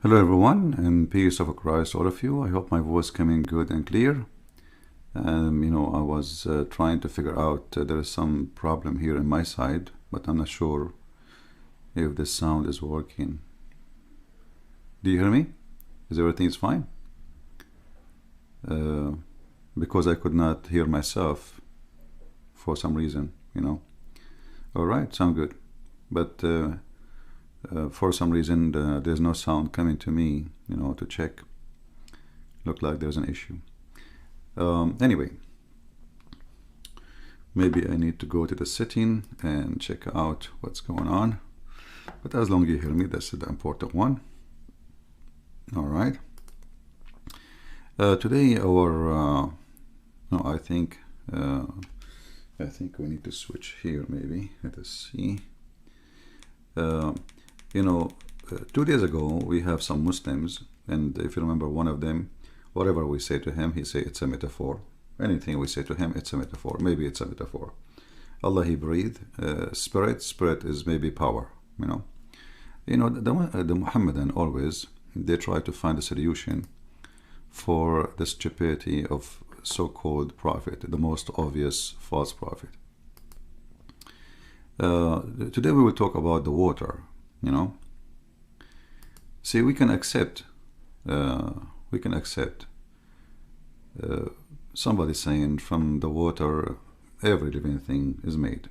Hello everyone, and peace of Christ all of you. I hope my voice coming good and clear. I was trying to figure out there is some problem here in my side, but I'm not sure if the sound is working. Do you hear me? Is everything fine? Because I could not hear myself for some reason, Alright, sound good. But for some reason there's no sound coming to me, to check. Look like there's an issue. Anyway, maybe I need to go to the setting and check out what's going on. But as long as you hear me, that's the important one. Alright. Today our I think we need to switch here maybe. Let us see. 2 days ago we have some Muslims, and if you remember one of them, whatever we say to him, he say it's a metaphor. Anything we say to him, it's a metaphor. Maybe it's a metaphor. Allah, he breathed spirit is maybe power. The Muhammadan always, they try to find a solution for the stupidity of so-called prophet, the most obvious false prophet. Today we will talk about the water. See, we can accept somebody saying from the water every living thing is made,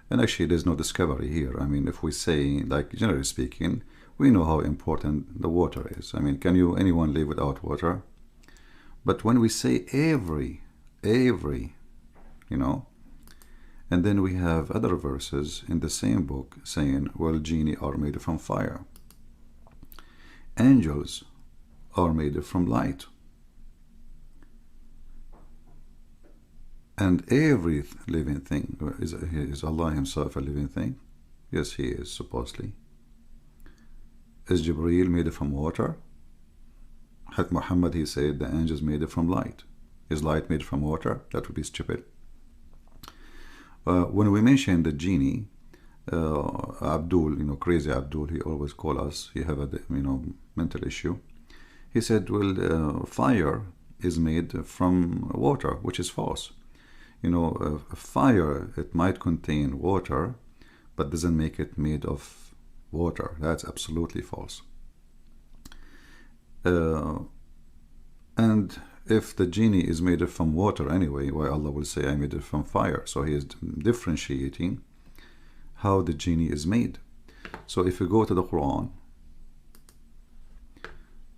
and actually there's no discovery here. If we say, like, generally speaking, we know how important the water is. Can anyone live without water? But when we say every, and then we have other verses in the same book saying, well, genie are made from fire. Angels are made from light. And every living thing, is Allah himself a living thing? Yes, he is, supposedly. Is Jibreel made from water? Had Muhammad, he said, the angels made it from light. Is light made from water? That would be stupid. When we mention the genie, Abdul, crazy Abdul, he always call us, he have a mental issue. He said, well, fire is made from water, which is false. Fire, it might contain water, but doesn't make it made of water. That's absolutely false. And if the genie is made from water anyway, why Allah will say I made it from fire? So he is differentiating how the genie is made. So if you go to the Quran,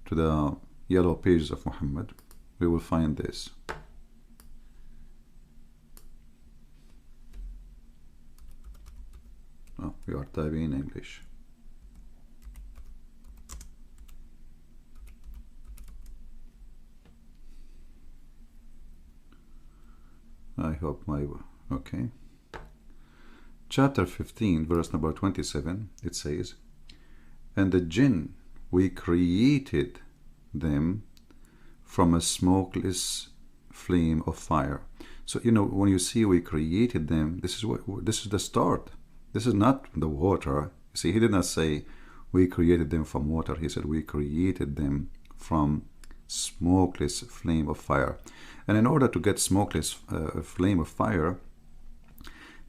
to the yellow pages of Muhammad, we will find this. Oh, we are typing in English. I hope okay. Chapter 15, verse number 27, it says, and the jinn, we created them from a smokeless flame of fire. So, when you see we created them, this is the start. This is not the water. See, he did not say we created them from water. He said we created them from smokeless flame of fire. And in order to get smokeless flame of fire,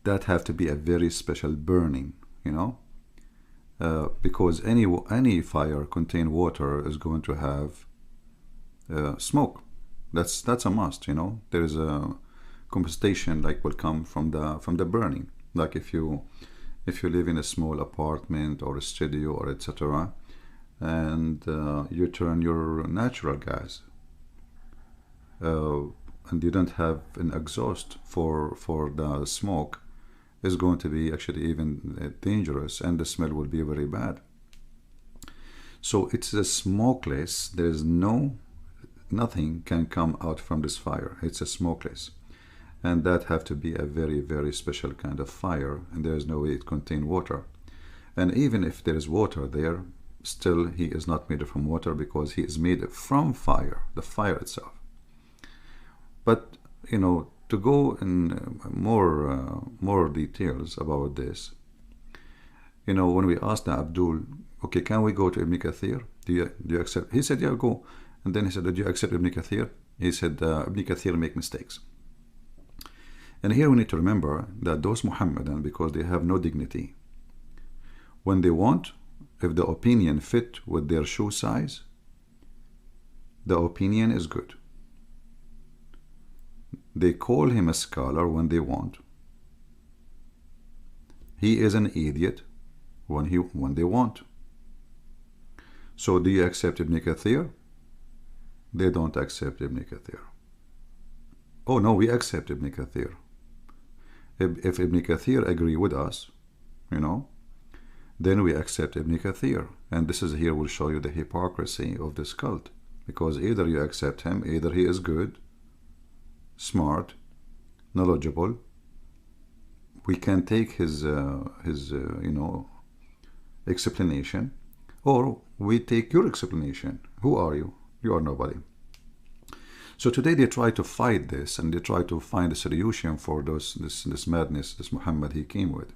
that have to be a very special burning, because any fire contain water is going to have smoke. That's a must. There is a combustion like will come from the burning. Like if you live in a small apartment or a studio or etc., and you turn your natural gas, and you don't have an exhaust for the smoke, is going to be actually even dangerous, and the smell will be very bad. So it's a smokeless. There is nothing can come out from this fire. It's a smokeless, and that have to be a very, very special kind of fire, and there is no way it contain water. And even if there is water there, still he is not made from water, because he is made from fire, the fire itself. But to go in more details about this, You know, when we asked Abdul, okay, can we go to Ibn Kathir? Do you accept? He said, yeah, go. And then he said, did you accept Ibn Kathir? He said, Ibn Kathir make mistakes. And here we need to remember that those Muhammadan, because they have no dignity, when they want, if the opinion fit with their shoe size, the opinion is good. They call him a scholar when they want. He is an idiot when they want. So do you accept Ibn Kathir? They don't accept Ibn Kathir. Oh no, we accept Ibn Kathir. If Ibn Kathir agree with us, you know, then we accept Ibn Kathir. And this is here will show you the hypocrisy of this cult. Because either you accept him, either he is good, smart, knowledgeable. We can take his you know, explanation, or we take your explanation. Who are you? You are nobody. So today they try to fight this, and they try to find a solution for this madness, this Muhammad he came with.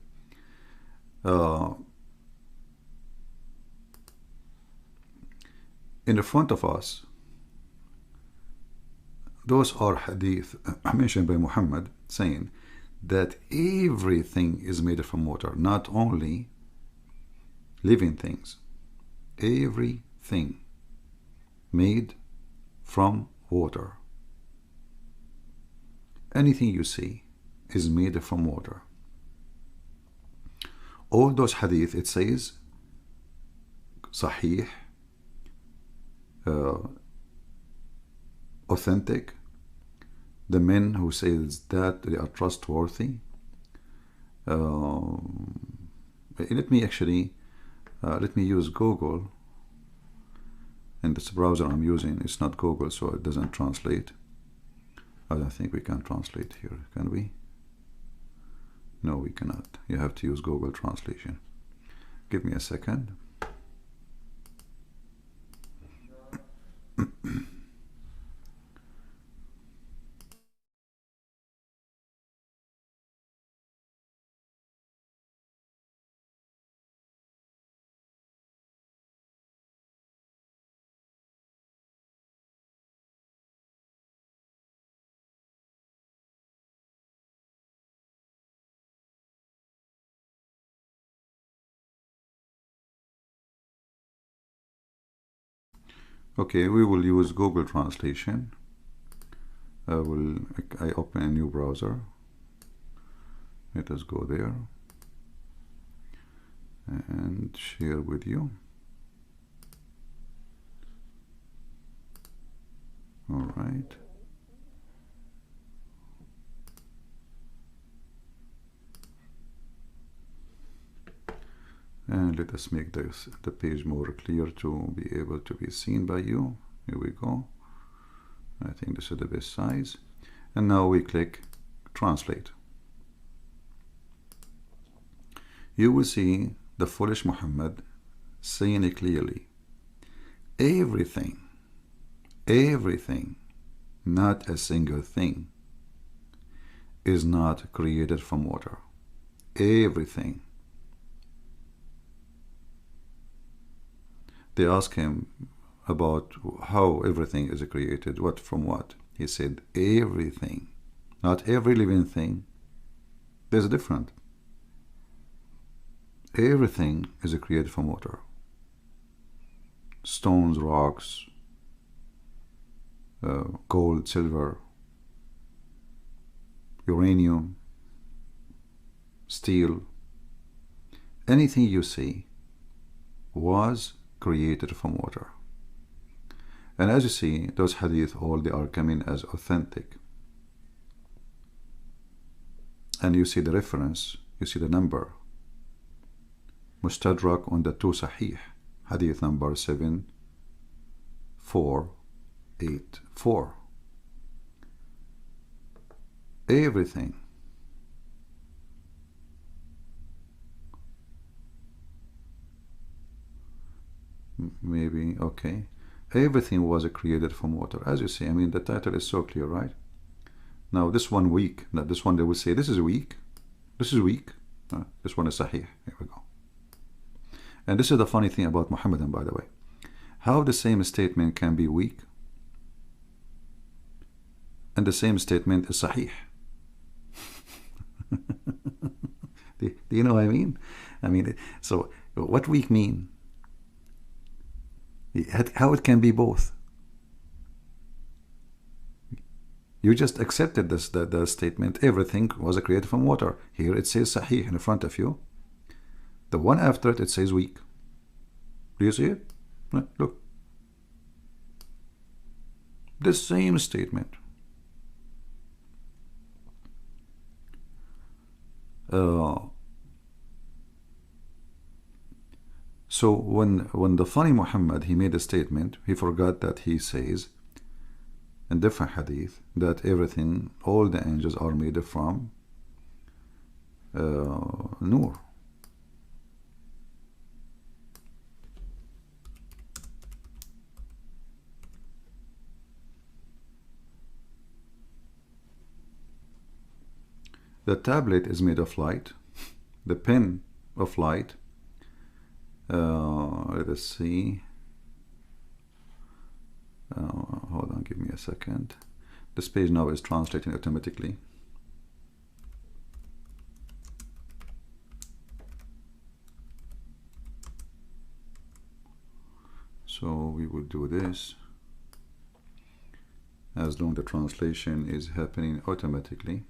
In the front of us, those are hadith mentioned by Muhammad saying that everything is made from water, not only living things, everything made from water. Anything you see is made from water. All those hadith, it says sahih, authentic. The men who say that, they are trustworthy. Let me actually let me use Google. And this browser I'm using, it's not Google, so it doesn't translate. I don't think we can translate here, can we? No, we cannot. You have to use Google Translation. Give me a second. Okay, we will use Google Translation. I open a new browser. Let us go there and share with you. All right. And let us make the page more clear to be able to be seen by you. Here we go. I think this is the best size. And now we click Translate. You will see the foolish Muhammad saying it clearly. Everything, not a single thing, is not created from water. Everything. They asked him about how everything is created, what from what. He said everything, not every living thing. There's a difference. Everything is created from water. Stones, rocks, gold, silver, uranium, steel. Anything you see was created from water. And as you see, those hadith, all they are coming as authentic. And you see the reference, you see the number. Mustadrak on the two Sahih, hadith number 7484. Everything. Maybe, okay. Everything was created from water. As you see, I mean, the title is so clear, right? Now, this one weak. Now, this one they will say, this is weak. This is weak. This one is Sahih. Here we go. And this is the funny thing about Muhammadan, by the way. How the same statement can be weak and the same statement is sahih. Do you know what I mean? I mean, so what weak mean? How it can be both? You just accepted this the statement, everything was created from water. Here it says sahih in front of you. The one after it, it says weak. Do you see it? Look. The same statement. So when the funny Muhammad, he made a statement, he forgot that he says in different hadith that everything, all the angels are made from nur. The tablet is made of light, the pen of light. Let us see. Hold on, give me a second. This page now is translating automatically. So we will do this as long as the translation is happening automatically.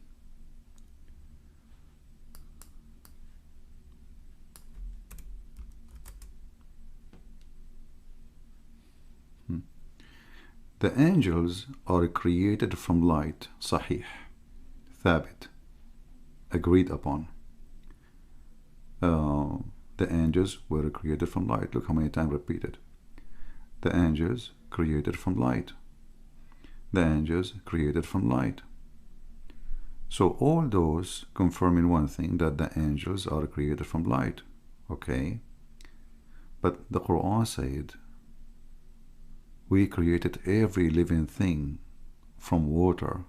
The angels are created from light, sahih, thabit, agreed upon. The angels were created from light. Look how many times repeated. The angels created from light. The angels created from light. So all those confirming one thing, that the angels are created from light. Okay. But the Quran said, we created every living thing from water.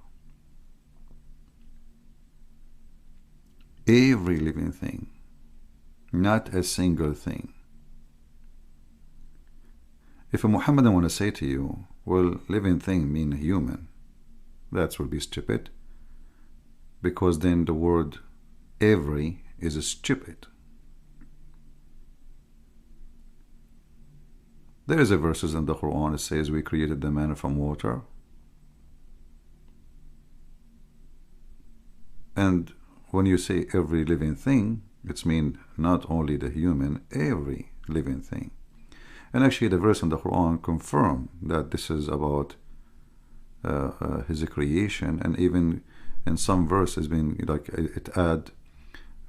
Every living thing, not a single thing. If a Muhammadan want to say to you, well, living thing mean human, that will be stupid, because then the word every is stupid. There is a verses in the Quran that says we created the man from water. And when you say every living thing, it means not only the human, every living thing. And actually the verse in the Quran confirm that this is about his creation, and even in some verses being like it add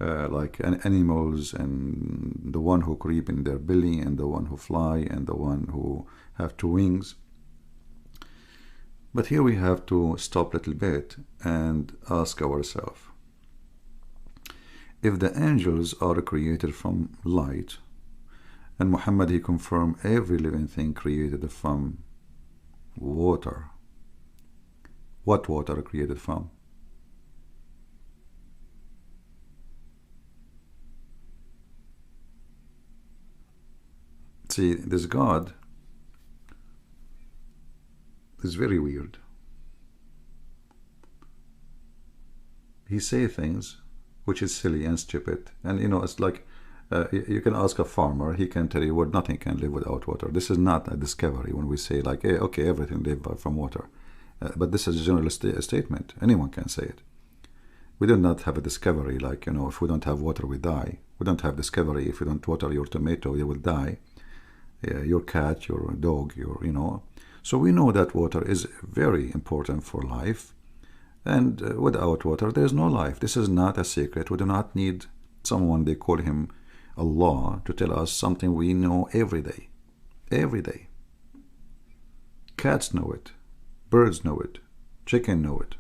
like animals, and the one who creep in their belly, and the one who fly, and the one who have two wings. But here we have to stop a little bit and ask ourselves, if the angels are created from light, and Muhammad, he confirmed every living thing created from water, what water created from? See, this God is very weird. He say things which is silly and stupid, and you know, it's like you can ask a farmer, he can tell you, well, nothing can live without water. This is not a discovery when we say like, hey, okay, everything lives from water, but this is a general statement. Anyone can say it. We do not have a discovery like, you know, if we don't have water we die. We don't have discovery if you don't water your tomato you will die. Your cat, your dog, your, you know. So we know that water is very important for life, and without water there is no life. This is not a secret. We do not need someone, they call him Allah, to tell us something we know every day. Every day. Cats know it, birds know it, chicken know it.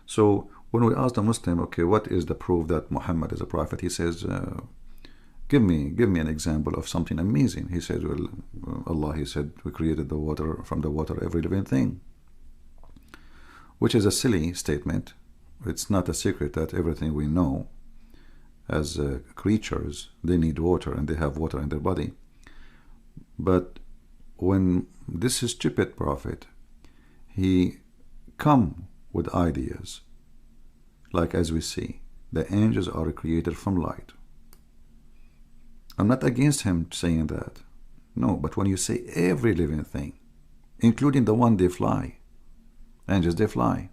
So when we ask the Muslim, okay, what is the proof that Muhammad is a prophet, he says, give me an example of something amazing. He said, well, Allah, he said, we created the water, from the water every living thing, which is a silly statement. It's not a secret that everything we know as creatures, they need water and they have water in their body. But when this is Djupet prophet, he come with ideas, like as we see, the angels are created from light. I'm not against him saying that, no, but when you say every living thing, including the one they fly, angels, they fly.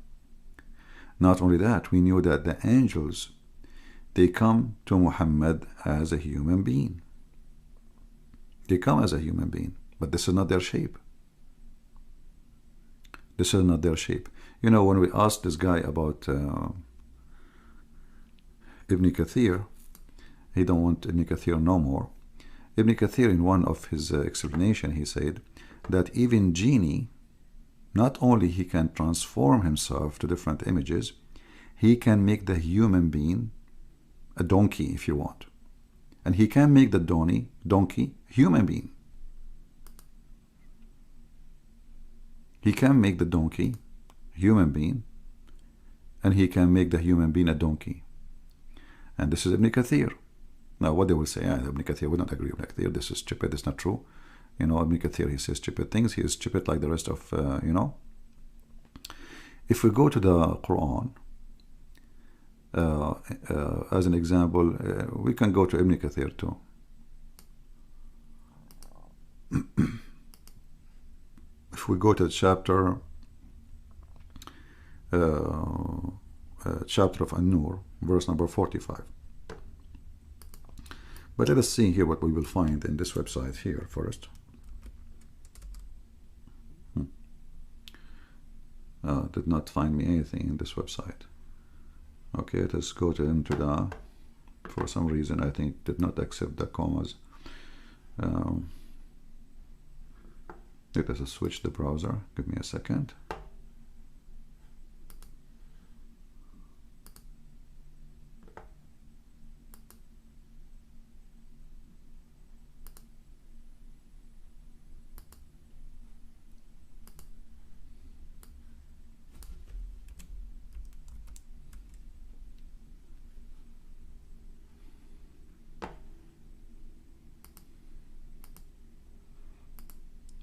Not only that, we knew that the angels, they come to Muhammad as a human being. They come as a human being, but this is not their shape. This is not their shape. You know, when we asked this guy about Ibn Kathir, he don't want Ibn Kathir no more. Ibn Kathir, in one of his explanation, he said that even genie, not only he can transform himself to different images, he can make the human being a donkey if you want. And he can make the donkey human being. He can make the donkey human being, and he can make the human being a donkey. And this is Ibn Kathir. Now what they will say, Ibn Kathir, we don't agree with Ibn Kathir, this is stupid, it's not true. You know, Ibn Kathir, he says stupid things, he is stupid like the rest of, you know. If we go to the Quran, as an example, we can go to Ibn Kathir too. If we go to the chapter of An-Nur, verse number 45. But let us see here what we will find in this website here first. Did not find me anything in this website. Okay, let's go into the, for some reason I think did not accept the commas. Let us switch the browser. Give me a second.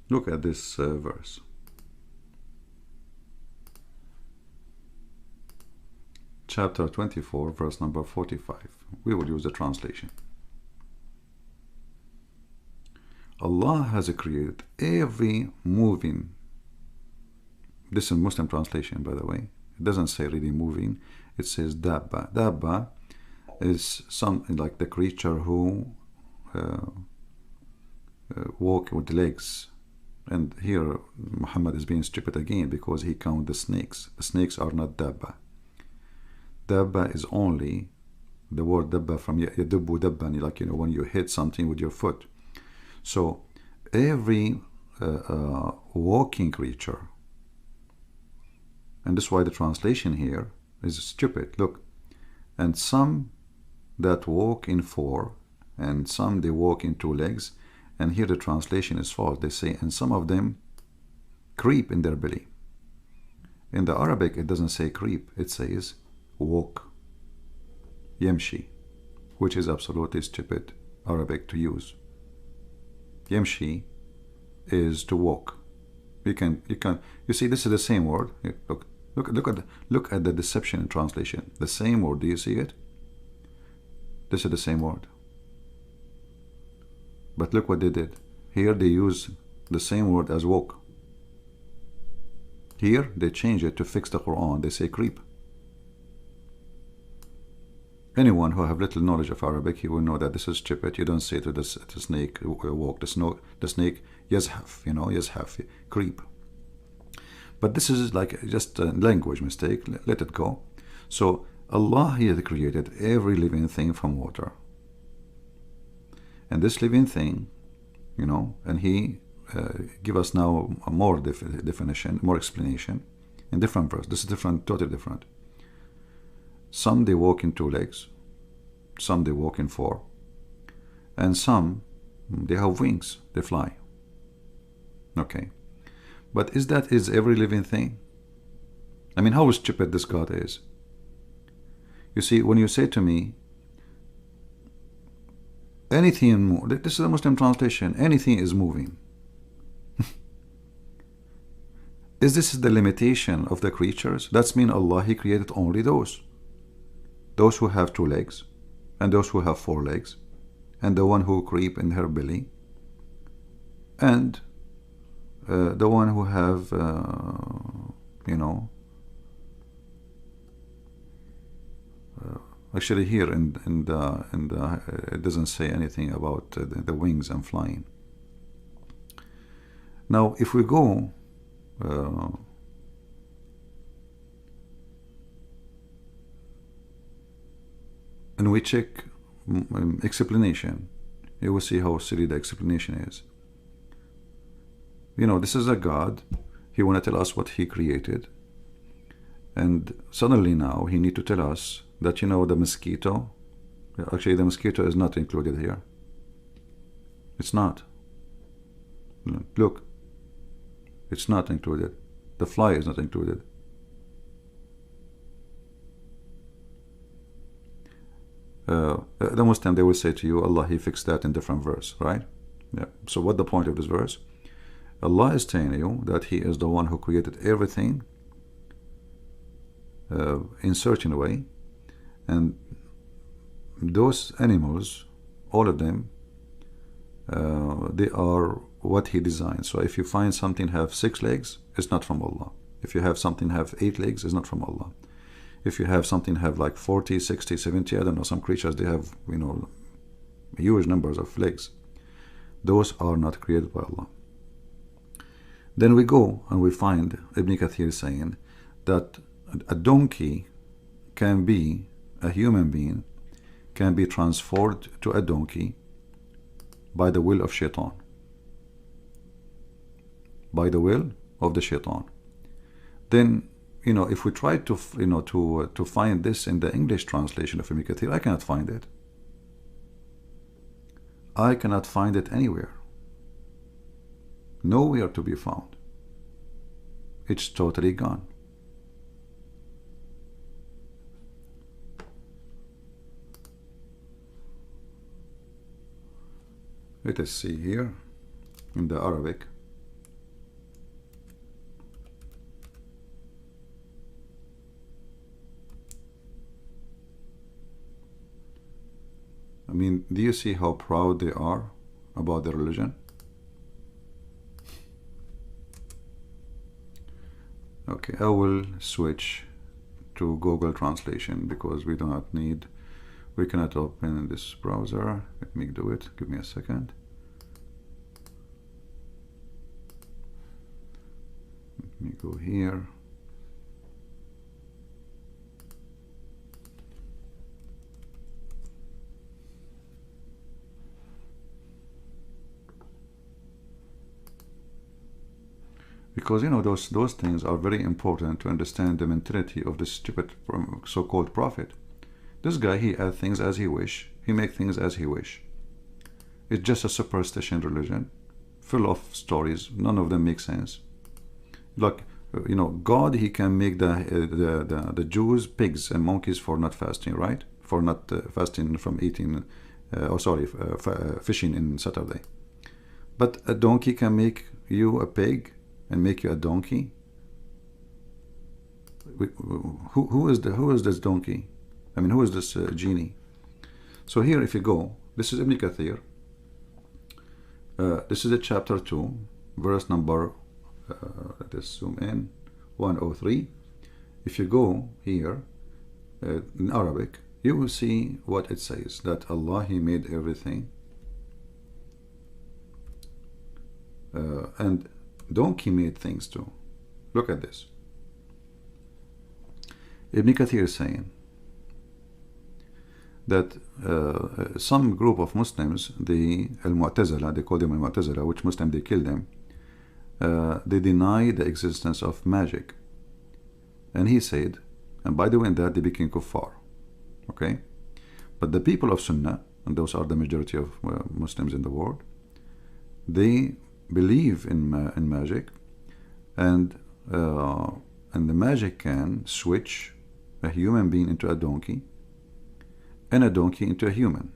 Look at this verse. Chapter 24, verse number 45. We will use the translation. Allah has created every moving. This is Muslim translation, by the way. It doesn't say really moving. It says dabba. Dabba is something like the creature who walk with legs. And here Muhammad is being stupid again because he counts the snakes. The snakes are not dabba. Dabba is only the word dabba from yadubbu dabban, like, you know, when you hit something with your foot. So every walking creature, and this is why the translation here is stupid. Look, and some that walk in four, and some they walk in two legs. And here the translation is false. They say, and some of them creep in their belly. In the Arabic, it doesn't say creep. It says walk. Yamshi, which is absolutely stupid Arabic to use. Yamshi is to walk. You see, this is the same word. Look at the deception in translation. The same word. Do you see it? This is the same word. But look what they did. Here they use the same word as walk. Here they change it to fix the Quran. They say creep. Anyone who have little knowledge of Arabic, he will know that this is stupid. You don't say to the snake walk, the snake yazhaf, you know, yazhaf, creep. But this is like just a language mistake. Let it go. So Allah, He has created every living thing from water. And this living thing, you know, and He give us now a more definition, more explanation in different verse. This is different, totally different. Some they walk in two legs, some they walk in four, and some they have wings, they fly. Okay, but is every living thing? I mean, how stupid this God is. You see, when you say to me, Anything, this is the Muslim translation, anything is moving. Is this the limitation of the creatures? That's mean Allah, He created only those who have 2 legs, and those who have 4 legs, and the one who creep in her belly, and the one who have you know, actually here in the it doesn't say anything about the wings and flying. Now if we go and we check explanation, you will see how silly the explanation is. You know, this is a God. He want to tell us what He created, and suddenly now He need to tell us that, you know, the mosquito, actually the mosquito is not included here. It's not. Look, it's not included. The fly is not included. The Muslim, they will say to you, Allah, He fixed that in different verse, right? Yeah. So what the point of this verse? Allah is telling you that He is the one who created everything in certain way, and those animals, all of them, they are what He designed. So if you find something have 6 legs, it's not from Allah. If you have something have 8 legs, it's not from Allah. If you have something have like 40, 60, 70, I don't know, some creatures, they have, you know, huge numbers of legs. Those are not created by Allah. Then we go and we find Ibn Kathir saying that a donkey can be, a human being can be transformed to a donkey by the will of shaitan. By the will of the shaitan. Then, you know, if we try to, you know, to find this in the English translation of Ibn Kathir, I cannot find it. I cannot find it anywhere. Nowhere to be found. It's totally gone. Let us see here in the Arabic. I mean, do you see how proud they are about their religion? Okay, I will switch to Google Translation because we do not need, we cannot open this browser. Let me do it. Give me a second. Let me go here. Because, you know, those things are very important to understand the mentality of this stupid so-called prophet. This guy, he adds things as he wish. He makes things as he wish. It's just a superstition religion, full of stories. None of them make sense. Like, you know, God, He can make the Jews pigs and monkeys for not fasting, right? For not fasting from eating, fishing in Saturday. But a donkey can make you a pig and make you a donkey? Who is this donkey? I mean, who is this genie? So here, if you go, this is Ibn Kathir. This is the chapter 2, verse number, let us zoom in, 103. If you go here, in Arabic, you will see what it says, that Allah, He made everything. And donkey made things too. Look at this. Ibn Kathir is saying that some group of Muslims, the Al-Mu'tazila, they call them Al-Mu'tazila, which Muslim they kill them, they deny the existence of magic. And he said, and by doing that they became kuffar. Okay? But the people of Sunnah, and those are the majority of Muslims in the world, they believe in magic, and the magic can switch a human being into a donkey, and a donkey into a human.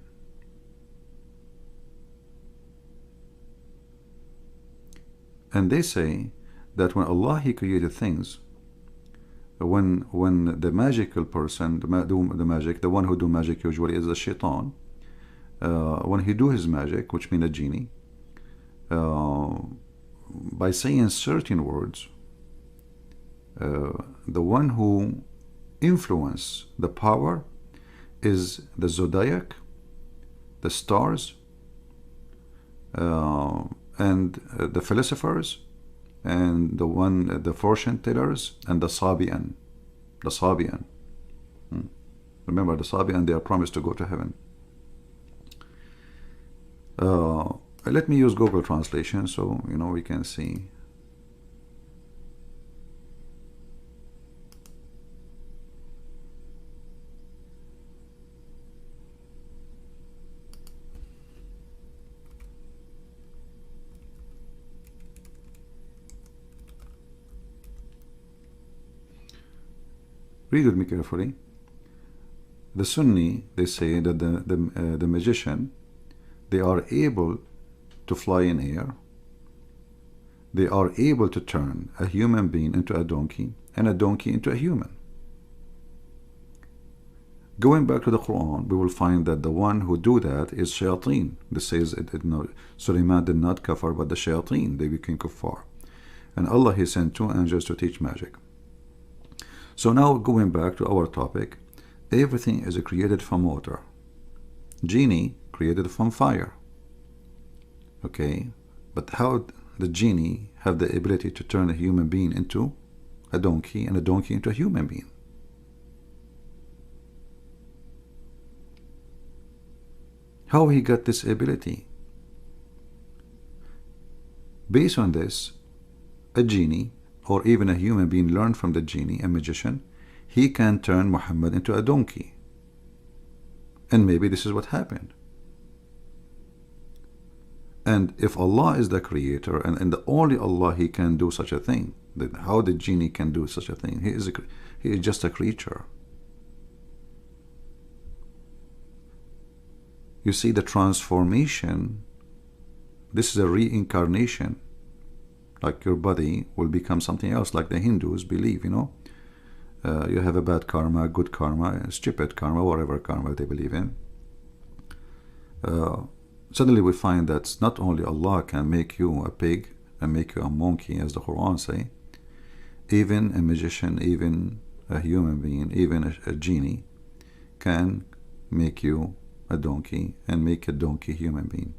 And they say that when Allah He created things, when the magical person, the magic, the one who do magic usually is the shaitan, when he do his magic, which means a genie, by saying certain words, the one who influence the power is the zodiac, the stars, and the philosophers, and the fortune tellers, and the Sabian. The Sabian. Remember, the Sabian, they are promised to go to heaven. Let me use Google Translation so we can see. Read with me carefully. The Sunni, they say that the magician, they are able to fly in air. They are able to turn a human being into a donkey and a donkey into a human. Going back to the Quran, we will find that the one who do that is shayateen. This says Sulaiman did not kafar, but the shayateen, they became kuffar. And Allah, He sent 2 angels to teach magic. So now going back to our topic, everything is created from water. Genie created from fire. Okay, but how the genie have the ability to turn a human being into a donkey and a donkey into a human being? How he got this ability? Based on this, a genie or even a human being learned from the genie, a magician, he can turn Muhammad into a donkey. And maybe this is what happened. And if Allah is the creator, and the only Allah, He can do such a thing, then how the genie can do such a thing? He is just a creature. You see the transformation. This is a reincarnation. Like your body will become something else, like the Hindus believe, you have a bad karma, good karma, stupid karma, whatever karma they believe in. Suddenly we find that not only Allah can make you a pig and make you a monkey, as the Quran say, even a magician, even a human being, even a genie can make you a donkey and make a donkey human being.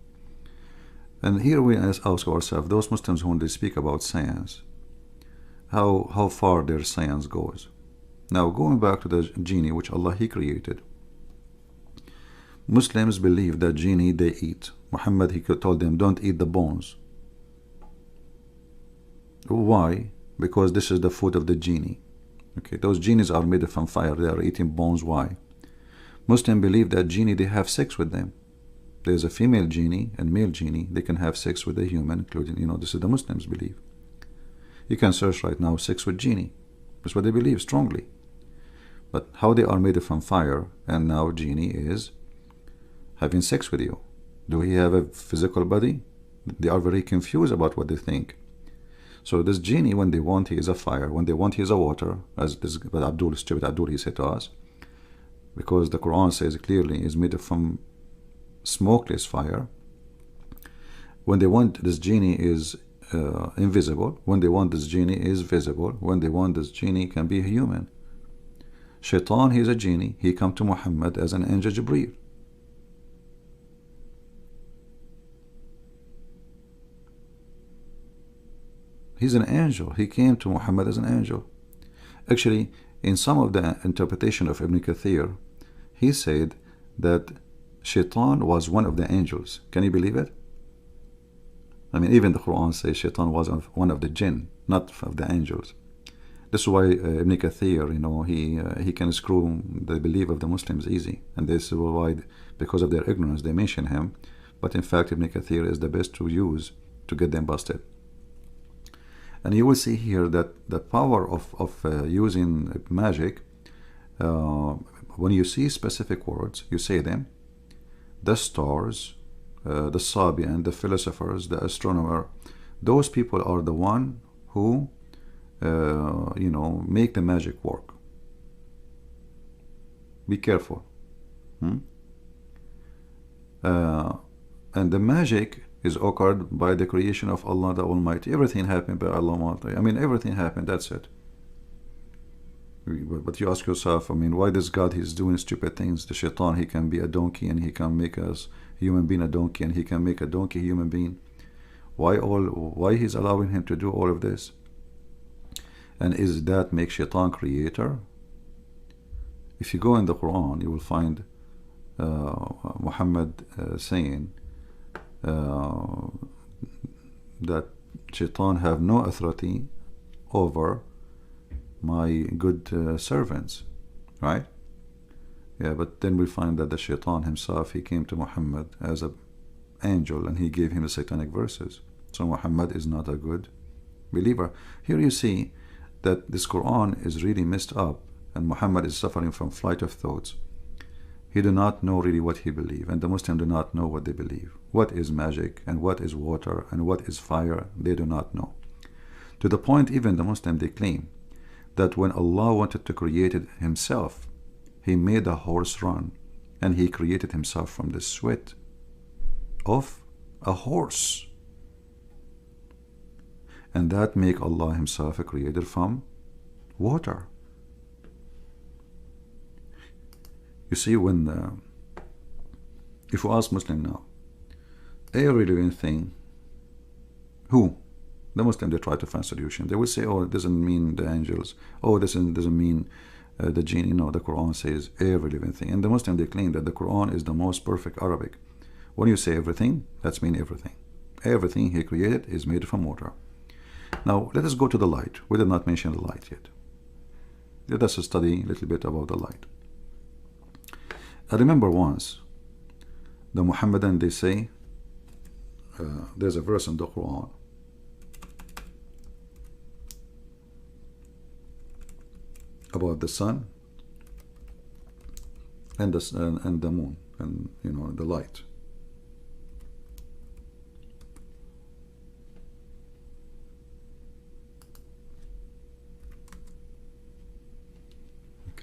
And here we ask ourselves, those Muslims when they speak about science, how far their science goes. Now going back to the genie which Allah He created, Muslims believe that genie they eat. Muhammad He told them, don't eat the bones. Why? Because this is the food of the genie. Okay, those genies are made from fire. They are eating bones. Why? Muslims believe that genie they have sex with them. There's a female genie and male genie. They can have sex with a human, including, this is the Muslims believe. You can search right now, sex with genie. That's what they believe strongly. But how they are made from fire, and now genie is having sex with you. Do he have a physical body? They are very confused about what they think. So this genie, when they want, he is a fire. When they want, he is a water, as this Stupid Abdul, he said to us. Because the Quran says clearly, is made from smokeless fire. When they want, this genie is invisible. When they want, this genie is visible. When they want, this genie can be a human. Shaitan, he is a genie. He come to Muhammad as an angel Jibreel. He's an angel. He came to Muhammad as an angel. Actually, in some of the interpretation of Ibn Kathir, he said that Shaitan was one of the angels. Can you believe it? I mean, even the Quran says Shaitan was one of the jinn, not of the angels. This is why Ibn Kathir, he can screw the belief of the Muslims easy. And this is why, because of their ignorance, they mention him. But in fact, Ibn Kathir is the best to use to get them busted. And you will see here that the power of using magic, when you see specific words, you say them. The stars, the Sabian, the philosophers, the astronomer, those people are the one who you know, make the magic work. Be careful. And the magic is occurred by the creation of Allah the Almighty. Everything happened by Allah Almighty. I mean, everything happened, that's it. But you ask yourself, I mean, why this God, he's doing stupid things? The shaitan, he can be a donkey and he can make us human being a donkey, and he can make a donkey human being. Why he's allowing him to do all of this? And is that make shaitan creator? If you go in the Quran, you will find Muhammad saying that shaitan have no authority over my good servants, right? Yeah, but then we find that the shaitan himself, he came to Muhammad as an angel and he gave him the satanic verses. So Muhammad is not a good believer. Here you see that this Quran is really messed up, and Muhammad is suffering from flight of thoughts. He do not know really what he believes, and the Muslims do not know what they believe. What is magic, and what is water, and what is fire, they do not know. To the point even the Muslims, they claim that when Allah wanted to create it himself, he made a horse run, and he created himself from the sweat of a horse. And that make Allah himself a creator from water. You see, when if you ask Muslim now, every living thing, who? The Muslim, they try to find solution. They will say, oh, it doesn't mean the angels. Oh, this doesn't mean the jinn. You know, the Quran says every living thing. And the Muslim, they claim that the Quran is the most perfect Arabic. When you say everything, that's mean everything. Everything he created is made from water. Now, let us go to the light. We did not mention the light yet. Let us study a little bit about the light. I remember once, the Muhammadan, they say, there's a verse in the Quran about the sun and the moon, and you know, the light.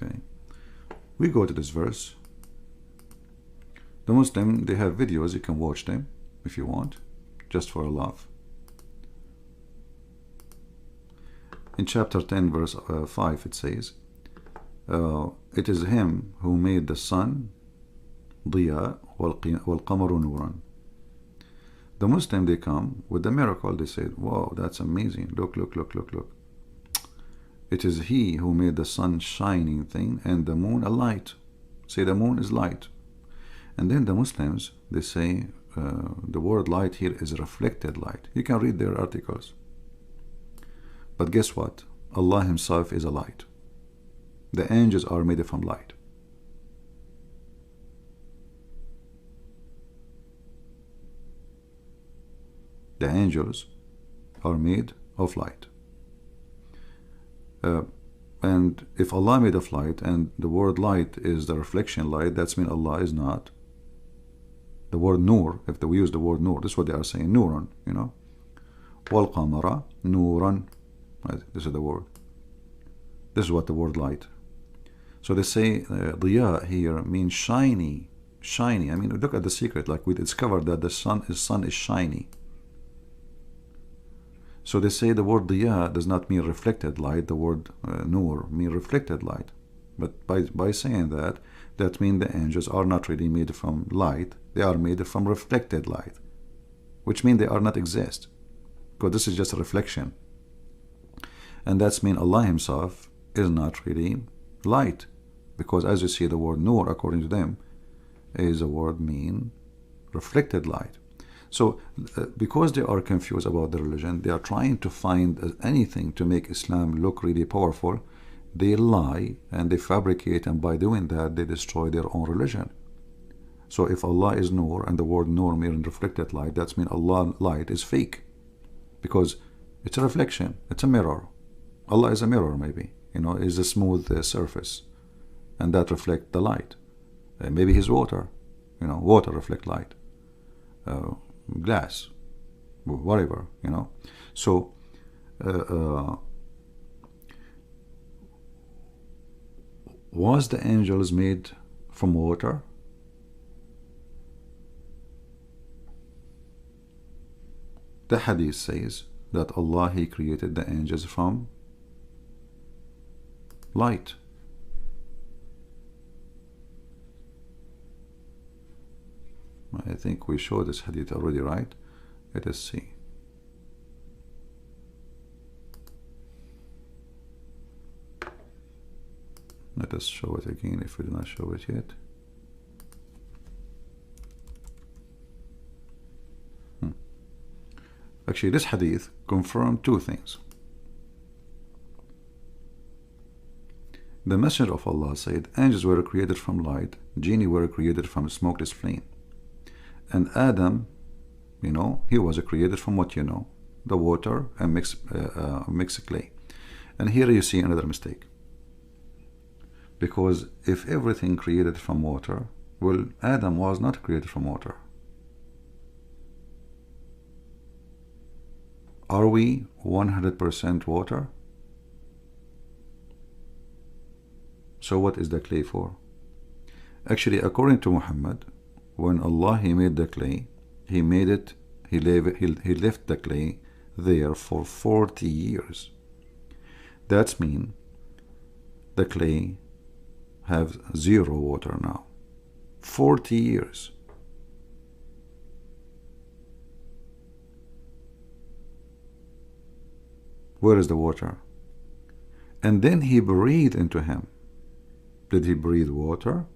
Okay, we go to this verse. The Muslim, they have videos, you can watch them if you want, just for a laugh. In chapter 10 verse 5 it says, it is him who made the sun ضياء والقمر نورا. The Muslim, they come with the miracle. They say, wow, that's amazing, look, look, look, look, look. It is he who made the sun shining thing and the moon a light. Say the moon is light. And then the Muslims, they say the word light here is reflected light. You can read their articles. But guess what? Allah himself is a light. The angels are made from light. The angels are made of light. And if Allah made of light, and the word light is the reflection light, that's mean Allah is not. The word nur, if we use the word nur, this is what they are saying, nuran, you know. وَالْقَمَرَ nuran. Right, this is the word. This is what the word light. So they say ضياء here means shiny, shiny. I mean, look at the secret, like we discovered that the sun is shiny. So they say the word ضياء does not mean reflected light. The word nur means reflected light. But by saying that, that means the angels are not really made from light. They are made from reflected light, which means they are not exist, because this is just a reflection. And that's mean Allah himself is not really light, because as you see, the word nur, according to them, is a word mean reflected light. So because they are confused about the religion, they are trying to find anything to make Islam look really powerful. They lie and they fabricate, and by doing that they destroy their own religion. So if Allah is nur, and the word nur means reflected light, that's mean Allah light is fake, because it's a reflection, it's a mirror. Allah is a mirror, maybe, you know, is a smooth surface, and that reflect the light. Maybe He's water, you know, water reflect light. Glass, whatever, you know. So was the angels made from water? The hadith says that Allah, He created the angels from light. I think we showed this hadith already, right? Let us see. Let us show it again if we do not show it yet. Actually, this hadith confirmed two things. The Messenger of Allah said, angels were created from light, jinni were created from a smokeless flame. And Adam, you know, he was created from what you know, the water and mixed clay. And here you see another mistake. Because if everything created from water, well, Adam was not created from water. Are we 100% water? So what is the clay for? Actually, according to Muhammad, when Allah, He made the clay, He made it, He left the clay there for 40 years. That means the clay have zero water now. 40 years. Where is the water? And then He breathed into him. Did He breathe water?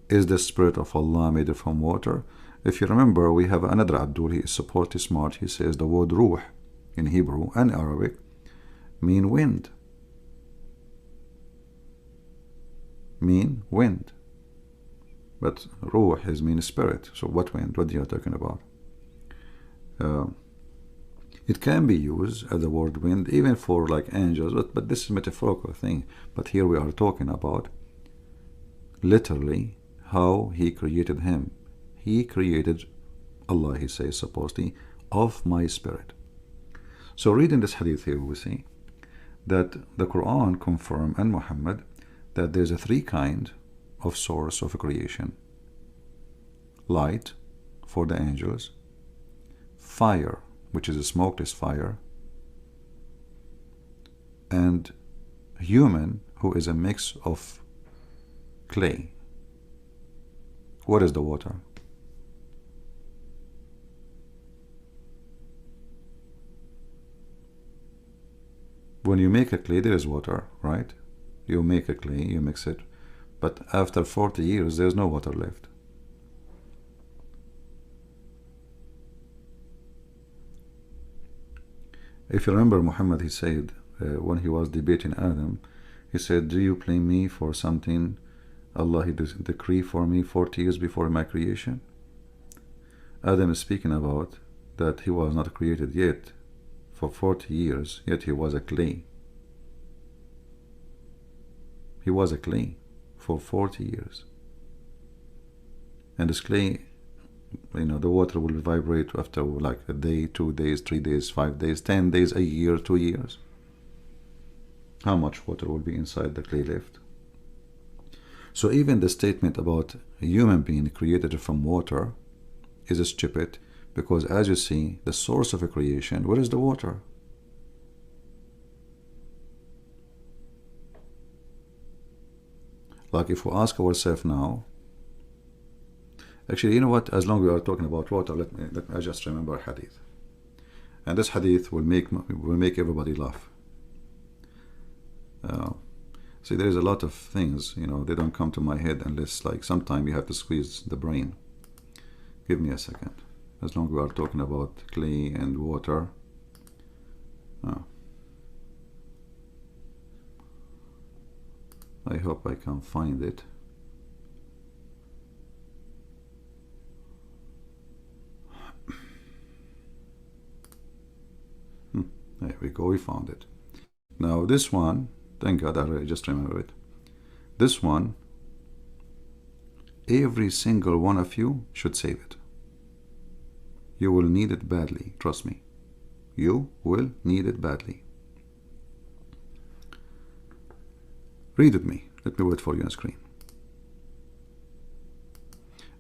Is the Spirit of Allah made from water? If you remember, we have another Abdul, he is supposed to smart. He says the word ruh in Hebrew and Arabic mean wind. Mean wind. But ruh is mean spirit. So what wind? What are you talking about? It can be used as the word wind even for like angels, but this is a metaphorical thing. But here we are talking about literally how He created him. He created Allah, He says supposedly, of my spirit. So reading this hadith here, we see that the Quran confirms, and Muhammad, that there's a three kind of source of creation: light for the angels, fire, which is a smokeless fire, and human, who is a mix of clay. What is the water? When you make a clay, there is water, right? You make a clay, you mix it, but after 40 years, there's no water left. If you remember, Muhammad, he said, when he was debating Adam, he said, do you blame me for something Allah, He decreed for me 40 years before my creation? Adam is speaking about that he was not created yet for 40 years, yet he was a clay. He was a clay for 40 years. And this clay, you know, the water will vibrate after like a day, 2 days, 3 days, 5 days, 10 days, a year, 2 years. How much water will be inside the clay left? So even the statement about a human being created from water is a Djupet, because as you see, the source of a creation, where is the water? Like if we ask ourselves now, actually, you know what, as long as we are talking about water, let me I just remember a hadith. And this hadith will make everybody laugh. See, there is a lot of things, you know, they don't come to my head unless, like, sometime you have to squeeze the brain. Give me a second. As long as we are talking about clay and water. I hope I can find it. There we go, we found it. Now this one, thank God I just remember it. This one, every single one of you should save it. You will need it badly, trust me. You will need it badly. Read with me. Let me wait for you on screen.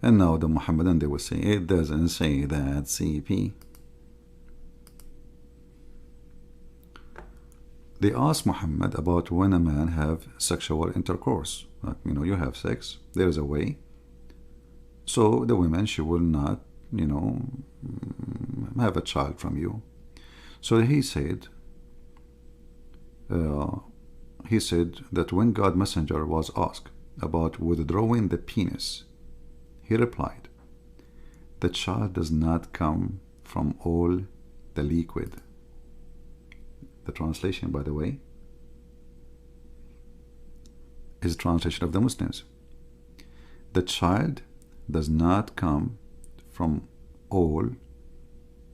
And now the Muhammadan, they will say, it doesn't say that, CP. They asked Muhammad about when a man have sexual intercourse. Like, you know, you have sex, there is a way. So the woman, she will not, you know, have a child from you. So he said that when God Messenger was asked about withdrawing the penis, he replied, the child does not come from all the liquid. The translation, by the way, is a translation of the Muslims. The child does not come from all,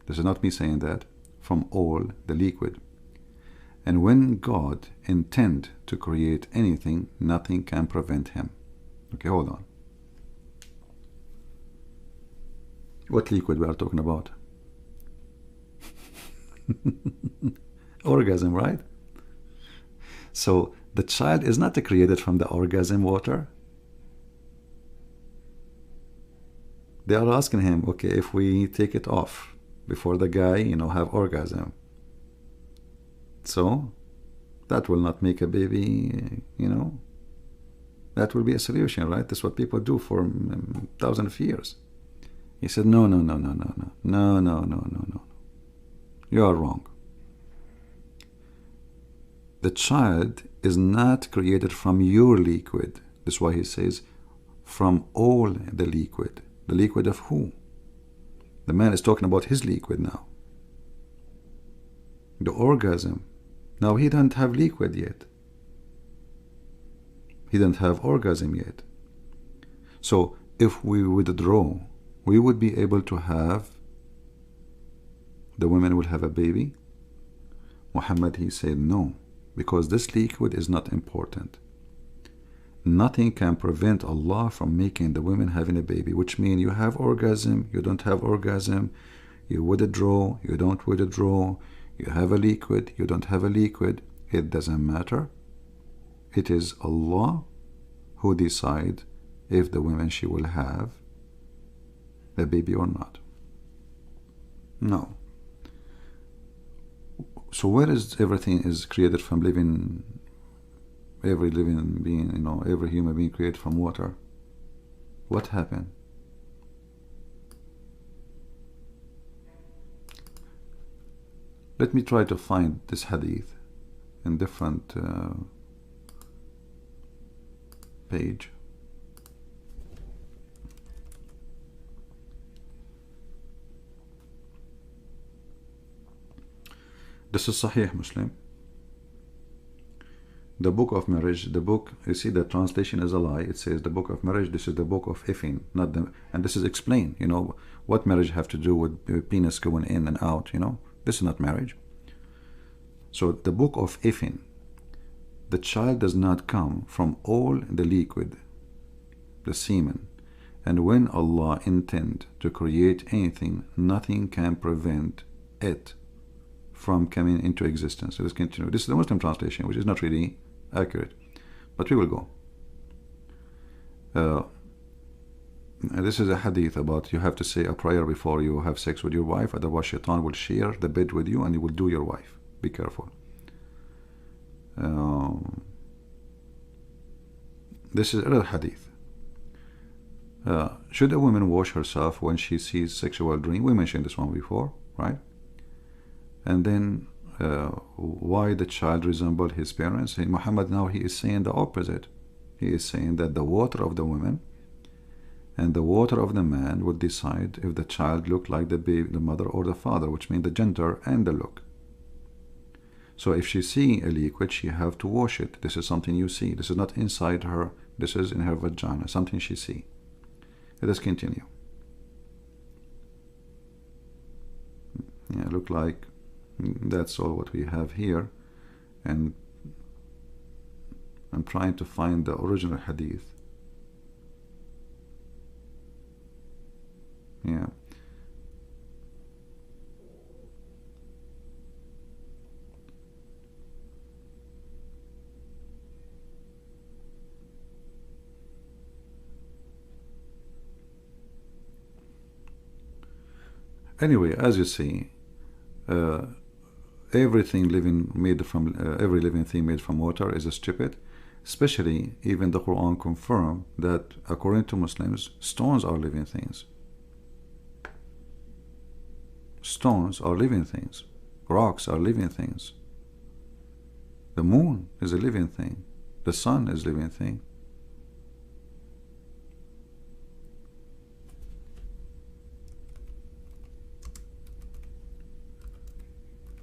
this is not me saying that, from all the liquid. And when God intends to create anything, nothing can prevent him. Okay, hold on. What liquid we are talking about? Orgasm, right? So the child is not created from the orgasm water. They are asking him, okay, if we take it off before the guy, you know, have orgasm, so that will not make a baby, you know, that will be a solution, right? That's what people do for thousands of years. He said, no, no, no, no, no, no, no, no, no, no, no. You are wrong. The child is not created from your liquid. That's why he says, from all the liquid. The liquid of who? The man is talking about his liquid now. The orgasm. Now he doesn't have liquid yet. He doesn't have orgasm yet. So if we withdraw, we would be able to have, the women will have a baby. Muhammad, he said no, because this liquid is not important. Nothing can prevent Allah from making the women having a baby, which means you have orgasm, you don't have orgasm, you withdraw, you don't withdraw, you have a liquid, you don't have a liquid, it doesn't matter. It is Allah who decides if the woman, she will have a baby or not. No. So where is everything is created from living, every living being, you know, every human being created from water? What happened? Let me try to find this hadith in different page. This is Sahih Muslim. The book of marriage, the book, you see the translation is a lie. It says the book of marriage, this is the book of effing, not the, and this is explained, you know, what marriage have to do with penis going in and out, you know. This is not marriage. So the book of effing, the child does not come from all the liquid, the semen, and when Allah intend to create anything, nothing can prevent it from coming into existence. So let's continue. This is the Muslim translation, which is not really accurate, but we will go. This is a hadith about you have to say a prayer before you have sex with your wife, otherwise shaitan will share the bed with you and he will do your wife. Be careful. This is another hadith. Should a woman wash herself when she sees sexual dream? We mentioned this one before, right? And then why the child resembled his parents? In Muhammad now he is saying the opposite. He is saying that the water of the woman and the water of the man would decide if the child looked like the baby, the mother or the father, which means the gender and the look. So if she see a liquid, she have to wash it. This is something you see. This is not inside her. This is in her vagina, something she see. Let us continue. Yeah, look like that's all what we have here, and I'm trying to find the original hadith. Yeah, Anyway, as you see, everything living made from every living thing made from water is stupid. Especially, even the Quran confirm that according to Muslims, stones are living things. Stones are living things. Rocks are living things. The moon is a living thing. The sun is a living thing.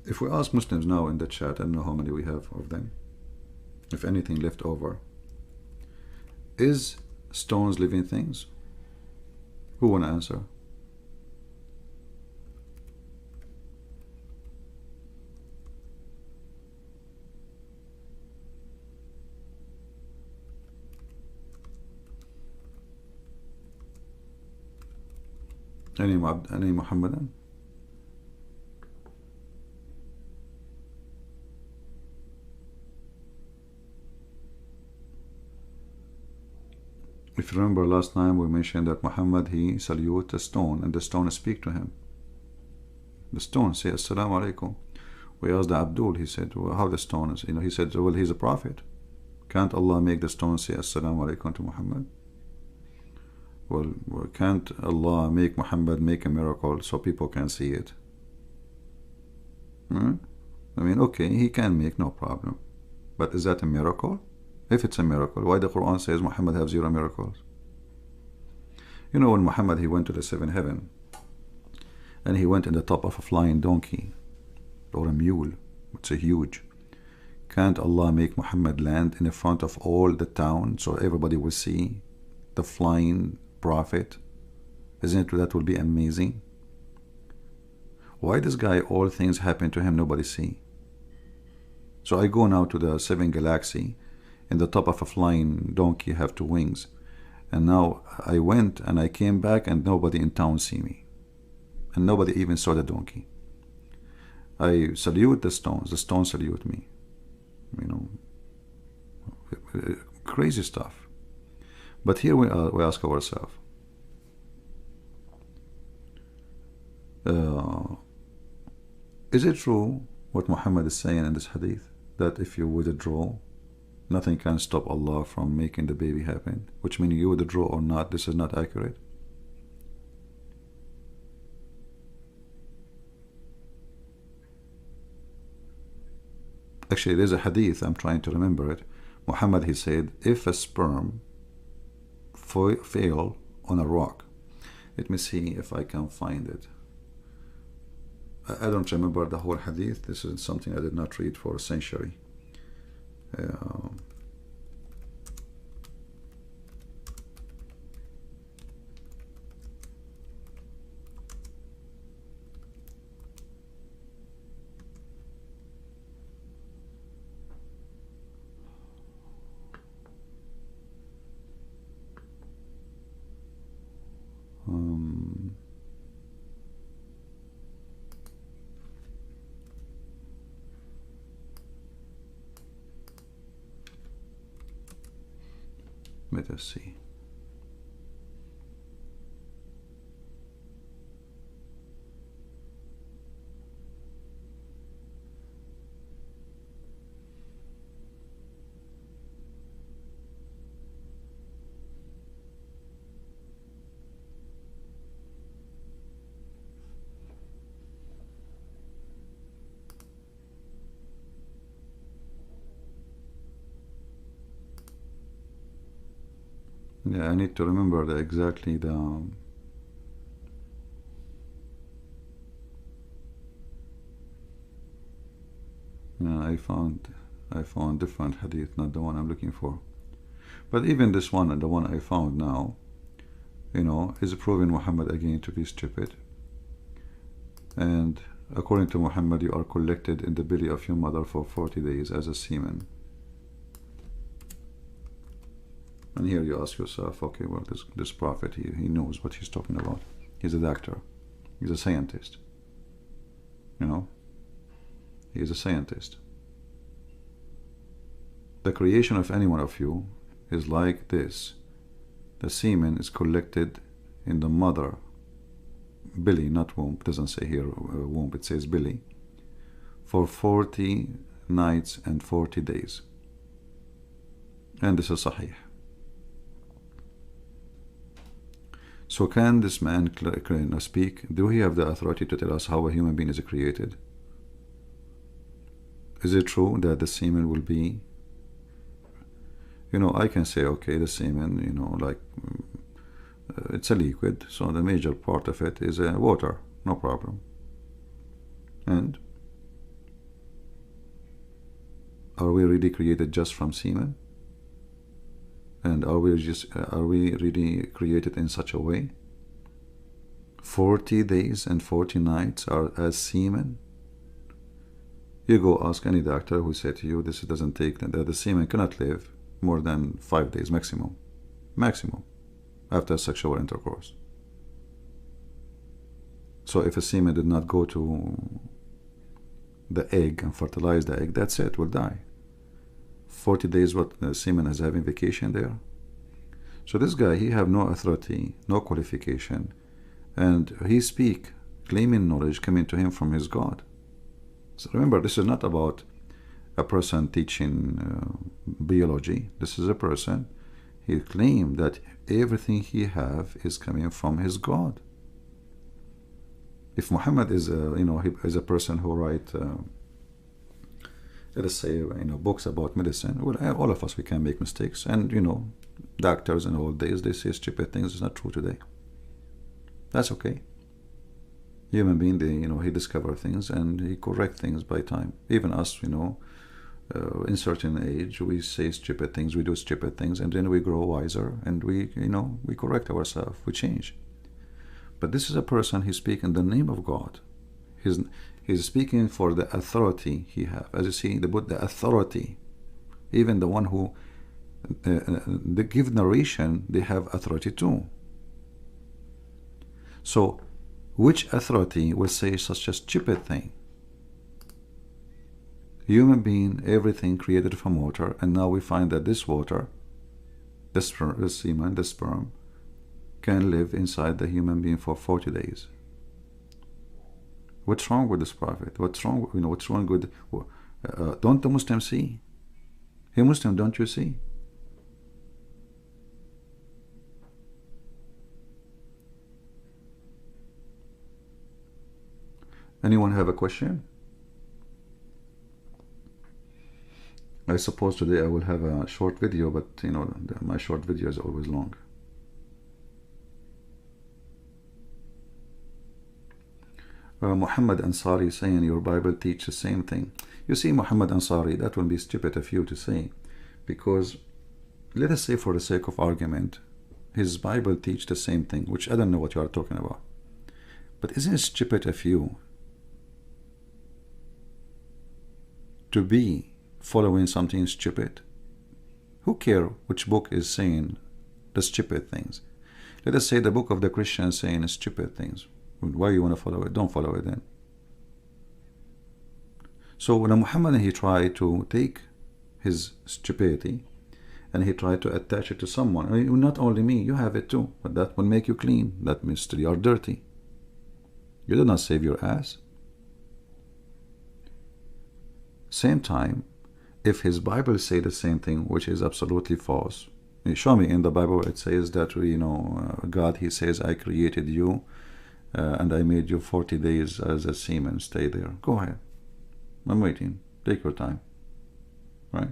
If we ask Muslims now in the chat, I don't know how many we have of them, if anything left over, is stones living things? Who want to answer? Any Muhammadan? If you remember last time we mentioned that Muhammad, he salute a stone and the stone speak to him. The stone say Assalamu alaikum. We asked the Abdul, he said, well, how the stone is, he said, well, he's a prophet. Can't Allah make the stone say Assalamu alaikum to Muhammad? Well, can't Allah make Muhammad make a miracle so people can see it? I mean, okay, he can make, no problem. But is that a miracle? If it's a miracle, why the Quran says Muhammad have 0 miracles? You know, when Muhammad, he went to the 7th heaven, and he went in the top of a flying donkey, or a mule, it's a huge. Can't Allah make Muhammad land in the front of all the town so everybody will see the flying prophet? Isn't it that will be amazing? Why this guy, all things happen to him, nobody see? So I go now to the 7th galaxy, in the top of a flying donkey, have 2 wings, and now I went and I came back and nobody in town see me, and nobody even saw the donkey. I salute the stones salute me, crazy stuff. But here we ask ourselves, is it true what Muhammad is saying in this hadith, that if you withdraw, nothing can stop Allah from making the baby happen? Which means you withdraw or not, this is not accurate. Actually, there's a hadith, I'm trying to remember it. Muhammad, he said, if a sperm fail on a rock, let me see if I can find it. I don't remember the whole hadith. This is something I did not read for a century. Let us see. Yeah, I need to remember exactly the yeah, I found different hadith, not the one I'm looking for. But even this one and the one I found now, is proving Muhammad again to be stupid. And according to Muhammad, you are collected in the belly of your mother for 40 days as a semen. And here you ask yourself, okay, well, this prophet, he knows what he's talking about. He's a doctor. He's a scientist. He is a scientist. The creation of any one of you is like this. The semen is collected in the mother belly, not womb. It doesn't say here womb, it says belly, for 40 nights and 40 days. And this is sahih. So can this man speak? Do he have the authority to tell us how a human being is created? Is it true that the semen will be, I can say, okay, the semen, like it's a liquid, so the major part of it is water, no problem. And are we really created just from semen? And are we really created in such a way? 40 days and 40 nights are as semen? You go ask any doctor who said to you this doesn't take, the semen cannot live more than 5 days maximum after sexual intercourse. So if a semen did not go to the egg and fertilize the egg, that's it, will die. 40 days what the semen is having vacation there. So this guy, he have no authority, no qualification, and he speak claiming knowledge coming to him from his God. So remember, this is not about a person teaching biology. This is a person, he claimed that everything he have is coming from his God. If Muhammad is he is a person who write let us say books about medicine, well, all of us, we can make mistakes, and doctors in old days, they say stupid things. It's not true today. That's okay. Human being, he discover things and he correct things by time. Even us, in certain age, we say stupid things, we do stupid things, and then we grow wiser and we correct ourselves, we change. But this is a person, he speaks in the name of God. He's speaking for the authority he have. As you see, the authority, even the one who they give narration, they have authority too. So which authority will say such a stupid thing? Human being, everything created from water, and now we find that this water, the semen, the sperm, can live inside the human being for 40 days. What's wrong with this prophet? What's wrong? What's wrong with? Don't the Muslims see? Hey Muslim, don't you see? Anyone have a question? I suppose today I will have a short video, but my short video is always long. Muhammad Ansari saying your Bible teaches the same thing. You see, Muhammad Ansari, that will be stupid of you to say, because let us say for the sake of argument, his Bible teaches the same thing, which I don't know what you are talking about. But isn't it stupid of you to be following something stupid? Who cares which book is saying the stupid things? Let us say the book of the Christians saying stupid things. Why you want to follow it? Don't follow it then. So when Muhammad, he tried to take his stupidity and he tried to attach it to someone, not only me, you have it too, but that will make you clean. That means you are dirty. You do not save your ass. Same time, if his Bible say the same thing, which is absolutely false, show me in the Bible it says that God, he says, I created you and I made you 40 days as a semen. Stay there. Go ahead. I'm waiting. Take your time. Right?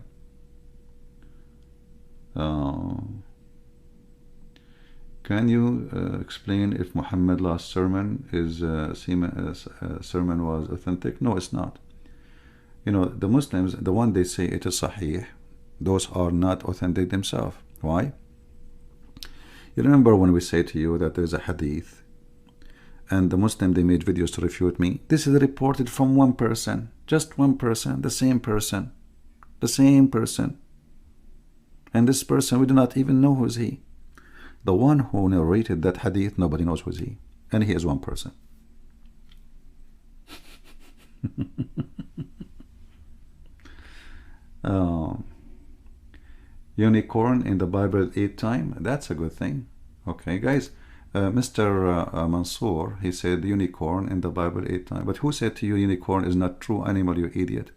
Can you explain if Muhammad's last sermon sermon was authentic? No, it's not. The Muslims, the one they say it is sahih, those are not authentic themselves. Why? You remember when we say to you that there is a hadith, and the Muslim, they made videos to refute me. This is reported from one person, just one person, the same person, and this person, we do not even know who is he. The one who narrated that hadith, nobody knows who is he, and he is one person. Unicorn in the Bible 8 times. That's a good thing. Okay, guys, Mr. Mansour, he said unicorn in the Bible 8 times. But who said to you unicorn is not true animal, you idiot?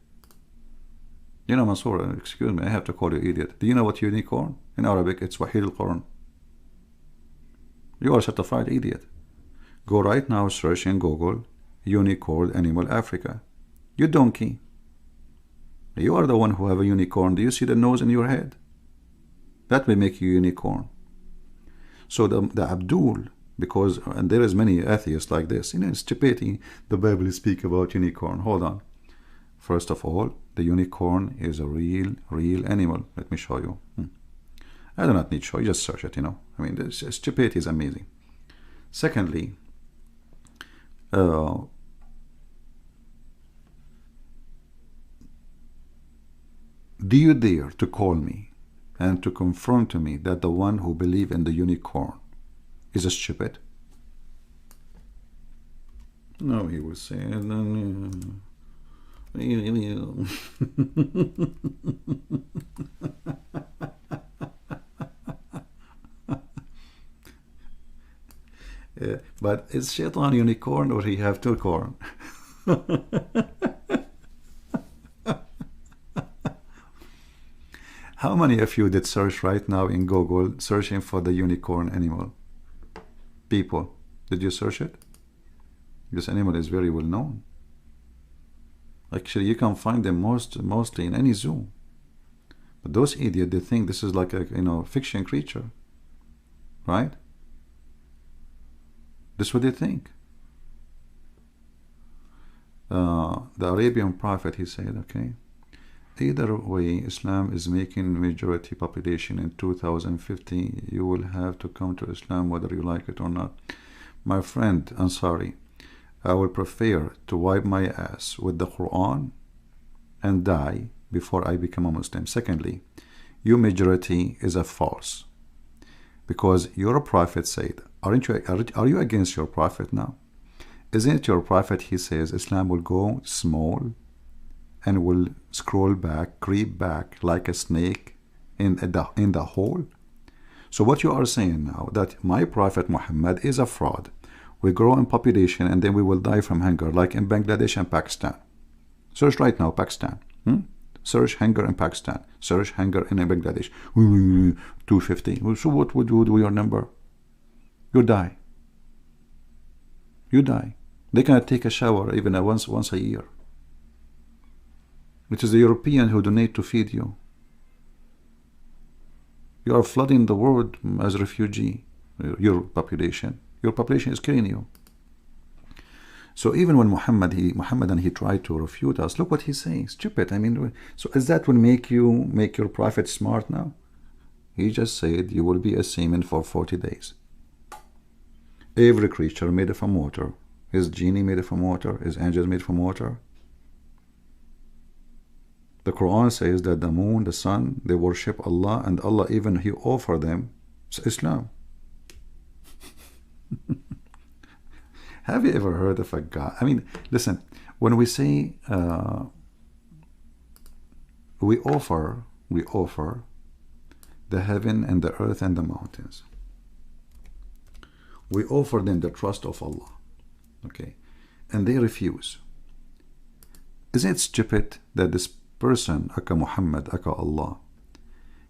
You know, Mansour, excuse me, I have to call you idiot. Do you know what unicorn? In Arabic, it's Wahid al-Quran. You are a certified idiot. Go right now, search in Google, unicorn animal Africa. You donkey. You are the one who have a unicorn. Do you see the nose in your head? That will make you unicorn. So the Abdul, because, and there is many atheists like this, you know, it's Djupet, the Bible speak about unicorn. Hold on. First of all, the unicorn is a real animal. Let me show you. I do not need to show you, just search it, you know. I mean, Djupet is amazing. Secondly, do you dare to call me and to confirm to me that the one who believe in the unicorn is a stupid? No, he will say, yeah, but is Shaitan unicorn or he have two corn? How many of you did search right now in Google searching for the unicorn animal? People, did you search it? This animal is very well known. Actually, you can find them mostly in any zoo. But those idiots, they think this is like a, you know, fiction creature, right? This is what they think. The Arabian prophet, he said, okay, either way, Islam is making majority population in 2050. You will have to come to Islam whether you like it or not. My friend Ansari, I will prefer to wipe my ass with the Qur'an and die before I become a Muslim. Secondly, your majority is a false, because your prophet said, are you against your prophet now? Isn't it your prophet, he says Islam will go small and will scroll back, creep back like a snake in the hole? So what you are saying now, that my prophet Muhammad is a fraud, we grow in population and then we will die from hunger, like in Bangladesh and Pakistan. Search right now, Pakistan. Search hunger in Pakistan. Search hunger in Bangladesh. 250. So what would you do your number? You die. You die. They cannot take a shower even once a year. It is the European who donate to feed you. You are flooding the world as a refugee. Your population is killing you. So even when Muhammad tried to refute us, look what he says. Stupid. I mean, so is that will make your prophet smart now? He just said you will be a semen for 40 days. Every creature made from water. Is genie made from water? Is angels made from water? The Quran says that the moon, the sun, they worship Allah, and Allah even He offer them Islam. Have you ever heard of a God? I mean, listen, when we say we offer the heaven and the earth and the mountains, we offer them the trust of Allah, okay, and they refuse. Isn't it stupid that this person, aka Muhammad, aka Allah,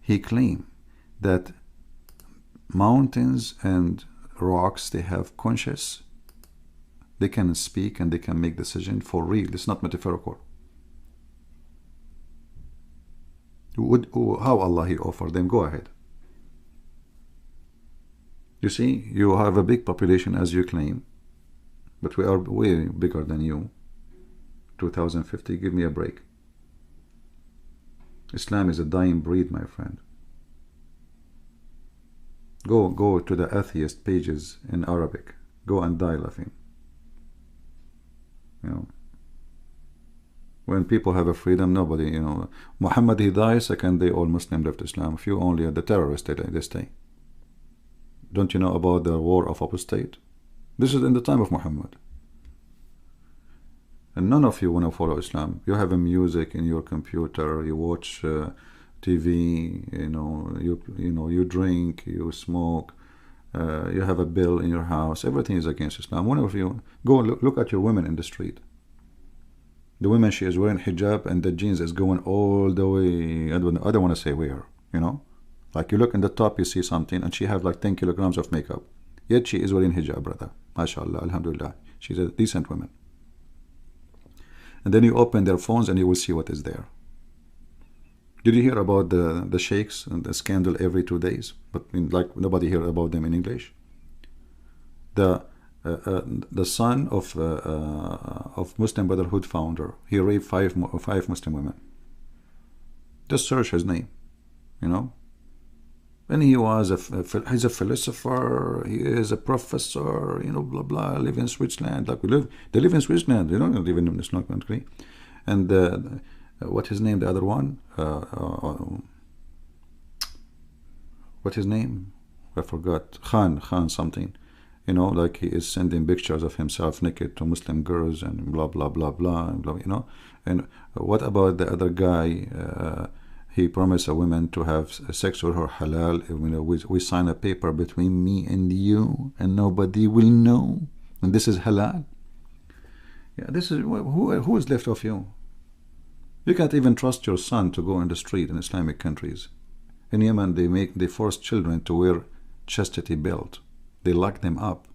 he claimed that mountains and rocks, they have conscious, they can speak and they can make decision for real. It's not metaphorical. How Allah He offered them? Go ahead. You see, you have a big population as you claim, but we are way bigger than you. 2050, give me a break. Islam is a dying breed, my friend. Go to the atheist pages in Arabic. Go and die laughing. You know, when people have a freedom, nobody, you know, Muhammad, he dies, second day all Muslim left Islam. A few only the terrorists, they stay. Don't you know about the war of apostate? This is in the time of Muhammad. And none of you want to follow Islam. You have a music in your computer, you watch TV, you drink, you smoke, you have a bill in your house, everything is against Islam. Whenever you go look at your women in the street, the women, she is wearing hijab and the jeans is going all the way, I don't want to say where, you know, like you look in the top, you see something, and she have like 10 kilograms of makeup, yet she is wearing hijab, brother. MashaAllah, alhamdulillah, she's a decent woman. And then you open their phones and you will see what is there. Did you hear about the sheikhs and the scandal every 2 days? But like nobody heard about them in English. The son of Muslim Brotherhood founder, he raped five Muslim women. Just search his name, you know. And he was he's a philosopher, he is a professor, you know, blah blah. Live in Switzerland, like they live in Switzerland, you know, they live in an Islamic country. And what his name? The other one, what his name? I forgot. Khan something. You know, like he is sending pictures of himself naked to Muslim girls and blah blah blah blah, and blah, you know. And what about the other guy? He promised a woman to have sex with her halal. You know, we sign a paper between me and you, and nobody will know. And this is halal. Yeah, this is who is left of you. You can't even trust your son to go in the street in Islamic countries. In Yemen, they force children to wear chastity belt. They lock them up.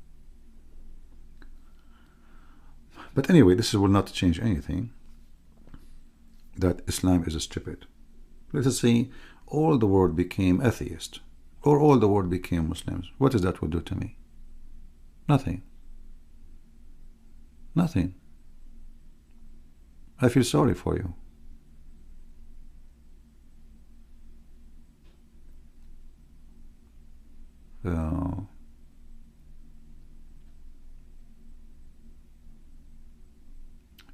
But anyway, this will not change anything. That Islam is stupid. Let us say all the world became atheist, or all the world became Muslims. What is that will do to me? Nothing. Nothing. I feel sorry for you.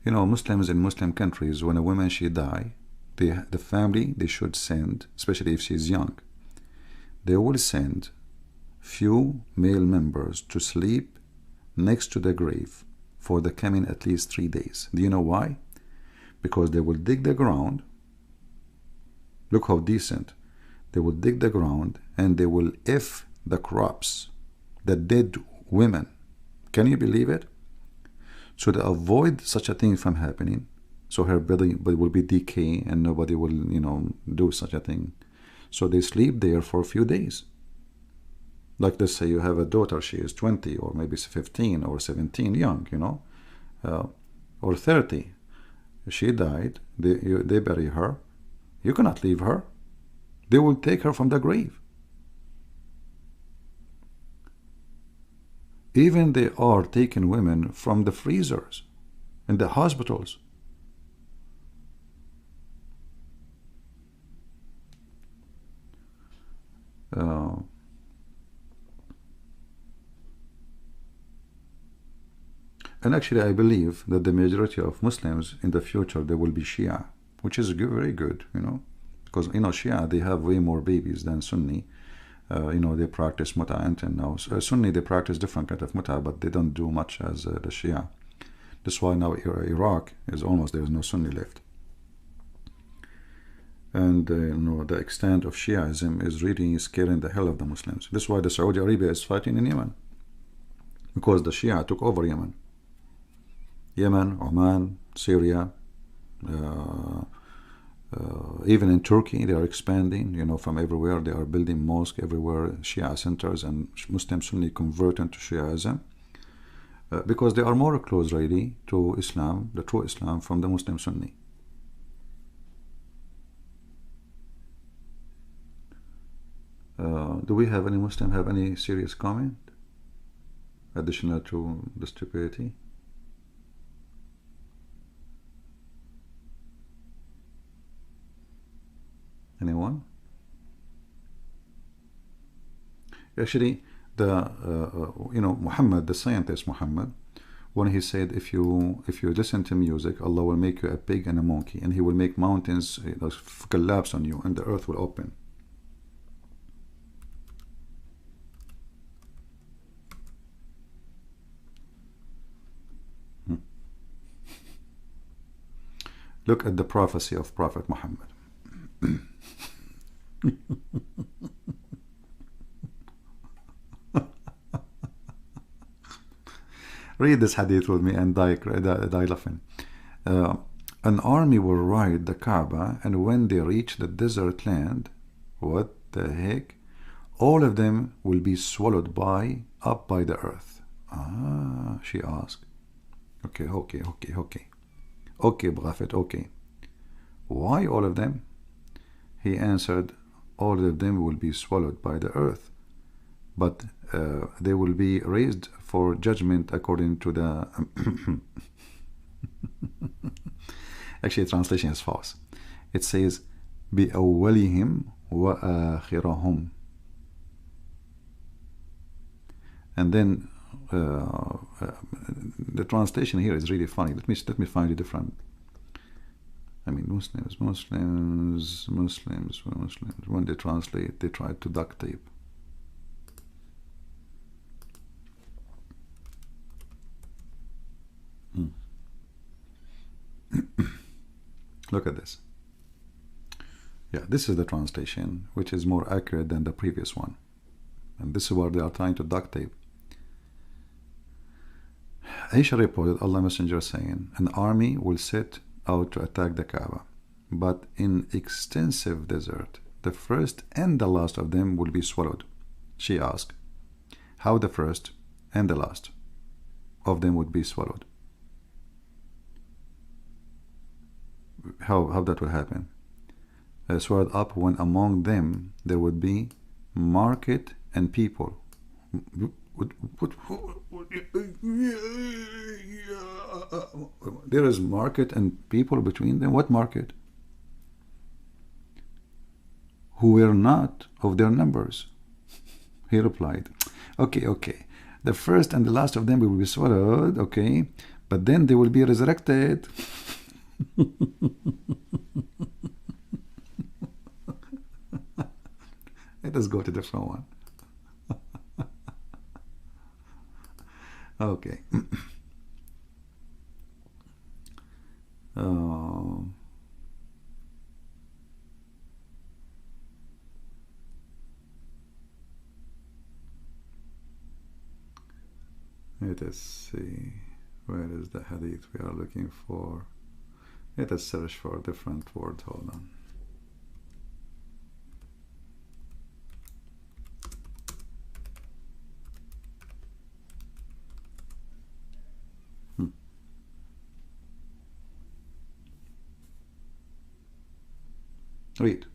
You know, Muslims in Muslim countries, when a woman she die, the family, they should send, especially if she's young, they will send few male members to sleep next to the grave for the coming at least 3 days. Do you know why? Because they will dig the ground. Look how decent. They will dig the ground and they will F the crops, the dead women. Can you believe it? So to avoid such a thing from happening, so her body will be decay and nobody will, you know, do such a thing. So they sleep there for a few days. Like let's say you have a daughter, she is 20 or maybe 15 or 17, young, you know, or 30. She died, they bury her. You cannot leave her. They will take her from the grave. Even they are taking women from the freezers in the hospitals. And actually I believe that the majority of Muslims in the future, they will be Shia, which is very good, you know, because, you know, Shia, they have way more babies than Sunni. You know, they practice muta until now. Sunni, they practice different kind of muta, but they don't do much as the Shia. That's why now Iraq is almost, there is no Sunni left. And you know, the extent of Shiaism is really scaring the hell of the Muslims. This is why the Saudi Arabia is fighting in Yemen, because the Shia took over Yemen. Yemen, Oman, Syria, even in Turkey, they are expanding, you know, from everywhere. They are building mosques everywhere, Shia centers, and Muslim Sunni converting to Shiaism, because they are more close really to Islam, the true Islam, from the Muslim Sunni. Do we have any Muslim have any serious comment additional to the stupidity? Anyone? Actually, the you know, Muhammad, the scientist Muhammad, when he said, if you listen to music, Allah will make you a pig and a monkey, and He will make mountains, you know, collapse on you, and the earth will open. Look at the prophecy of Prophet Muhammad. Read this hadith with me and die laughing. An army will ride the Kaaba, and when they reach the desert land, what the heck? All of them will be swallowed up by the earth. Ah, she asked. Okay. Okay, Prophet, okay. Why all of them? He answered, all of them will be swallowed by the earth, but they will be raised for judgment according to the... Actually, the translation is false. It says, بِأَوَّلِهِمْ وَآخِرَهُمْ. And then the translation here is really funny. Let me find it different. I mean, Muslims. When they translate, they try to duct tape. Look at this. Yeah, this is the translation, which is more accurate than the previous one. And this is what they are trying to duct tape. Aisha reported Allah Messenger saying, an army will set out to attack the Kaaba, but in extensive desert, the first and the last of them will be swallowed. She asked, how the first and the last of them would be swallowed? How that will happen? Swallowed up when among them there would be market and people. There is market and people between them. What market? Who were not of their numbers. He replied, okay. The first and the last of them will be swallowed, okay, but then they will be resurrected. Let us go to the different one. Okay. Let us see, where is the hadith we are looking for? Let us search for a different word. Hold on. Read.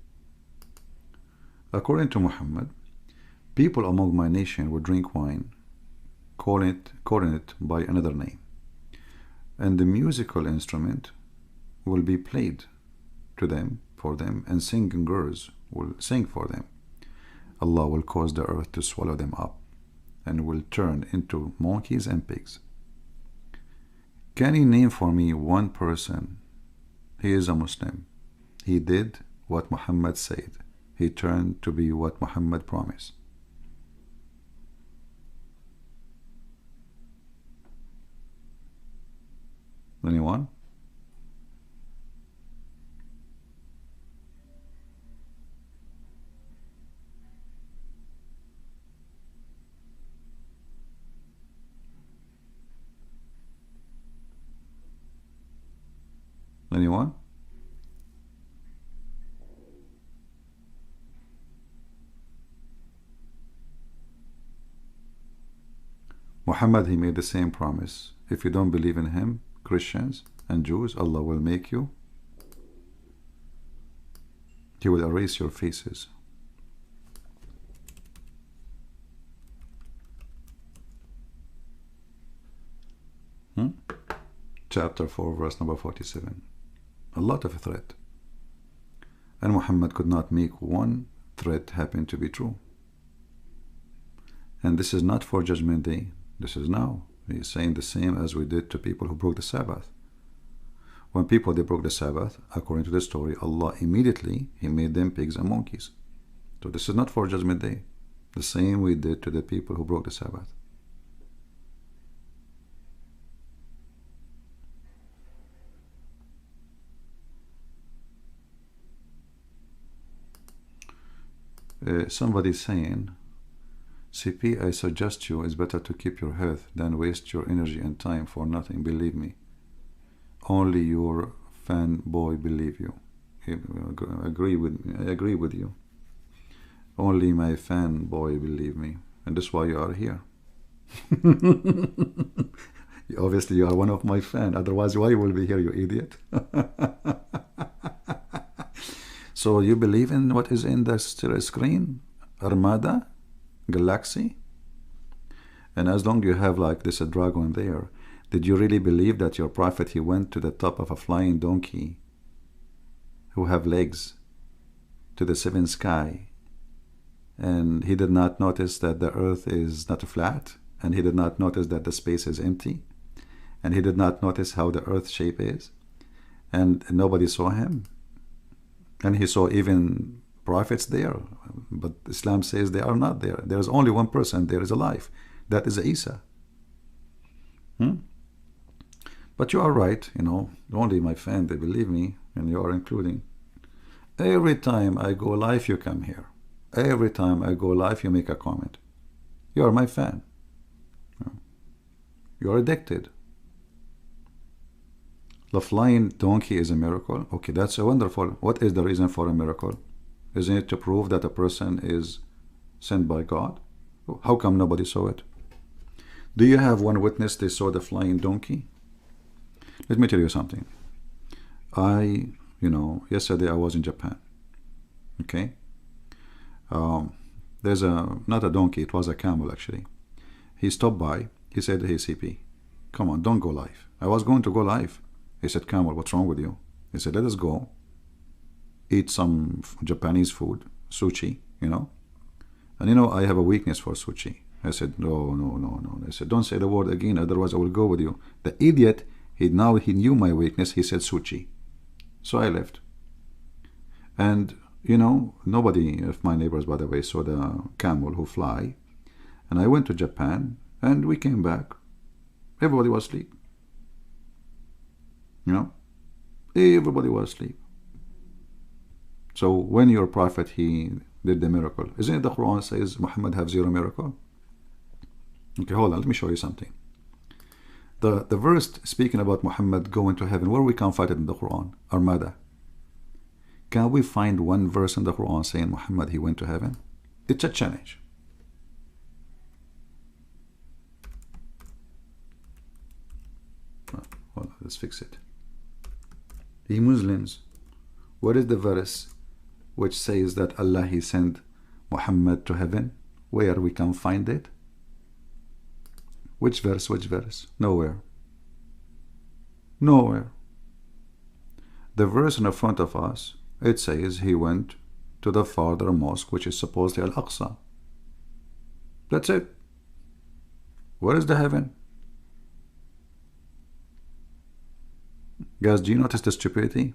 According to Muhammad, people among my nation would drink wine, calling it by another name, and the musical instrument will be played to them, for them, and singing girls will sing for them. Allah will cause the earth to swallow them up, and will turn into monkeys and pigs. Can you name for me one person? He is a Muslim. He did what Muhammad said. He turned to be what Muhammad promised. Anyone? Anyone? Muhammad, he made the same promise. If you don't believe in him, Christians and Jews, Allah will make you. He will erase your faces. Chapter 4, verse number 47. A lot of threat. And Muhammad could not make one threat happen to be true. And this is not for Judgment Day. This is now. He is saying the same as we did to people who broke the Sabbath. When people, they broke the Sabbath, according to the story, Allah immediately, He made them pigs and monkeys. So this is not for Judgment Day. The same we did to the people who broke the Sabbath. Somebody saying, CP, I suggest you it's better to keep your health than waste your energy and time for nothing. Believe me. Only your fanboy believe you. I agree with you. Only my fanboy believe me, and that's why you are here. Obviously, you are one of my fans. Otherwise, why you will be here, you idiot? So you believe in what is in the screen? Armada? Galaxy? And as long as you have like this a dragon there, did you really believe that your prophet, he went to the top of a flying donkey who have legs to the seventh sky, and he did not notice that the earth is not flat, and he did not notice that the space is empty, and he did not notice how the earth shape is, and nobody saw him, and he saw even prophets there, but Islam says they are not there. There is only one person there is alive, that is Isa. But you are right, you know, only my fan, they believe me, and you are including. Every time I go live, you come here. Every time I go live, you make a comment. You are my fan. You are addicted. The flying donkey is a miracle. Okay, that's a wonderful. What is the reason for a miracle? Isn't it to prove that a person is sent by God? How come nobody saw it? Do you have one witness they saw the flying donkey? Let me tell you something. Yesterday I was in Japan. Okay? There's not a donkey, it was a camel actually. He stopped by. He said, hey CP, come on, don't go live. I was going to go live. He said, Camel, what's wrong with you? He said, let us go eat some Japanese food, sushi, you know. And you know, I have a weakness for sushi. I said, no. I said, don't say the word again, otherwise I will go with you. The idiot, he knew my weakness. He said sushi. So I left. And, you know, nobody of my neighbors, by the way, saw the camel who fly. And I went to Japan, and we came back. Everybody was asleep. You know? Everybody was asleep. So when your prophet, he did the miracle, isn't it the Quran says Muhammad have zero miracle? Okay, hold on, let me show you something. The verse speaking about Muhammad going to heaven, where we can find it in the Quran? Armada. Can we find one verse in the Quran saying Muhammad, he went to heaven? It's a challenge. Hold on, let's fix it. Ye Muslims, what is the verse which says that Allah, he sent Muhammad to heaven? Where we can find it? Which verse? Which verse? Nowhere. Nowhere. The verse in front of us, it says he went to the farther mosque, which is supposedly Al-Aqsa. That's it. Where is the heaven? Guys, do you notice the stupidity?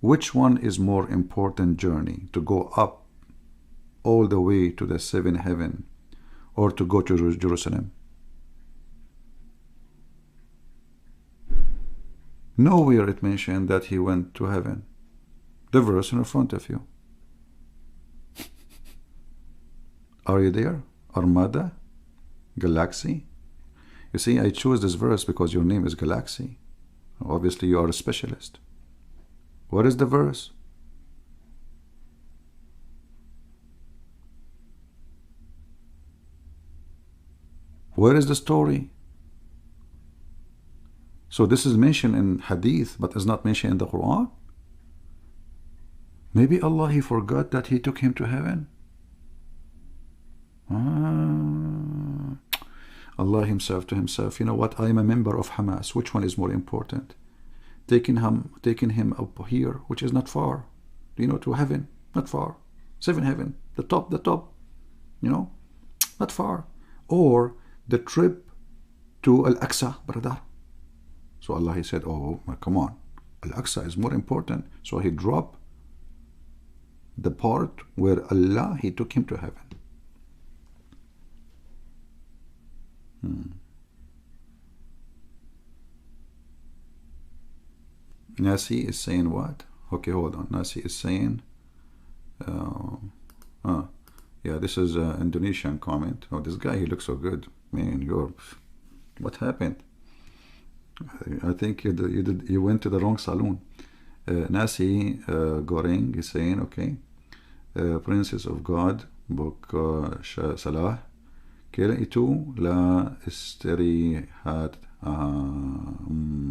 Which one is more important journey? To go up all the way to the seventh heaven, or to go to Jerusalem? Nowhere it mentioned that he went to heaven. The verse in front of you. Are you there? Armada? Galaxy? You see, I chose this verse because your name is Galaxy. Obviously, you are a specialist. What is the verse? Where is the story? So this is mentioned in Hadith, but is not mentioned in the Quran? Maybe Allah, he forgot that he took him to heaven? Allah himself to himself, you know what, I am a member of Hamas. Which one is more important? Taking him up here, which is not far, you know, to heaven, not far. Seven heaven, the top, you know, not far. Or the trip to Al-Aqsa, brother. So Allah, he said, oh, come on, Al-Aqsa is more important. So he dropped the part where Allah, he took him to heaven. Nasi is saying what? Okay, hold on. Nasi is saying Yeah, this is an Indonesian comment. Oh, this guy, he looks so good. Man, what happened? I think you went to the wrong saloon. Nasi Goreng is saying, okay, Princess of God, book Salah, kailan ito la istirihat.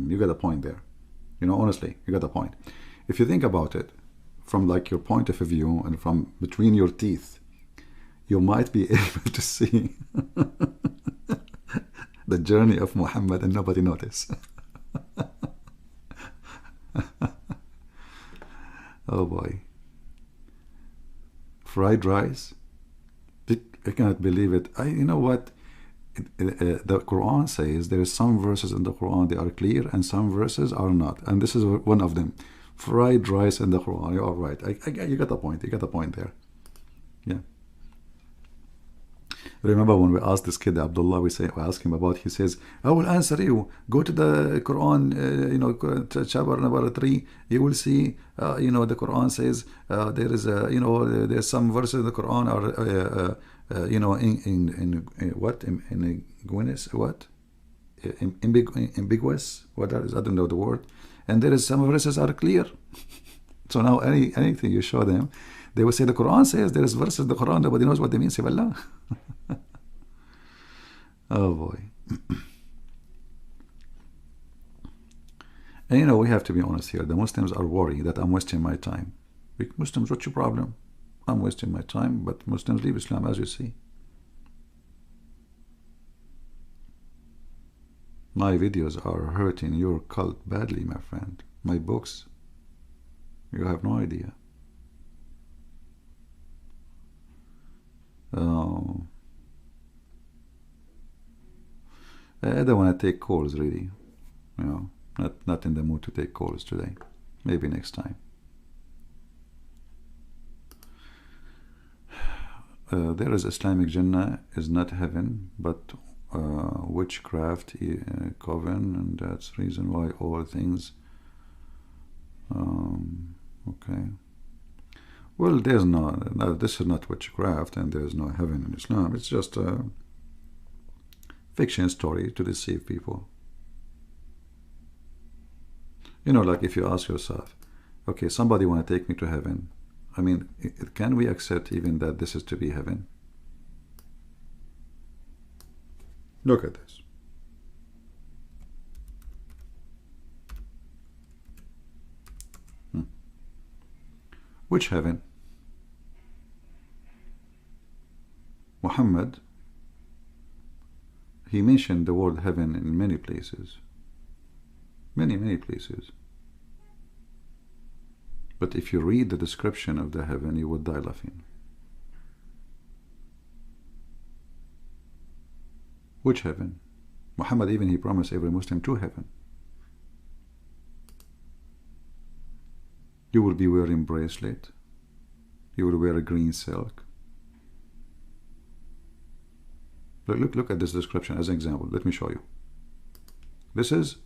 You got a point there. You know, honestly, you got a point. If you think about it, from like your point of view and from between your teeth, you might be able to see the journey of Muhammad and nobody noticed. Oh boy. Fried rice? I cannot believe it. You know what? The Quran says there are some verses in the Quran they are clear and some verses are not. And this is one of them. Fried rice in the Quran. You're all right. You got the point. You got the point there. Yeah. Remember when we asked this kid Abdullah, we asked him about, he says, I will answer you. Go to the Quran, you know, chapter number 3. You will see, you know, the Quran says there is, you know, there's some verses in the Quran are, you know, ambiguous. What is? I don't know the word. And there is some verses are clear. So now anything you show them, they will say the Quran says there is verses in the Quran, nobody knows what they mean. Say, Wallah. Oh boy. And you know, we have to be honest here. The Muslims are worried that I'm wasting my time. Muslims, what's your problem? I'm wasting my time, but Muslims leave Islam, as you see. My videos are hurting your cult badly, my friend. My books, you have no idea. I don't want to take calls, really. You know, not in the mood to take calls today. Maybe next time. There is Islamic Jannah is not heaven, but witchcraft, coven, and that's reason why all things. Okay. Well, there's no, this is not witchcraft, and there's no heaven in Islam. It's just a fiction story to deceive people. You know, like if you ask yourself, okay, somebody want to take me to heaven. I mean, can we accept even that this is to be heaven? Look at this. Which heaven? Muhammad, he mentioned the word heaven in many places. Many places. But if you read the description of the heaven, you would die laughing. Which heaven? Muhammad, even he promised every Muslim to heaven. You will be wearing bracelet. You will wear a green silk. Look at this description as an example. Let me show you. This is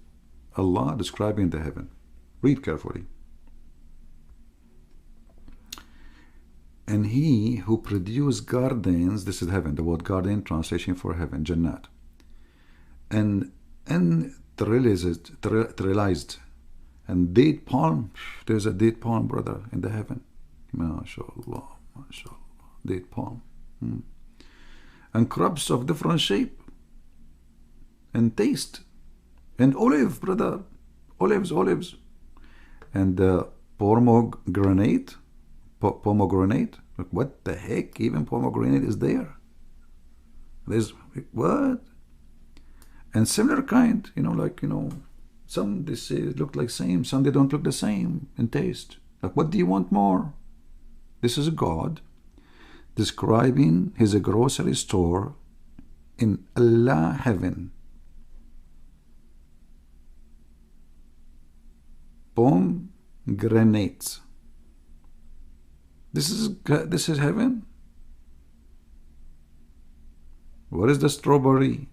Allah describing the heaven. Read carefully. And he who produced gardens, this is heaven, the word garden, translation for heaven, Jannat. And trellised, and date palm, there's a date palm, brother, in the heaven. MashaAllah, MashaAllah, date palm. And crops of different shape and taste. And olive, brother, olives. And pomegranate. Look, what the heck? Even pomegranate is there. There's what? And similar kind, you know, like, you know, some they say look like same, some they don't look the same in taste. Like, what do you want more? This is God describing his grocery store in Allah heaven. Pomegranates. This is heaven. What is the strawberry?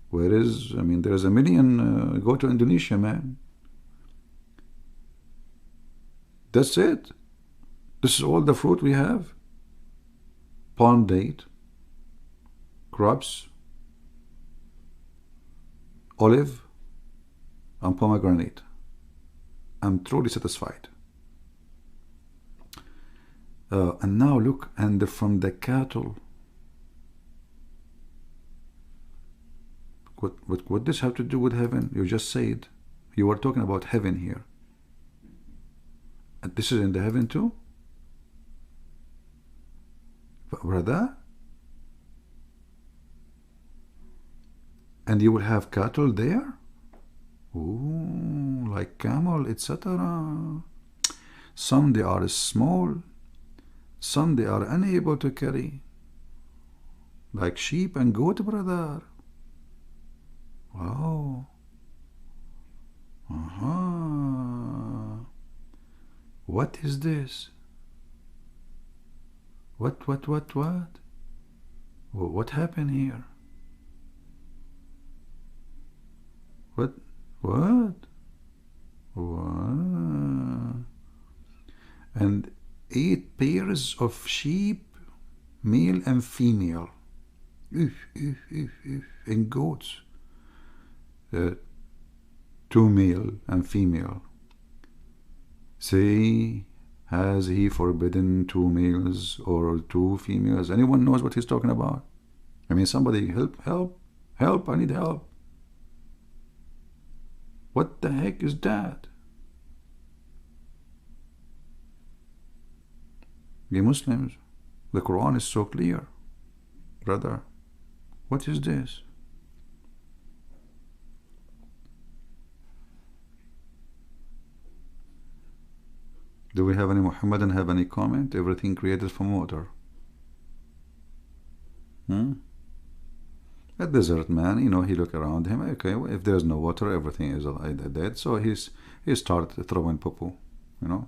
Where is, I mean, there's a million, go to Indonesia, man. That's it. This is all the fruit we have. palm date, grapes, olive, and pomegranate. I'm truly satisfied. And now look, and from the cattle. What does have to do with heaven? You just said you were talking about heaven here. And this is in the heaven too? Brother? And you will have cattle there? Ooh, like camel, etc. Some they are small, some they are unable to carry. Like sheep and goat, brother. Wow. What is this? What? What happened here? What? And 8 pairs of sheep, male and female. And goats. 2 male and female. Say, has he forbidden 2 males or 2 females? Anyone knows what he's talking about? I mean, somebody help, I need help. What the heck is that? We Muslims, the Quran is so clear. Brother, what is this? Do we have any Muhammadan have any comment? Everything created from water. A desert man, you know, he look around him. Okay, well, if there's no water, everything is dead. So he started throwing poo, you know.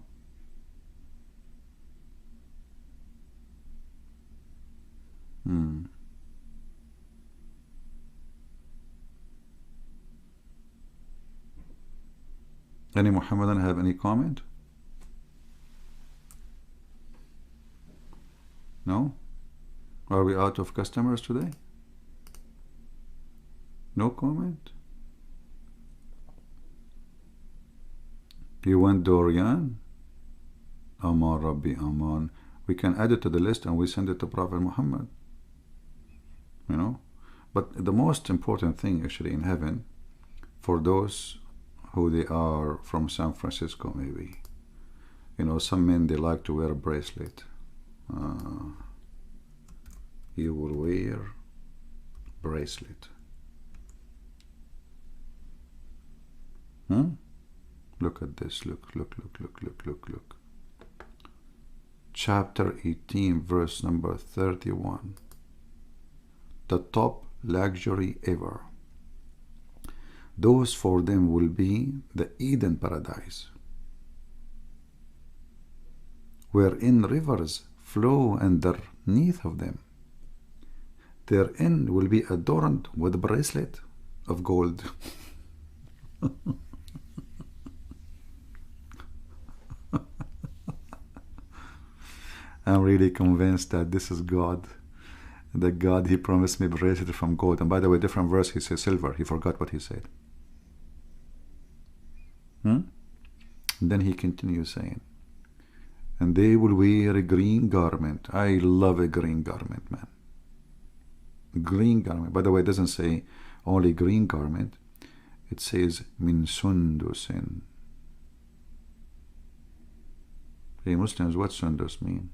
Any Muhammadan have any comment? No? Are we out of customers today? No comment? You want Dorian? Aman Rabbi Aman. We can add it to the list and we send it to Prophet Muhammad. You know? But the most important thing actually in heaven, for those who they are from San Francisco maybe, you know, some men they like to wear a bracelet. You will wear bracelet. Look at this. Look. Chapter 18, verse number 31. The top luxury ever. Those for them will be the Eden paradise, wherein rivers flow underneath of them. Their end will be adorned with a bracelet of gold. I'm really convinced that this is God. The God, he promised me bracelet from gold. And by the way, different verse, he says silver. He forgot what he said. And then he continues saying, and they will wear a green garment. I love a green garment, man. Green garment. By the way, it doesn't say only green garment. It says min sundusin. Hey Muslims, what sundus mean?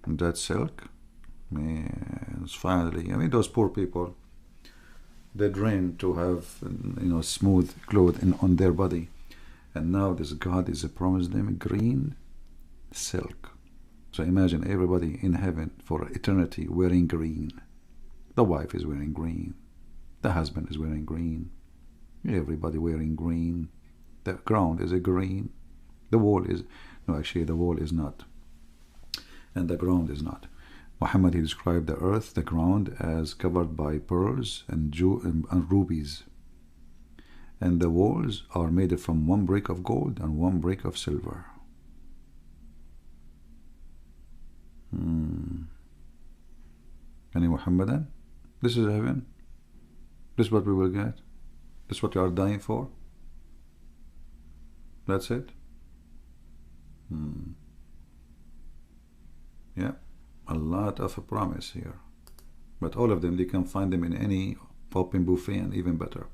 That silk? Man, finally. I mean, those poor people, they dream to have, you know, smooth clothes on their body. And now this God is promised them green silk. So imagine everybody in heaven for eternity wearing green. The wife is wearing green. The husband is wearing green. Everybody wearing green. The ground is a green. The wall is, no, actually the wall is not. And the ground is not. Muhammad, he described the earth, the ground, as covered by pearls and rubies. And the walls are made from 1 brick of gold and 1 brick of silver. Muhammadan? This is heaven? This is what we will get? This is what you are dying for? That's it? Yeah, a lot of a promise here. But all of them, they can find them in any open buffet, and even better.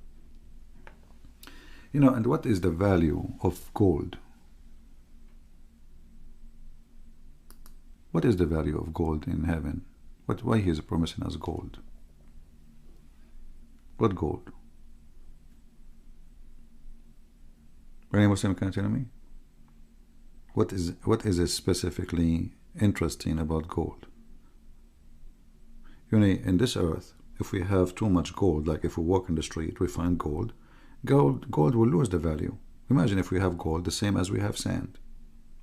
You know, and what is the value of gold? What is the value of gold in heaven? Why he is promising us gold? What gold? Any Muslim can tell me? What is specifically interesting about gold? You know, in this earth, if we have too much gold, like if we walk in the street, we find gold, gold will lose the value. Imagine if we have gold the same as we have sand.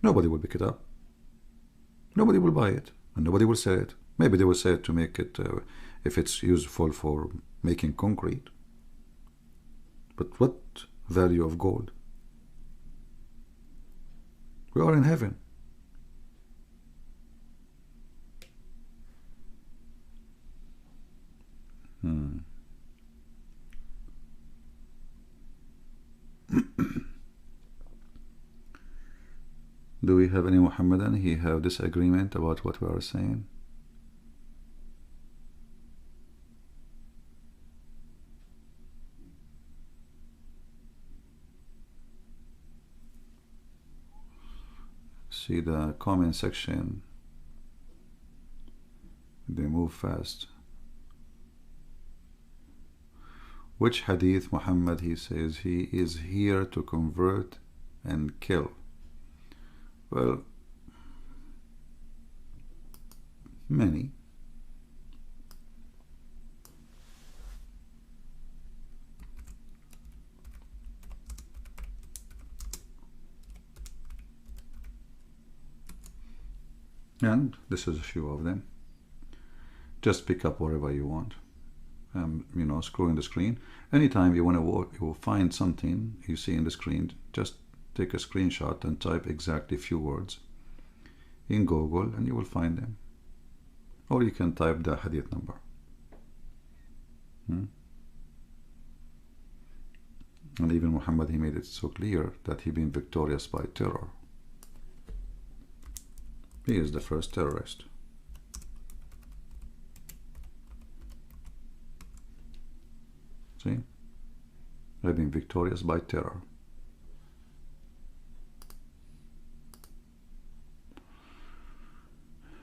Nobody will pick it up. Nobody will buy it, and nobody will sell it. Maybe they will sell it to make it, if it's useful for making concrete. But what value of gold? We are in heaven. Do we have any Muhammadan? He have disagreement about what we are saying? See the comment section. They move fast. Which hadith Muhammad, he says he is here to convert and kill? Well, many. And this is a few of them. Just pick up whatever you want. You know, scrolling the screen. Anytime you want to walk, you will find something you see in the screen. Just take a screenshot and type exactly few words in Google, and you will find them. Or you can type the hadith number. And even Muhammad, he made it so clear that he been victorious by terror. He is the first terrorist. See? I've been victorious by terror.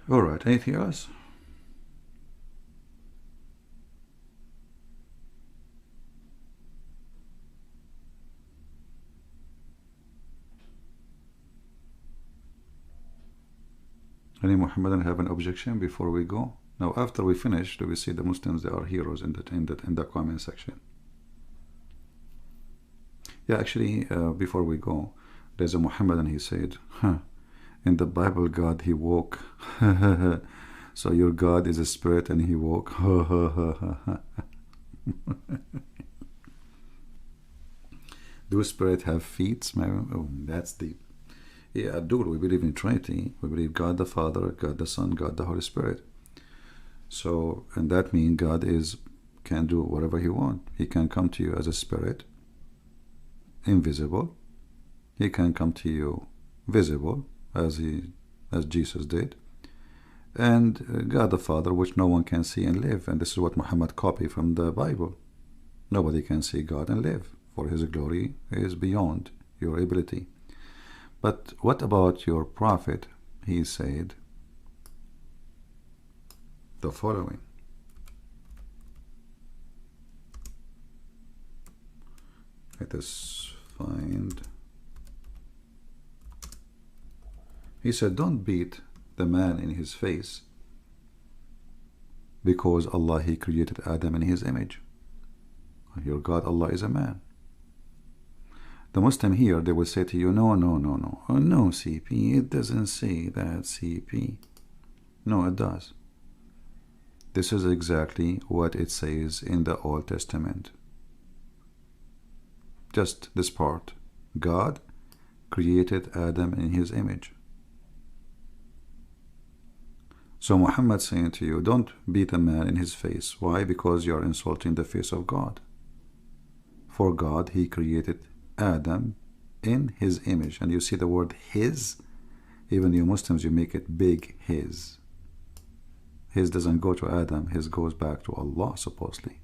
Alright, anything else? Any Muhammadan have an objection before we go? Now, after we finish, do we see the Muslims? They are heroes in the comment section. Yeah, actually, before we go, there's a Muhammadan. He said, in the Bible, God, he woke. So your God is a spirit, and he woke. Do spirits have feet? Oh, that's deep. Yeah, dude, we believe in Trinity. We believe God the Father, God the Son, God the Holy Spirit. So, and that means God can do whatever he wants. He can come to you as a spirit, invisible. He can come to you visible, as Jesus did. And God the Father, which no one can see and live. And this is what Muhammad copied from the Bible. Nobody can see God and live, for his glory is beyond your ability. But what about your prophet? He said the following. Let us find. He said, don't beat the man in his face, because Allah, he created Adam in his image. Your God, Allah, is a man. The Muslim here, they will say to you, no, no, no, no. Oh, no, CP, it doesn't say that, CP. No, it does. This is exactly what it says in the Old Testament. Just this part. God created Adam in his image. So Muhammad saying to you, don't beat a man in his face. Why? Because you are insulting the face of God. For God, He created Adam in His image. And you see the word His. Even you Muslims, you make it big, His. His doesn't go to Adam. His goes back to Allah, supposedly.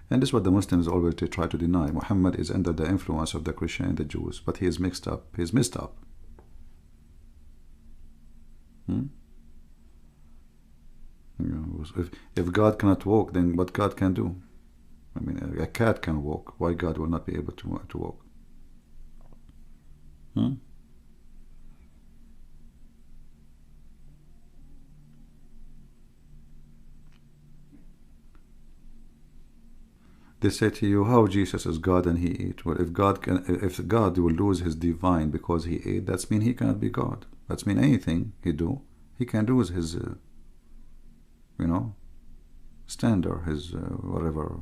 And this is what the Muslims always try to deny. Muhammad is under the influence of the Christian and the Jews, but he is mixed up. He is messed up. If God cannot walk, then what God can do? I mean, a cat can walk. Why God will not be able to walk? They say to you, how Jesus is God and He ate? Well, if God will lose His divine because He ate, that's mean He cannot be God. That's mean anything He do, He can lose His, standard, His whatever.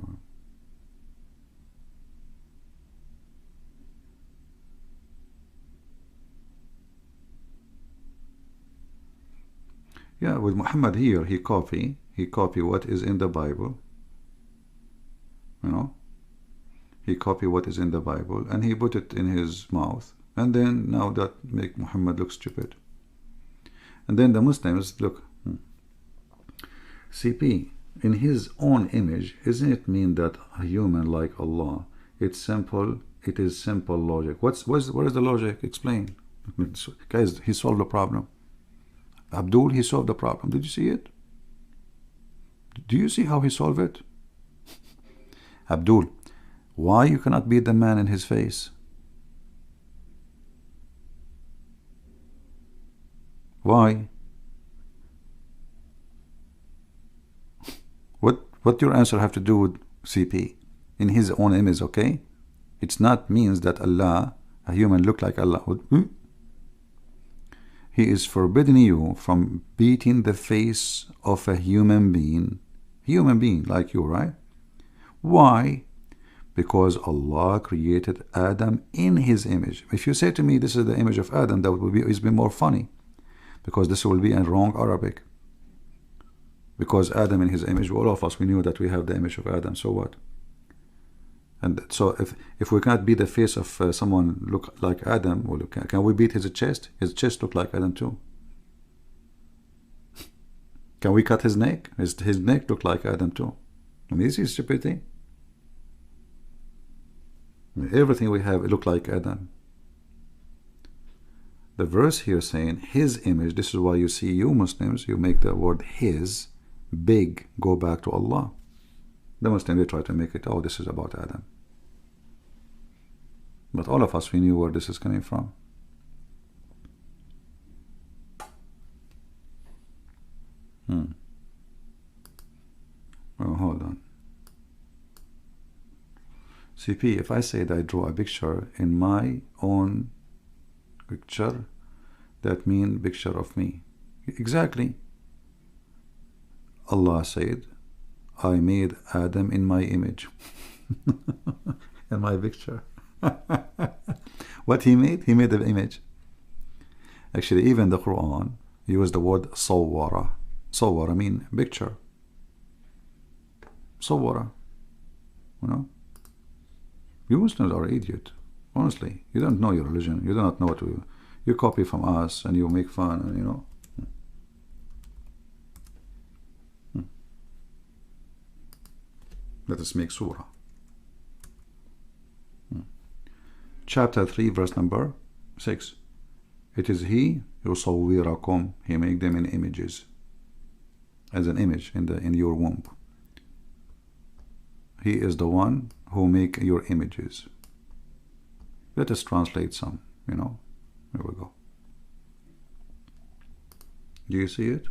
Yeah, with Muhammad here, he copy what is in the Bible. He copy what is in the Bible and he put it in his mouth, and then now that make Muhammad look stupid. And then the Muslims look, CP in his own image, isn't it mean that a human like Allah? It's simple. It is simple logic. What is the logic? Explain, guys. He solved the problem. Abdul, he solved the problem. Did you see it? Do you see how he solved it? Abdul, why you cannot beat the man in his face? Why? What your answer have to do with CP? In his own image, okay? It's not means that Allah, a human look like Allah. He is forbidding you from beating the face of a human being like you, right? Why? Because Allah created Adam in His image. If you say to me this is the image of Adam, that would be more funny, because this will be in wrong Arabic. Because Adam in his image, all of us, we knew that we have the image of Adam, so what? And so if we can't beat the face of someone look like Adam, well, can we beat his chest? His chest look like Adam too. Can we cut his neck? His neck look like Adam too. I mean, this is stupidity. I mean, everything we have, it look like Adam. The verse here saying his image, this is why you see you Muslims, you make the word his big go back to Allah. The Muslims, they try to make it, oh, this is about Adam. But all of us, we knew where this is coming from. Well, hold on. CP, if I said I draw a picture in my own picture, that means picture of me. Exactly. Allah said, I made Adam in my image. In my picture. What He made? He made the image. Actually, even the Quran used the word sawwara. Sawwara mean picture. Sawwara. You Muslims are idiot. Honestly, you don't know your religion. You do not know what you copy from us and you make fun, and Let us make surah. Chapter 3, verse number 6. It is He yusawwirakum. He make them in images, as an image in your womb. He is the one who make your images. Let us translate some. Here we go. Do you see it?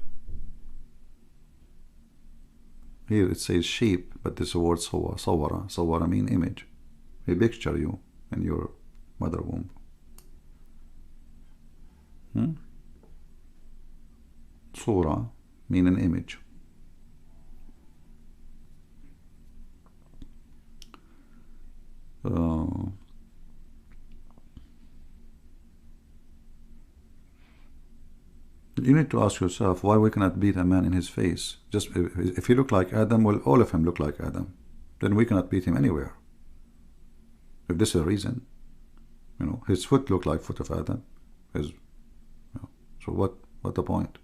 Here it says sheep, but this word sawara. Sawara mean image. He picture you in your mother womb. Surah mean an image. You need to ask yourself why we cannot beat a man in his face. Just if he look like Adam, well, all of him look like Adam. Then we cannot beat him anywhere. If this is a reason, you know, his foot look like foot of Adam. His, you know, so what the point?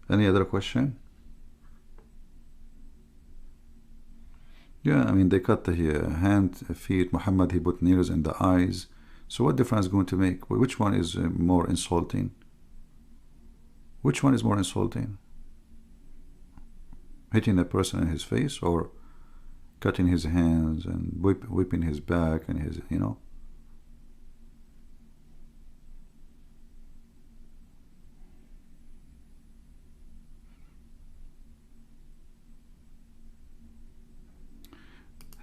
Any other question? Yeah, I mean, they cut the hand, feet. Muhammad, he put needles in the eyes. So what difference is going to make? Which one is more insulting? Which one is more insulting? Hitting a person in his face, or cutting his hands and whipping his back and his, you know?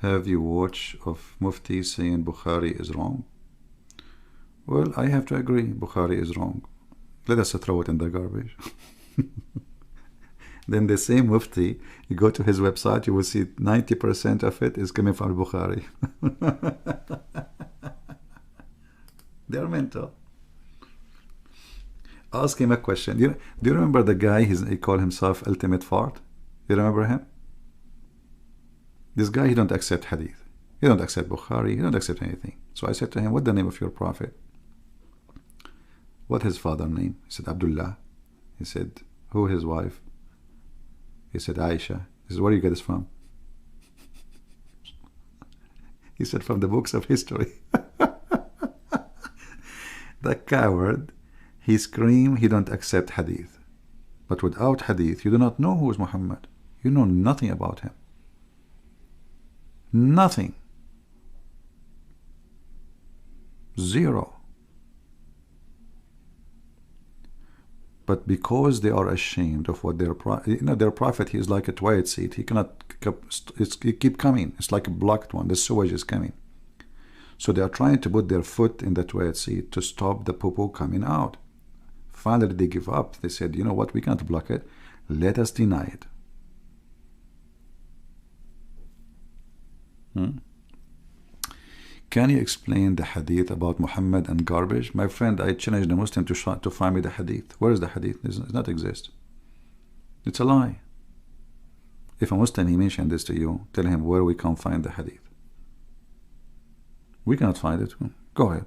Have you watched of Mufti saying Bukhari is wrong? Well, I have to agree, Bukhari is wrong. Let us throw it in the garbage. Then the same Mufti, you go to his website, you will see 90% of it is coming from Bukhari. They're mental. Ask him a question. Do you remember the guy, he called himself Ultimate Fart? You remember him? This guy, he don't accept hadith. He don't accept Bukhari. He don't accept anything. So I said to him, what's the name of your prophet? What his father's name? He said, Abdullah. He said, who his wife? He said, Aisha. He said, where do you get this from? He said, from the books of history. The coward, he screamed, he don't accept hadith. But without hadith, you do not know who is Muhammad. You know nothing about him. Nothing. Zero. But because they are ashamed of what their prophet, he is like a toilet seat. He cannot keep coming. It's like a blocked one. The sewage is coming. So they are trying to put their foot in the toilet seat to stop the poo-poo coming out. Finally, they give up. They said, you know what? We can't block it. Let us deny it. Can you explain the hadith about Muhammad and garbage? My friend, I challenged the Muslim to find me the hadith. Where is the hadith? It does not exist. It's a lie. If a Muslim, he mentioned this to you, tell him where we can find the hadith. We cannot find it. Go ahead.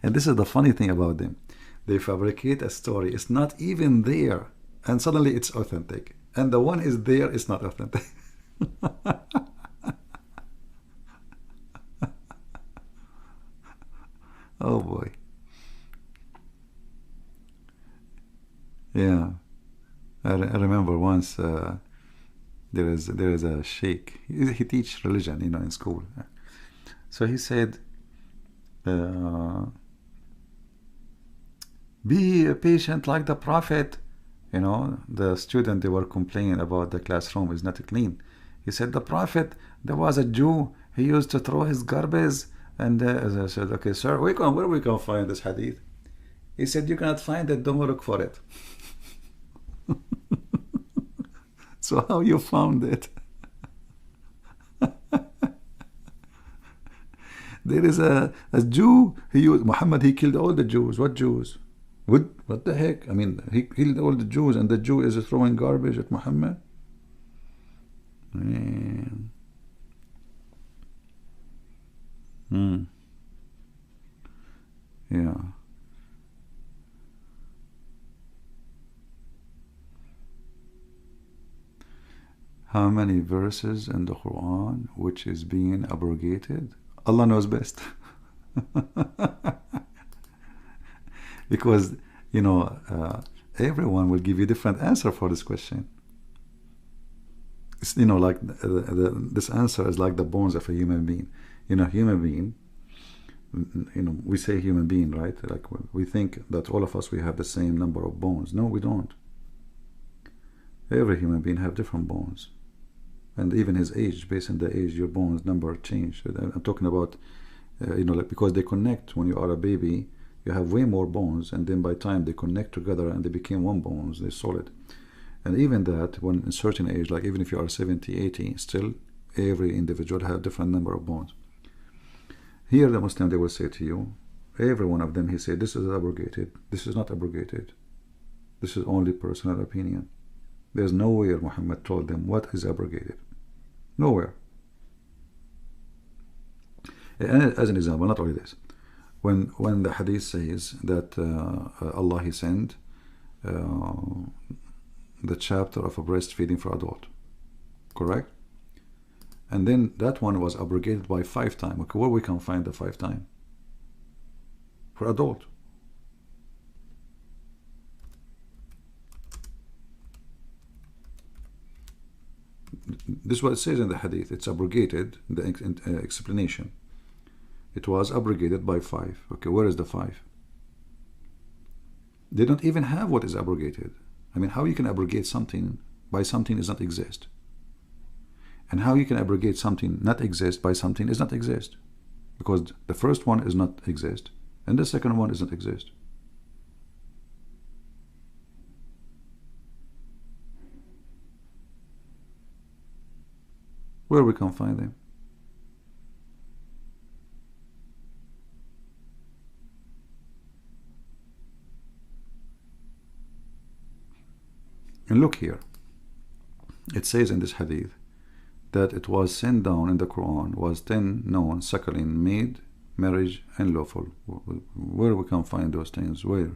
And this is the funny thing about them. They fabricate a story. It's not even there. And suddenly it's authentic. And the one is there, it's not authentic. Oh boy. Yeah. I remember once there is a sheikh. He teaches religion, in school. So he said, be patient like the prophet. The student, they were complaining about the classroom is not clean. He said, the prophet, there was a Jew, he used to throw his garbage. And as I said, okay, sir, where we can find this hadith? He said, you cannot find it, don't look for it. So how you found it? There is a Jew, Muhammad, he killed all the Jews. What Jews? What the heck? I mean, he killed all the Jews, and the Jew is throwing garbage at Muhammad? Man. Yeah. How many verses in the Quran which is being abrogated? Allah knows best. Because, everyone will give you different answer for this question. It's, like this answer is like the bones of a human being. Human being, we say human being, right? Like we think that all of us, we have the same number of bones. No, we don't. Every human being have different bones. And even his age, based on the age, your bones number change. I'm talking about you know, like, because they connect when you are a baby, you have way more bones, and then by time they connect together and they became one bones, they're solid. And even that, when in certain age, like even if you are 70, 80, still every individual have different number of bones. Here the Muslim, they will say to you, every one of them, he said, this is abrogated, this is not abrogated, this is only personal opinion. There's nowhere Muhammad told them what is abrogated. Nowhere. And as an example, not only this, when the hadith says that Allah, he sent the chapter of a breastfeeding for adult, correct? And then that one was abrogated by 5 times. Okay, where we can find the 5 times? For adult. This is what it says in the hadith. It's abrogated, the explanation. It was abrogated by 5. Okay, where is the 5? They don't even have what is abrogated. I mean, how you can abrogate something by something does not exist? And how you can abrogate something not exist by something does not exist? Because the first one is not exist, and the second one does not exist. Where we can find them? And look here, it says in this hadith that it was sent down in the Quran was 10 known, suckling, maid, marriage, and lawful. Where we can find those things? Where?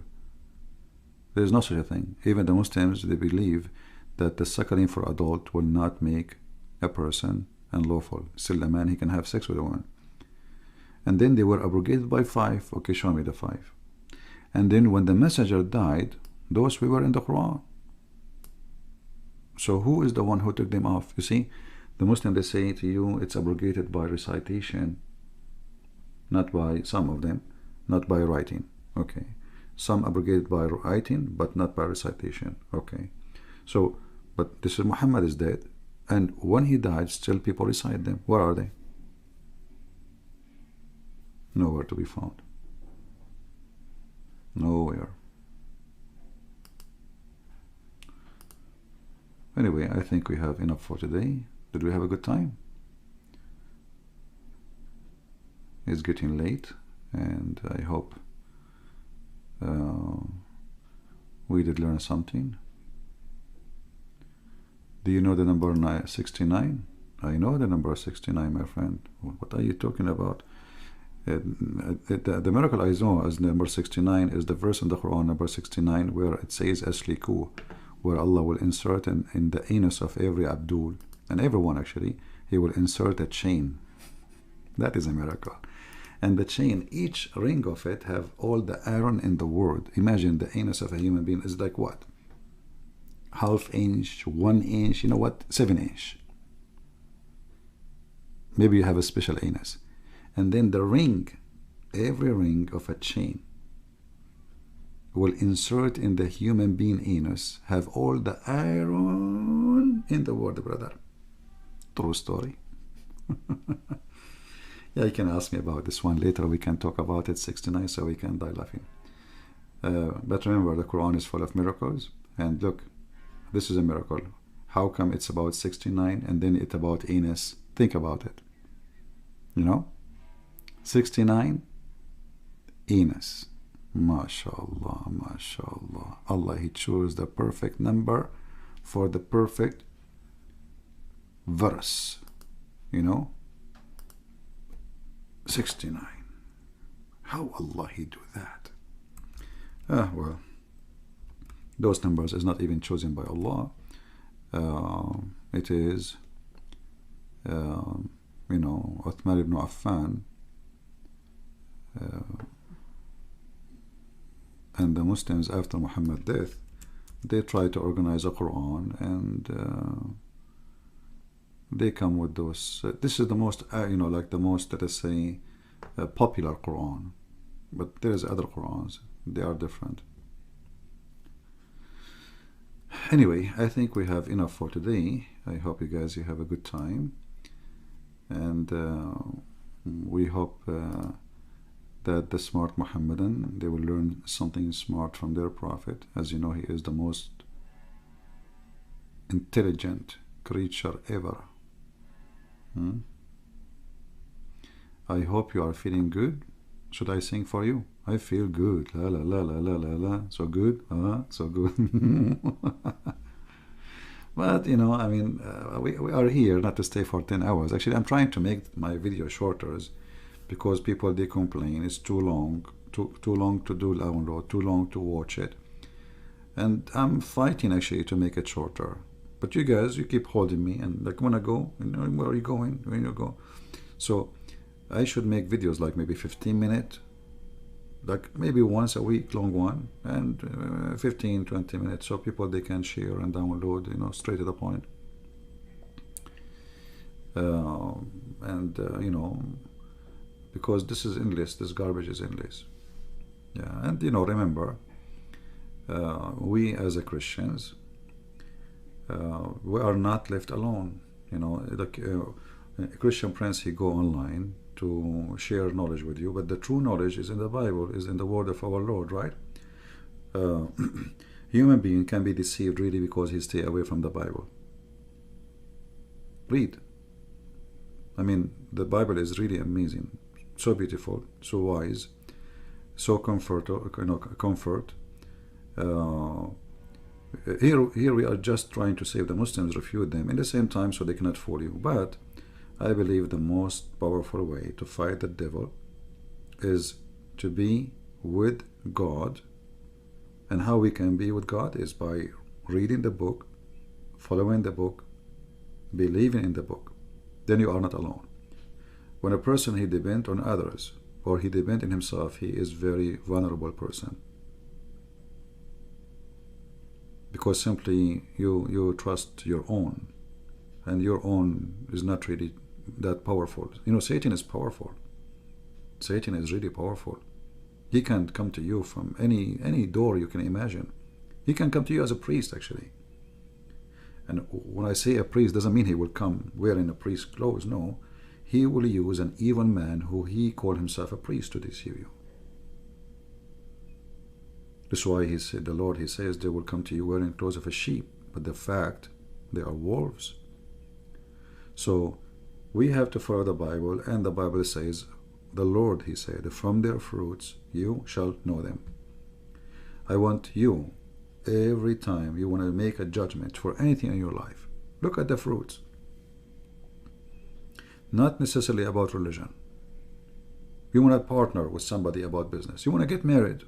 There is no such a thing. Even the Muslims, they believe that the suckling for adult will not make a person unlawful. Still, a man, he can have sex with a woman. And then they were abrogated by 5. Okay, show me the 5. And then when the messenger died, those we were in the Quran. So who is the one who took them off? You see, the Muslim, they say to you, it's abrogated by recitation, not by some of them, not by writing. Okay, some abrogated by writing, but not by recitation. Okay, so, but this is Muhammad is dead, and when he died, still people recite them. Where are they? Nowhere to be found. Nowhere. Anyway, I think we have enough for today. Did we have a good time? It's getting late, and I hope we did learn something. Do you know the number 69? I know the number 69, my friend. What are you talking about? The miracle I know as number 69 is the verse in the Quran, number 69, where it says Asliku, where Allah will insert in the anus of every Abdul, and everyone actually, he will insert a chain. That is a miracle. And the chain, each ring of it have all the iron in the world. Imagine the anus of a human being is like what? Half inch, 1 inch, you know what? 7 inch. Maybe you have a special anus. And then the ring, every ring of a chain will insert in the human being anus, have all the iron in the world, brother. True story. Yeah, you can ask me about this one later. We can talk about it, 69, so we can die laughing. But remember, the Quran is full of miracles. And look, this is a miracle. How come it's about 69 and then it's about anus? Think about it. You know? 69, anus. MashaAllah, MashaAllah. Allah, He chose the perfect number for the perfect verse. You know? 69. How Allah He do that? Well, those numbers is not even chosen by Allah. It is, you know, Uthman ibn Affan and the Muslims after Muhammad's death, they try to organize a Quran, and they come with those. This is the most, you know, like the most, let us say, popular Quran. But there is other Qurans. They are different. Anyway, I think we have enough for today. I hope you guys, you have a good time. And we hope that the smart Muhammadan, they will learn something smart from their prophet. As you know, he is the most intelligent creature ever. I hope you are feeling good. Should I sing for you? I feel good. La la la la la la la. So good. So good. But you know, I mean, we are here not to stay for 10 hours. Actually, I'm trying to make my video shorter because people, they complain it's too long, too long to do download, too long to watch it. And I'm fighting actually to make it shorter. But you guys, you keep holding me and like, wanna go? You know, where are you going? Where you go? So I should make videos like maybe 15 minutes, like maybe once a week, long one, and 15-20 minutes, so people, they can share and download, you know, straight to the point. You know, because this is endless, this garbage is endless. Yeah, and you know, remember, we as a Christians, we are not left alone. You know, like a Christian prince, he go online to share knowledge with you, but the true knowledge is in the Bible, is in the word of our Lord, right? Human being can be deceived really because he stay away from the Bible. Read. I mean, the Bible is really amazing, so beautiful, so wise, so comfort. Here we are just trying to save the Muslims, refute them in the same time so they cannot fool you. But I believe the most powerful way to fight the devil is to be with God. And how we can be with God is by reading the book, following the book, believing in the book. Then you are not alone. When a person, he depends on others or he depends on himself, he is very vulnerable person. Because simply you trust your own, and your own is not really that powerful. You know, Satan is powerful. Satan is really powerful. He can come to you from any door you can imagine. He can come to you as a priest, actually. And when I say a priest, doesn't mean he will come wearing a priest's clothes. No, he will use an evil man who he called himself a priest to deceive you. That's why he said, the Lord, he says, they will come to you wearing clothes of a sheep, but the fact, they are wolves. So we have to follow the Bible, and the Bible says, the Lord, he said, from their fruits you shall know them. I want you, every time you want to make a judgment for anything in your life, look at the fruits. Not necessarily about religion. You want to partner with somebody about business. You want to get married.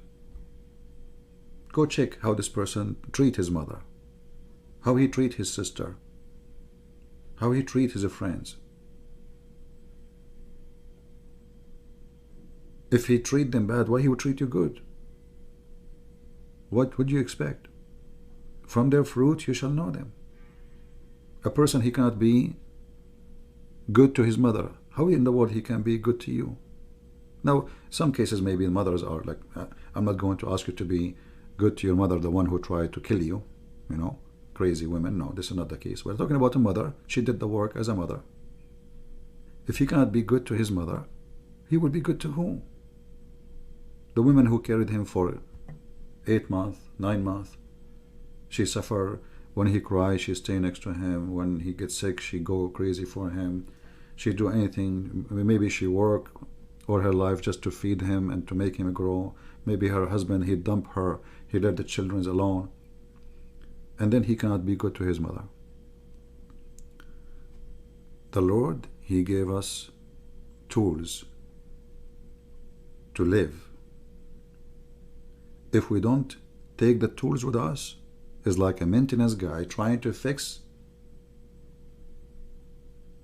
Go check how this person treat his mother, how he treat his sister, how he treat his friends. If he treat them bad, why he would treat you good? What would you expect? From their fruit you shall know them. A person, he cannot be good to his mother. How in the world he can be good to you? Now, some cases maybe the mothers are like, I'm not going to ask you to be good to your mother, the one who tried to kill you, you know, crazy women. No, this is not the case. We're talking about a mother. She did the work as a mother. If he cannot be good to his mother, he will be good to whom? The women who carried him for 8 months, 9 months. She suffer. When he cries, she stay next to him. When he gets sick, she go crazy for him. She do anything. Maybe she work all her life just to feed him and to make him grow. Maybe her husband, he dump her. He left the children alone. And then he cannot be good to his mother. The Lord, he gave us tools to live. If we don't take the tools with us, it's like a maintenance guy trying to fix,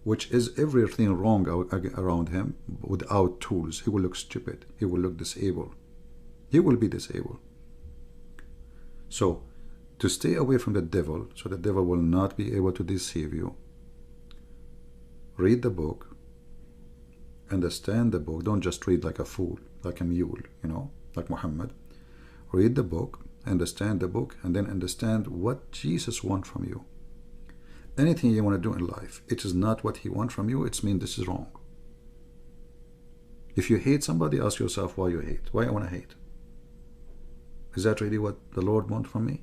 which is everything wrong around him. Without tools, he will look stupid. He will look disabled. He will be disabled. So, to stay away from the devil, so the devil will not be able to deceive you, read the book, understand the book. Don't just read like a fool, like a mule, you know, like Muhammad. Read the book, understand the book, and then understand what Jesus wants from you. Anything you want to do in life, it is not what he wants from you. It means this is wrong. If you hate somebody, ask yourself why you hate. Why I want to hate? Is that really what the Lord wants from me?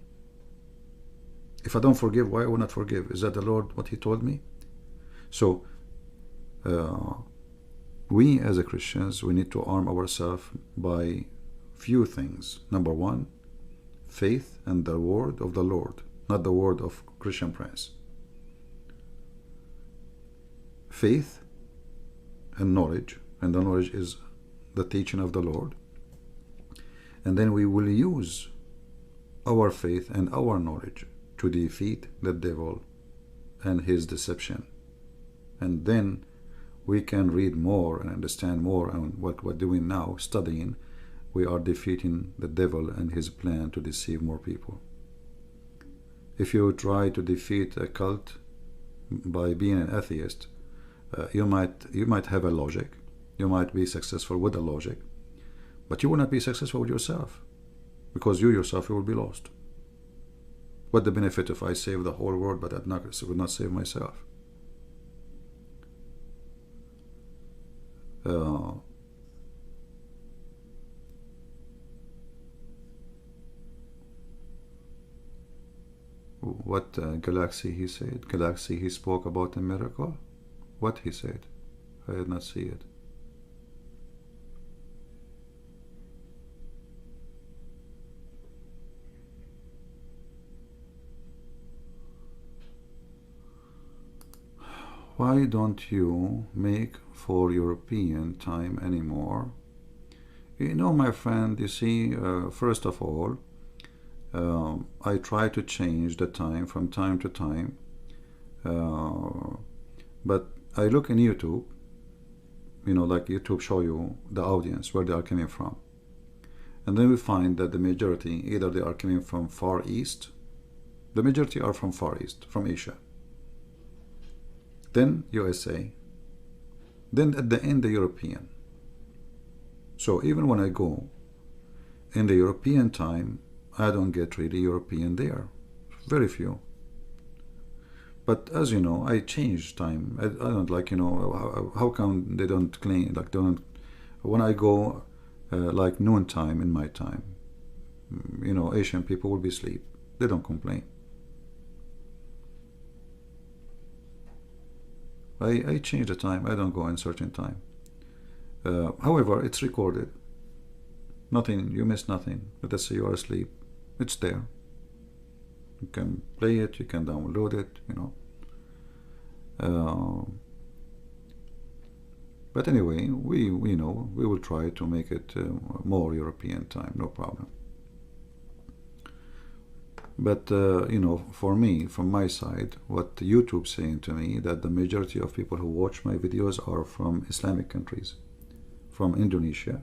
If I don't forgive, why I will not forgive? Is that the Lord what He told me? So we as a Christians, we need to arm ourselves by few things. Number one, faith and the word of the Lord, not the word of Christian Prince. Faith and knowledge, and the knowledge is the teaching of the Lord. And then we will use our faith and our knowledge to defeat the devil and his deception. And then we can read more and understand more on what we're doing now, studying. We are defeating the devil and his plan to deceive more people. If you try to defeat a cult by being an atheist, you might have a logic. You might be successful with a logic, but you will not be successful with yourself, because you yourself will be lost. What the benefit if I save the whole world, but I would not save myself? What galaxy he said? Galaxy he spoke about a miracle? What he said? I did not see it. Why don't you make for European time anymore? You know, my friend, you see, first of all, I try to change the time from time to time, but I look in YouTube, you know, like YouTube show you the audience, where they are coming from. And then we find that the majority, either they are coming from Far East, the majority are from Far East, from Asia. Then USA, then at the end the European. So even when I go in the European time, I don't get really European there, very few. But as you know, I change time. I don't like, you know, how come they don't claim, like don't, when I go like noon time in my time, you know, Asian people will be asleep. They don't complain. I change the time. I don't go in certain time. However, it's recorded. Nothing, you miss nothing. Let us say you are asleep. It's there. You can play it, you can download it, you know. But anyway, we know, we will try to make it more European time, no problem. But, you know, for me, from my side, what YouTube saying to me, that the majority of people who watch my videos are from Islamic countries, from Indonesia,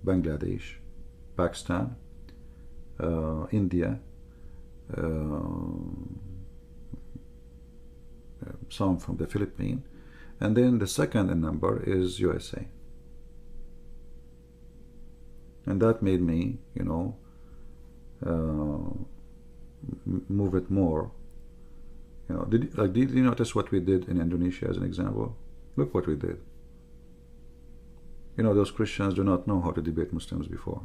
Bangladesh, Pakistan, India, some from the Philippines, and then the second in number is USA. And that made me, you know, move it more. You know, did you notice what we did in Indonesia as an example? Look what we did. You know, those Christians do not know how to debate Muslims before.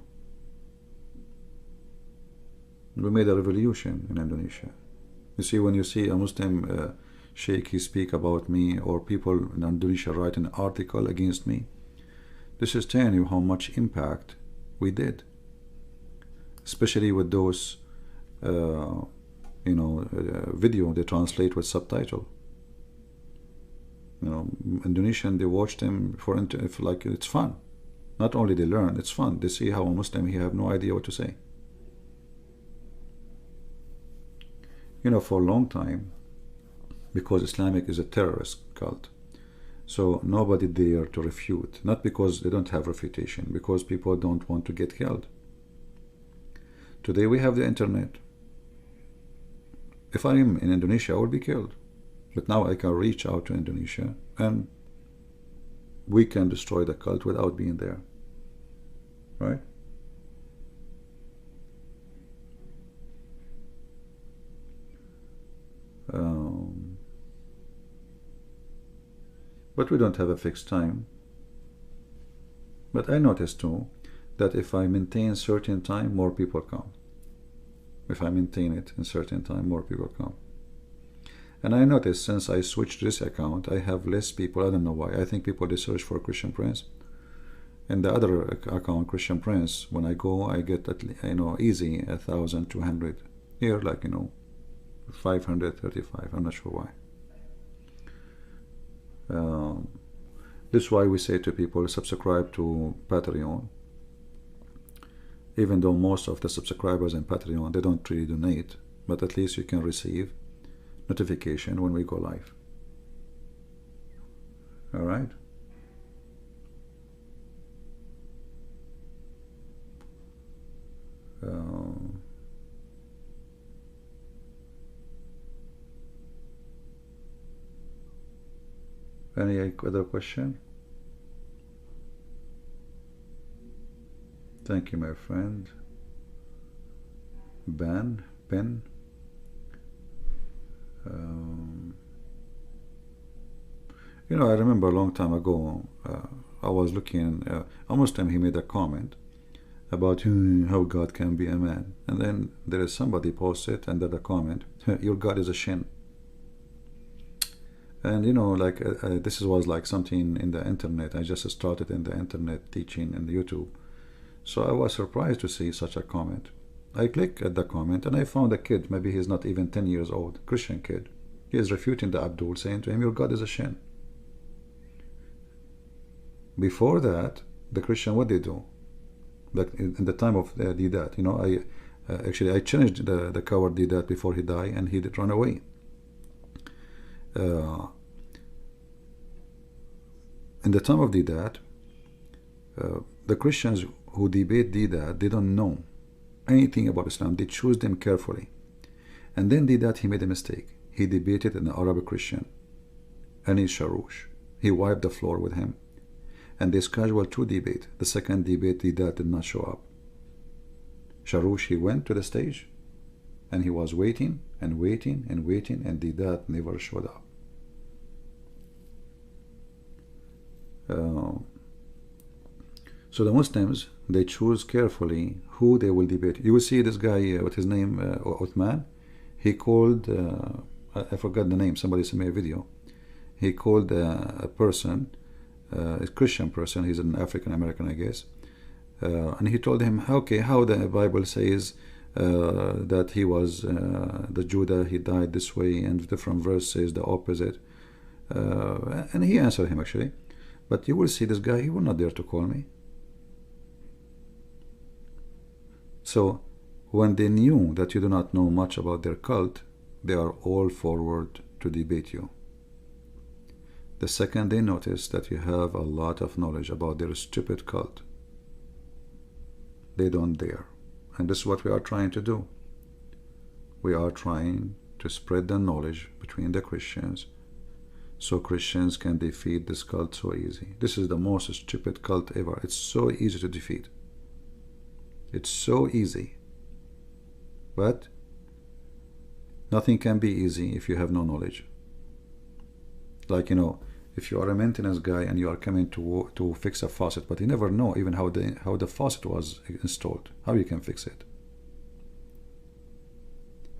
We made a revolution in Indonesia. You see, when you see a Muslim sheikh, he speak about me, or people in Indonesia write an article against me, this is telling you how much impact we did, especially with those you know, video they translate with subtitle. You know, Indonesian, they watch them for like it's fun. Not only they learn, it's fun. They see how a Muslim, he have no idea what to say. You know, for a long time, because Islamic is a terrorist cult, so nobody dare to refute. Not because they don't have refutation, because people don't want to get killed. Today we have the internet. If I am in Indonesia, I will be killed. But now I can reach out to Indonesia and we can destroy the cult without being there. Right? But we don't have a fixed time. But I noticed too that if I maintain certain time, more people come. If I maintain it in certain time, more people come. And I noticed since I switched this account, I have less people. I don't know why. I think people, they search for Christian Prince. And the other account, Christian Prince, when I go, I get at least, easy 1,200. Here, like 535. I'm not sure why. This is why we say to people, subscribe to Patreon. Even though most of the subscribers in Patreon, they don't really donate, but at least you can receive notification when we go live. All right. Any other question? Thank you, my friend. Ben. I remember a long time ago, I was looking, a Muslim, he made a comment about how God can be a man. And then there is somebody posted under the comment, your God is a shin. And this was like something in the internet. I just started in the internet teaching in YouTube. So I was surprised to see such a comment. I clicked at the comment and I found a kid, maybe he's not even 10 years old, Christian kid. He is refuting the Abdul, saying to him, your God is a shin. Before that, the Christian, what they do? Like in the time of Didat, actually I challenged the coward Didat before he died, and he did run away. In the time of Didat, the Christians who debate Didat, they don't know anything about Islam. They choose them carefully. And then Didat, he made a mistake. He debated an Arabic Christian, and he's Sharush. He wiped the floor with him. And they scheduled 2 debates. The second debate, Didat did not show up. Sharush, he went to the stage, and he was waiting and waiting and waiting, and Didat never showed up. So the Muslims, they choose carefully who they will debate. You will see this guy, what his name, Uthman, he called, I forgot the name, somebody sent me a video. He called a person, a Christian person, he's an African American, I guess, and he told him, okay, how the Bible says that he was the Judah, he died this way, and different verse says the opposite. And he answered him actually. But you will see this guy, he will not dare to call me. So when they knew that you do not know much about their cult, they are all forward to debate you. The second they notice that you have a lot of knowledge about their stupid cult, they don't dare. And this is what we are trying to do. We are trying to spread the knowledge between the Christians, so Christians can defeat this cult so easy. This is the most stupid cult ever. It's so easy to defeat. It's so easy. But nothing can be easy if you have no knowledge. Like, if you are a maintenance guy and you are coming to fix a faucet, but you never know even how the faucet was installed, how you can fix it.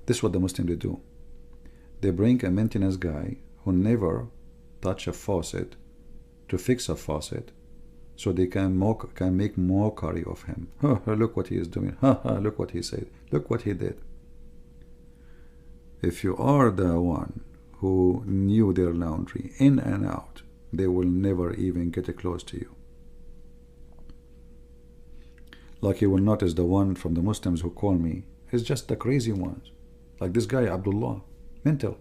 This is what the Muslims do. They bring a maintenance guy who never touch a faucet to fix a faucet, so they can make mockery of him. Look what he is doing. Look what he said. Look what he did. If you are the one who knew their laundry in and out, they will never even get close to you. Like you will notice the one from the Muslims who call me is just the crazy ones. Like this guy, Abdullah, mental,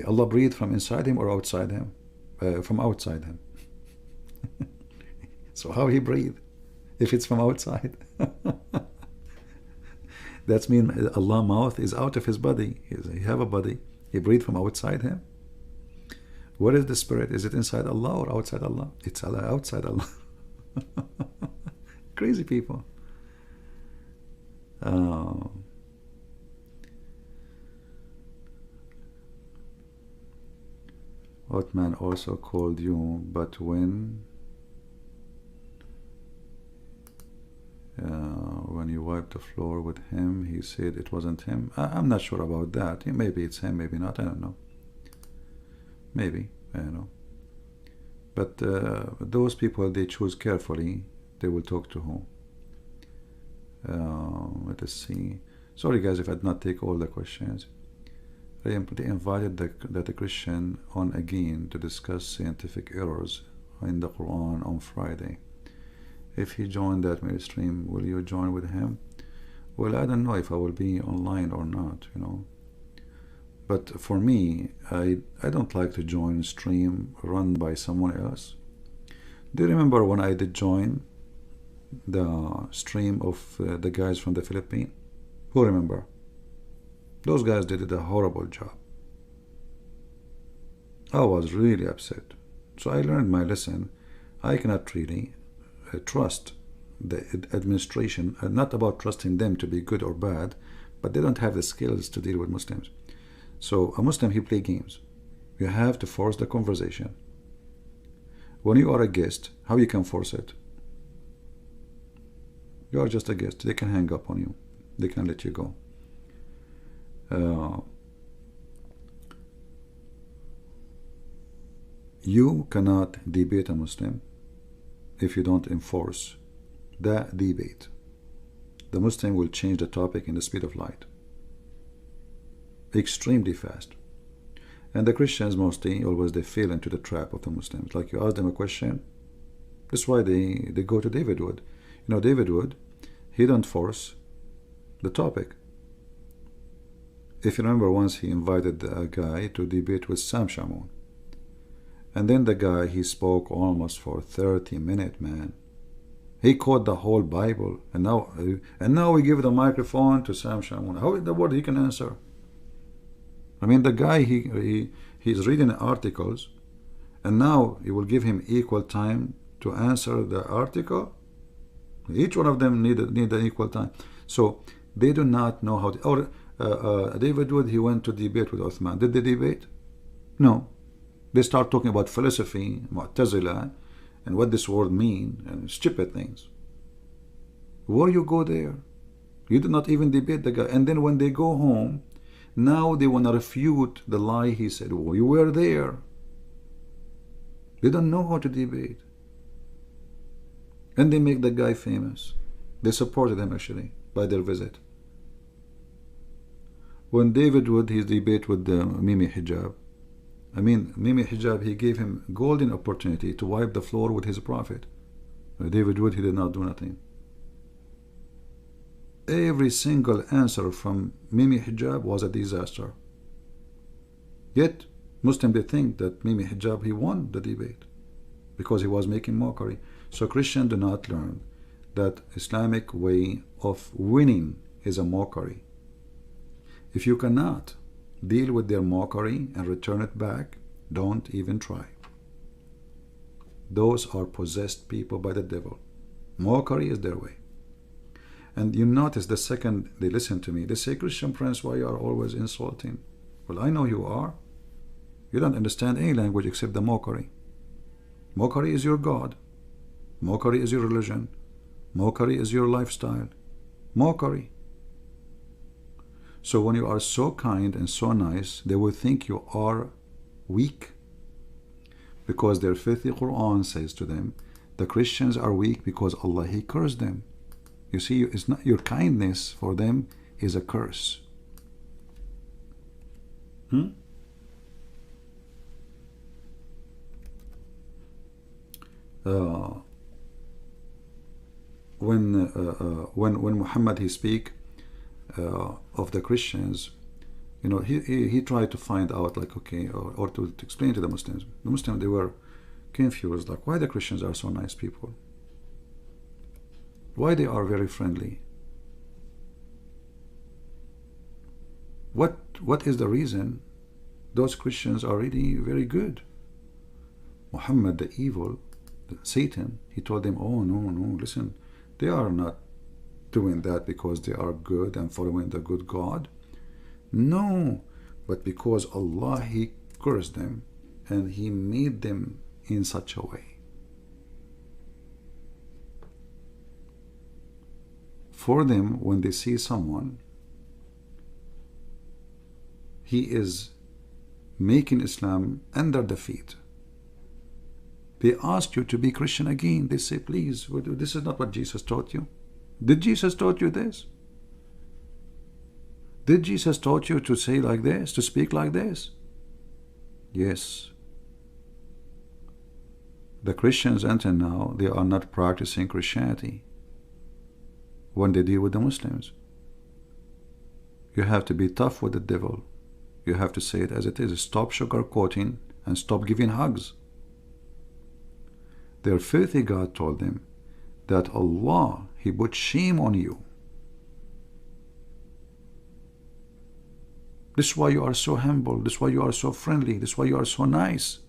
Allah breathed from inside him or outside him? From outside him. So how he breathed if it's from outside? That means Allah's mouth is out of his body. He have a body. He breathed from outside him. Where is the spirit? Is it inside Allah or outside Allah? It's outside Allah. Crazy people. Othman also called you, but when he wiped the floor with him, he said it wasn't him. I'm not sure about that. Maybe it's him, maybe not. I don't know. Maybe, I don't know. But those people, they choose carefully. They will talk to whom. Let us see. Sorry guys if I did not take all the questions. They invited the Christian on again to discuss scientific errors in the Quran on Friday. If he joined that stream, will you join with him? Well, I don't know if I will be online or not, you know. But for me, I don't like to join a stream run by someone else. Do you remember when I did join the stream of the guys from the Philippines? Who remember? Those guys did a horrible job. I was really upset. So I learned my lesson. I cannot really trust the administration, not about trusting them to be good or bad, but they don't have the skills to deal with Muslims. So a Muslim, he play games. You have to force the conversation. When you are a guest, how you can force it? You are just a guest. They can hang up on you. They can let you go. You cannot debate a Muslim if you don't enforce the debate. The Muslim will change the topic in the speed of light. Extremely fast. And the Christians mostly, always they fall into the trap of the Muslims. Like you ask them a question, that's why they go to David Wood. You know, David Wood, he don't force the topic. If you remember, once he invited a guy to debate with Sam Shamoun. And then the guy, he spoke almost for 30 minutes, man. He quoted the whole Bible. And now we give the microphone to Sam Shamoun. How in the world he can answer? I mean, the guy, he's reading articles, and now you will give him equal time to answer the article. Each one of them need an equal time. So they do not know how to. Or David Wood, he went to debate with Uthman. Did they debate? No. They start talking about philosophy, Mu'tazila, and what this word mean, and stupid things. Where you go there? You did not even debate the guy. And then when they go home, now they want to refute the lie he said. Oh, you were there. They don't know how to debate. And they make the guy famous. They supported him actually by their visit. When David Wood, his debate with Mimi Hijab, I mean, Mimi Hijab, he gave him golden opportunity to wipe the floor with his prophet. David Wood, he did not do nothing. Every single answer from Mimi Hijab was a disaster. Yet, Muslims, they think that Mimi Hijab, he won the debate because he was making mockery. So Christians do not learn that Islamic way of winning is a mockery. If you cannot deal with their mockery and return it back, don't even try. Those are possessed people by the devil. Mockery is their way. And you notice the second they listen to me, they say, Christian Prince, why you are always insulting? Well, I know you are. You don't understand any language except the mockery. Mockery is your God. Mockery is your religion. Mockery is your lifestyle. Mockery. So when you are so kind and so nice, they will think you are weak. Because their filthy Quran says to them, the Christians are weak because Allah, He cursed them. You see, it's not your kindness for them is a curse. When Muhammad he speak of the Christians, you know, he tried to find out, like, okay, or to explain to the Muslims. The Muslims, they were confused, like, why the Christians are so nice people, why they are very friendly, what is the reason those Christians are really very good. Muhammad, the evil, Satan, he told them, oh no, listen, they are not doing that because they are good and following the good God. No, but because Allah, He cursed them and He made them in such a way. for them, when they see someone, he is making Islam under the feet. They ask you to be Christian again. They say, please, this is not what Jesus taught you. Did Jesus taught you this? Did Jesus taught you to say like this, to speak like this? Yes. The Christians until now, they are not practicing Christianity when they deal with the Muslims. You have to be tough with the devil. You have to say it as it is. Stop sugarcoating and stop giving hugs. Their filthy God told them that Allah, He put shame on you. This is why you are so humble. This is why you are so friendly. This is why you are so nice.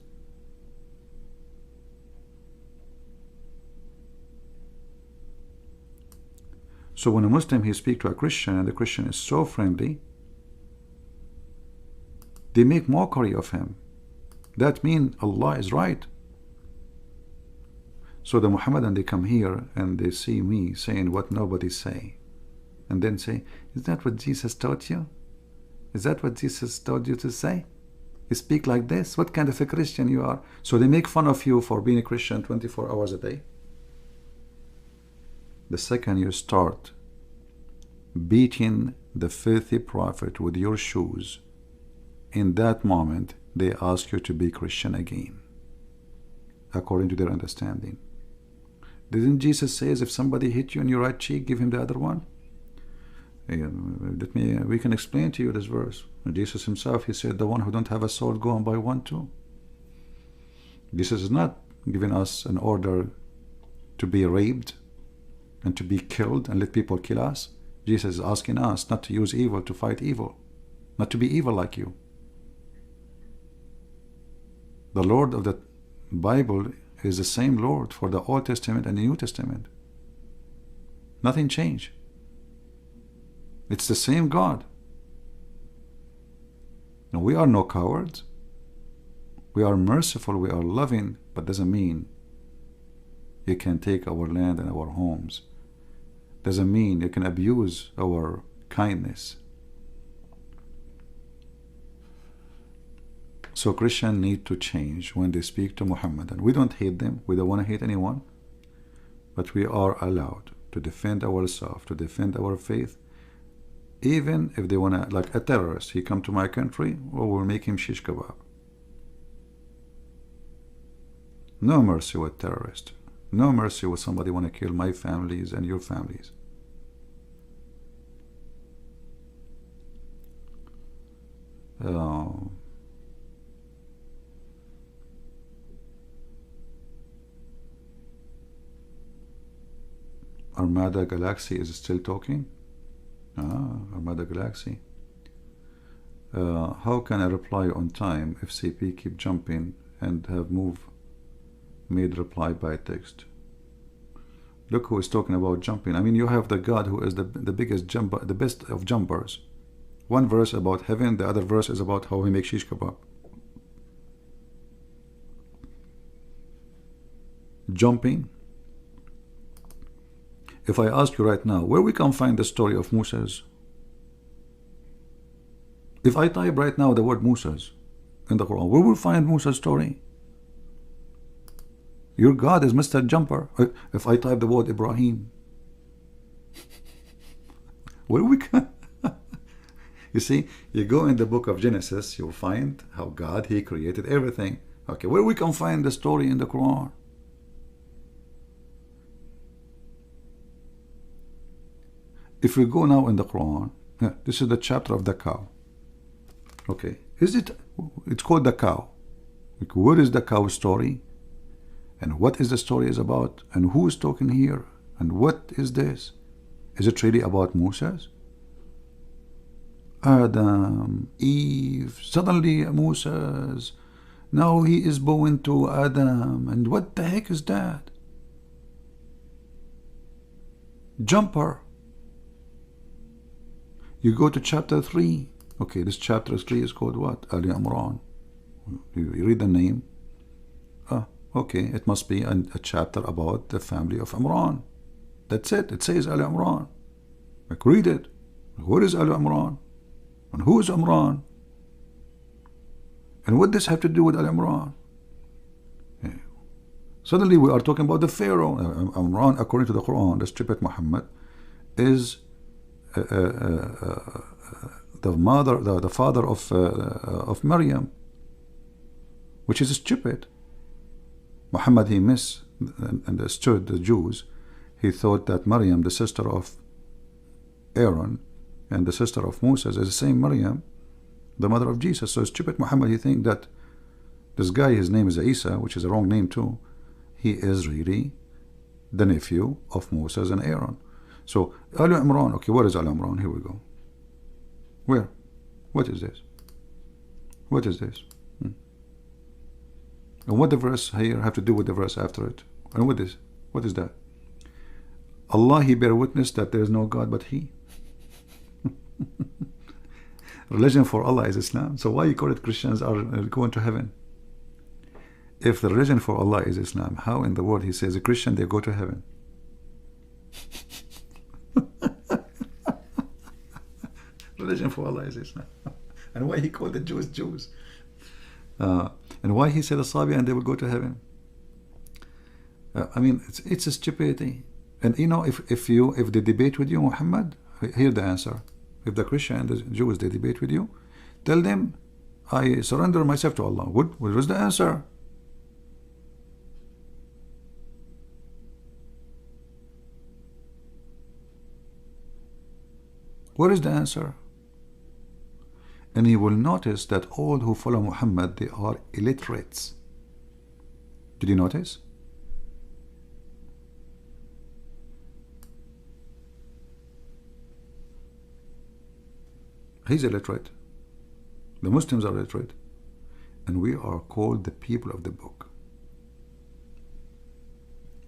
So when a Muslim, he speaks to a Christian, and the Christian is so friendly, they make mockery of him. That means Allah is right. So the Muhammadan, they come here and they see me saying what nobody say, and then say, is that what Jesus taught you? Is that what Jesus taught you to say? You speak like this? What kind of a Christian you are? So they make fun of you for being a Christian 24 hours a day. The second you start beating the filthy prophet with your shoes, in that moment they ask you to be Christian again, according to their understanding. Didn't Jesus say, if somebody hit you on your right cheek, give him the other one? We can explain to you this verse. Jesus himself, he said, the one who don't have a sword, go and buy one too. Jesus is not giving us an order to be raped and to be killed and let people kill us. Jesus is asking us not to use evil to fight evil, not to be evil like you. The Lord of the Bible is the same Lord for the Old Testament and the New Testament. Nothing changed. It's the same God. Now, we are no cowards. We are merciful, we are loving, but doesn't mean you can take our land and our homes. Doesn't mean you can abuse our kindness. So Christians need to change when they speak to Muhammadan. We don't hate them. We don't want to hate anyone. But we are allowed to defend ourselves, to defend our faith. Even if they want to, like a terrorist, he come to my country, well, we'll make him shish kebab. No mercy with terrorists. No mercy with somebody want to kill my families and your families. Armada Galaxy is still talking. Armada Galaxy. How can I reply on time if CP keep jumping and have made reply by text? Look who is talking about jumping. I mean, you have the God who is the biggest jumper, the best of jumpers. One verse about heaven, the other verse is about how he makes shish kebab. Jumping. If I ask you right now, where we can find the story of Moses? If I type right now the word Moses in the Quran, where will we find Moses' story? Your God is Mr. Jumper. If I type the word Ibrahim, where we can? You see, you go in the book of Genesis, you'll find how God, He created everything. Okay, where we can find the story in the Quran? If we go now in the Quran, this is the chapter of the cow. Okay, it's called the cow. Like, where is the cow story? And what is the story is about? And who is talking here? And what is this? Is it really about Moses? Adam, Eve, suddenly Moses. Now he is bowing to Adam. And what the heck is that? Jumper. You go to chapter 3. Okay, this chapter 3 is called what? Ali Imran. You read the name. Okay, it must be a chapter about the family of Imran. That's it. It says Ali Imran. Like, read it. What is Al Imran? And who is Imran? And what does this have to do with Al Imran? Yeah. Suddenly we are talking about the Pharaoh. Imran, according to the Quran, the stupid Muhammad, is the father of Maryam, which is stupid. Muhammad, he misunderstood the Jews. He thought that Maryam, the sister of Aaron and the sister of Moses, is the same Maryam, the mother of Jesus. So stupid Muhammad, he think that this guy, his name is Isa, which is a wrong name too. He is really the nephew of Moses and Aaron. So Al Imran, okay, what is Al Imran? Here we go. Where? What is this? What is this? And what the verse here have to do with the verse after it? And what is that? Allah, He bear witness that there is no God but He. Religion for Allah is Islam. So why you call it Christians are going to heaven? If the religion for Allah is Islam, how in the world He says a Christian they go to heaven? Religion for Allah is Islam. And why He called the Jews Jews? And why He said Asabi and they will go to heaven? I mean, it's a stupidity. And you know, if they debate with you, Muhammad, hear the answer. If the Christian and the Jews they debate with you, tell them, I surrender myself to Allah. What was the answer? What is the answer? And you will notice that all who follow Muhammad, they are illiterates. Did you notice? He's illiterate. The Muslims are illiterate. And we are called the people of the book.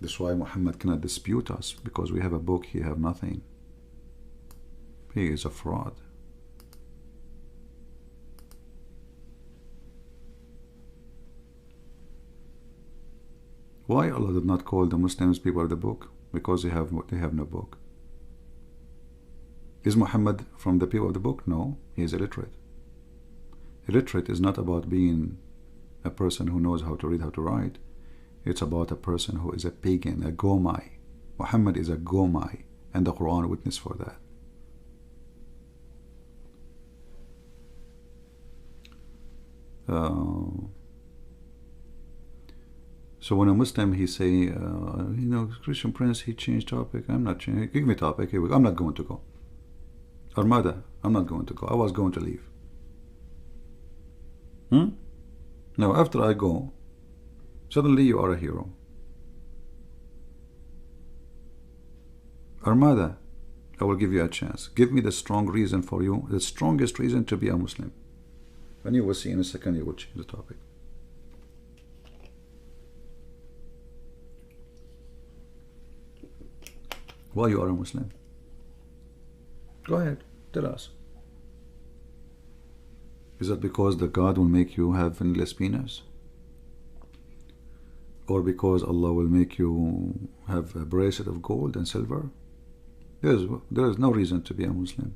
That's why Muhammad cannot dispute us, because we have a book, he have nothing. He is a fraud. Why Allah did not call the Muslims people of the book? Because they have no book. Is Muhammad from the people of the book? No, he is illiterate. Illiterate is not about being a person who knows how to read, how to write. It's about a person who is a pagan, a Gomai. Muhammad is a Gomai, and the Quran witness for that. So when a Muslim, he say, you know, Christian Prince, he changed topic. I'm not changing. Give me topic. Here we go. I'm not going to go. Armada, I'm not going to go. I was going to leave. Now, after I go, suddenly you are a hero. Armada, I will give you a chance. Give me the strong reason for you, the strongest reason to be a Muslim. And you will see in a second, you will change the topic. Why you are a Muslim? Go ahead, tell us. Is that because the God will make you have endless penis? Or because Allah will make you have a bracelet of gold and silver? There is no reason to be a Muslim,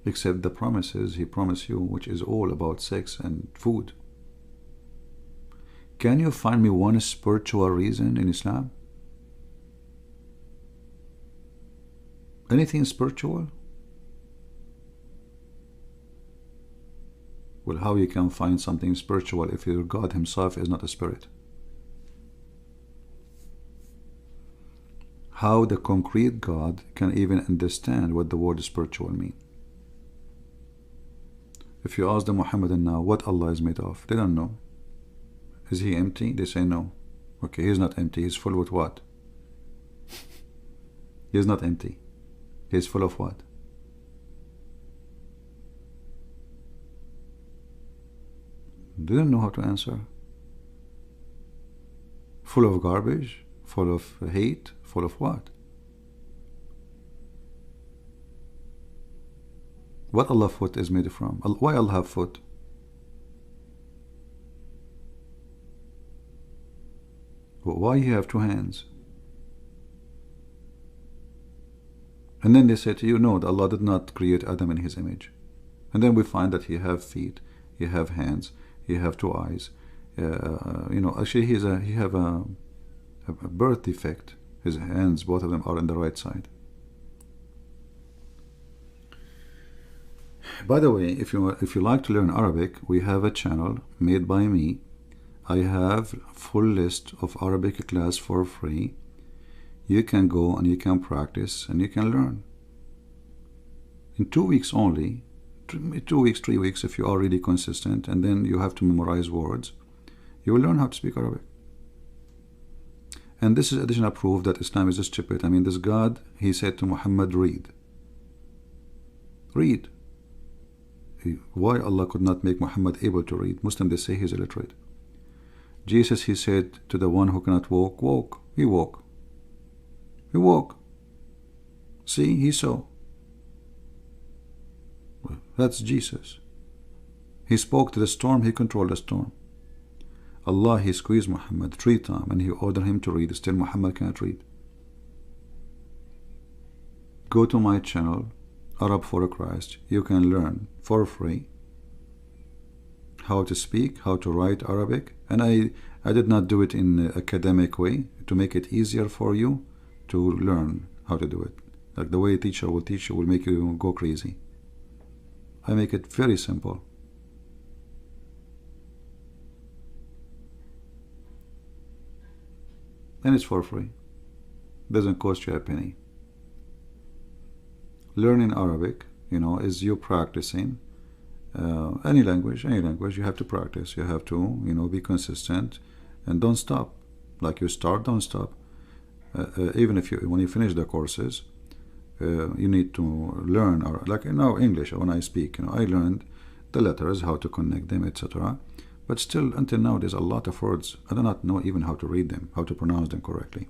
except the promises He promised you, which is all about sex and food. Can you find me one spiritual reason in Islam? Anything spiritual? Well, how you can find something spiritual if your God Himself is not a spirit? How the concrete God can even understand what the word spiritual mean? If you ask the Muhammadan now what Allah is made of, they don't know. Is He empty? They say no. Okay, He's not empty. He's full with what? He is not empty. He is full of what? They don't know how to answer. Full of garbage, full of hate, full of what? What Allah foot is made from? Why Allah have foot? Why He have two hands? And then they say to you, no, Allah did not create Adam in his image. And then we find that he have feet, he have hands, he have two eyes. Actually he have a birth defect. His hands, both of them, are on the right side. By the way, if you like to learn Arabic, we have a channel made by me. I have full list of Arabic class for free. You can go and you can practice and you can learn. In 2 weeks only, 2 weeks, 3 weeks, if you are really consistent, and then you have to memorize words, you will learn how to speak Arabic. And this is additional proof that Islam is stupid. I mean, this God, he said to Muhammad, read. Read. Why Allah could not make Muhammad able to read? Muslims, they say he's illiterate. Jesus, he said to the one who cannot walk, walk. He walk. He walk. See, he saw. Well, that's Jesus. He spoke to the storm, he controlled the storm. Allah, he squeezed Muhammad 3 times and he ordered him to read. Still Muhammad can't read. Go to my channel, Arab for Christ. You can learn for free how to speak, how to write Arabic. And I did not do it in an academic way to make it easier for you to learn how to do it. Like the way a teacher will teach you will make you go crazy. I make it very simple. And it's for free. Doesn't cost you a penny. Learning Arabic, is you practicing any language you have to practice. You have to, be consistent and don't stop. Like you start, don't stop. Even if when you finish the courses, you need to learn, like English, when I speak, I learned the letters, how to connect them, etc. But still, until now, there's a lot of words. I do not know even how to read them, how to pronounce them correctly.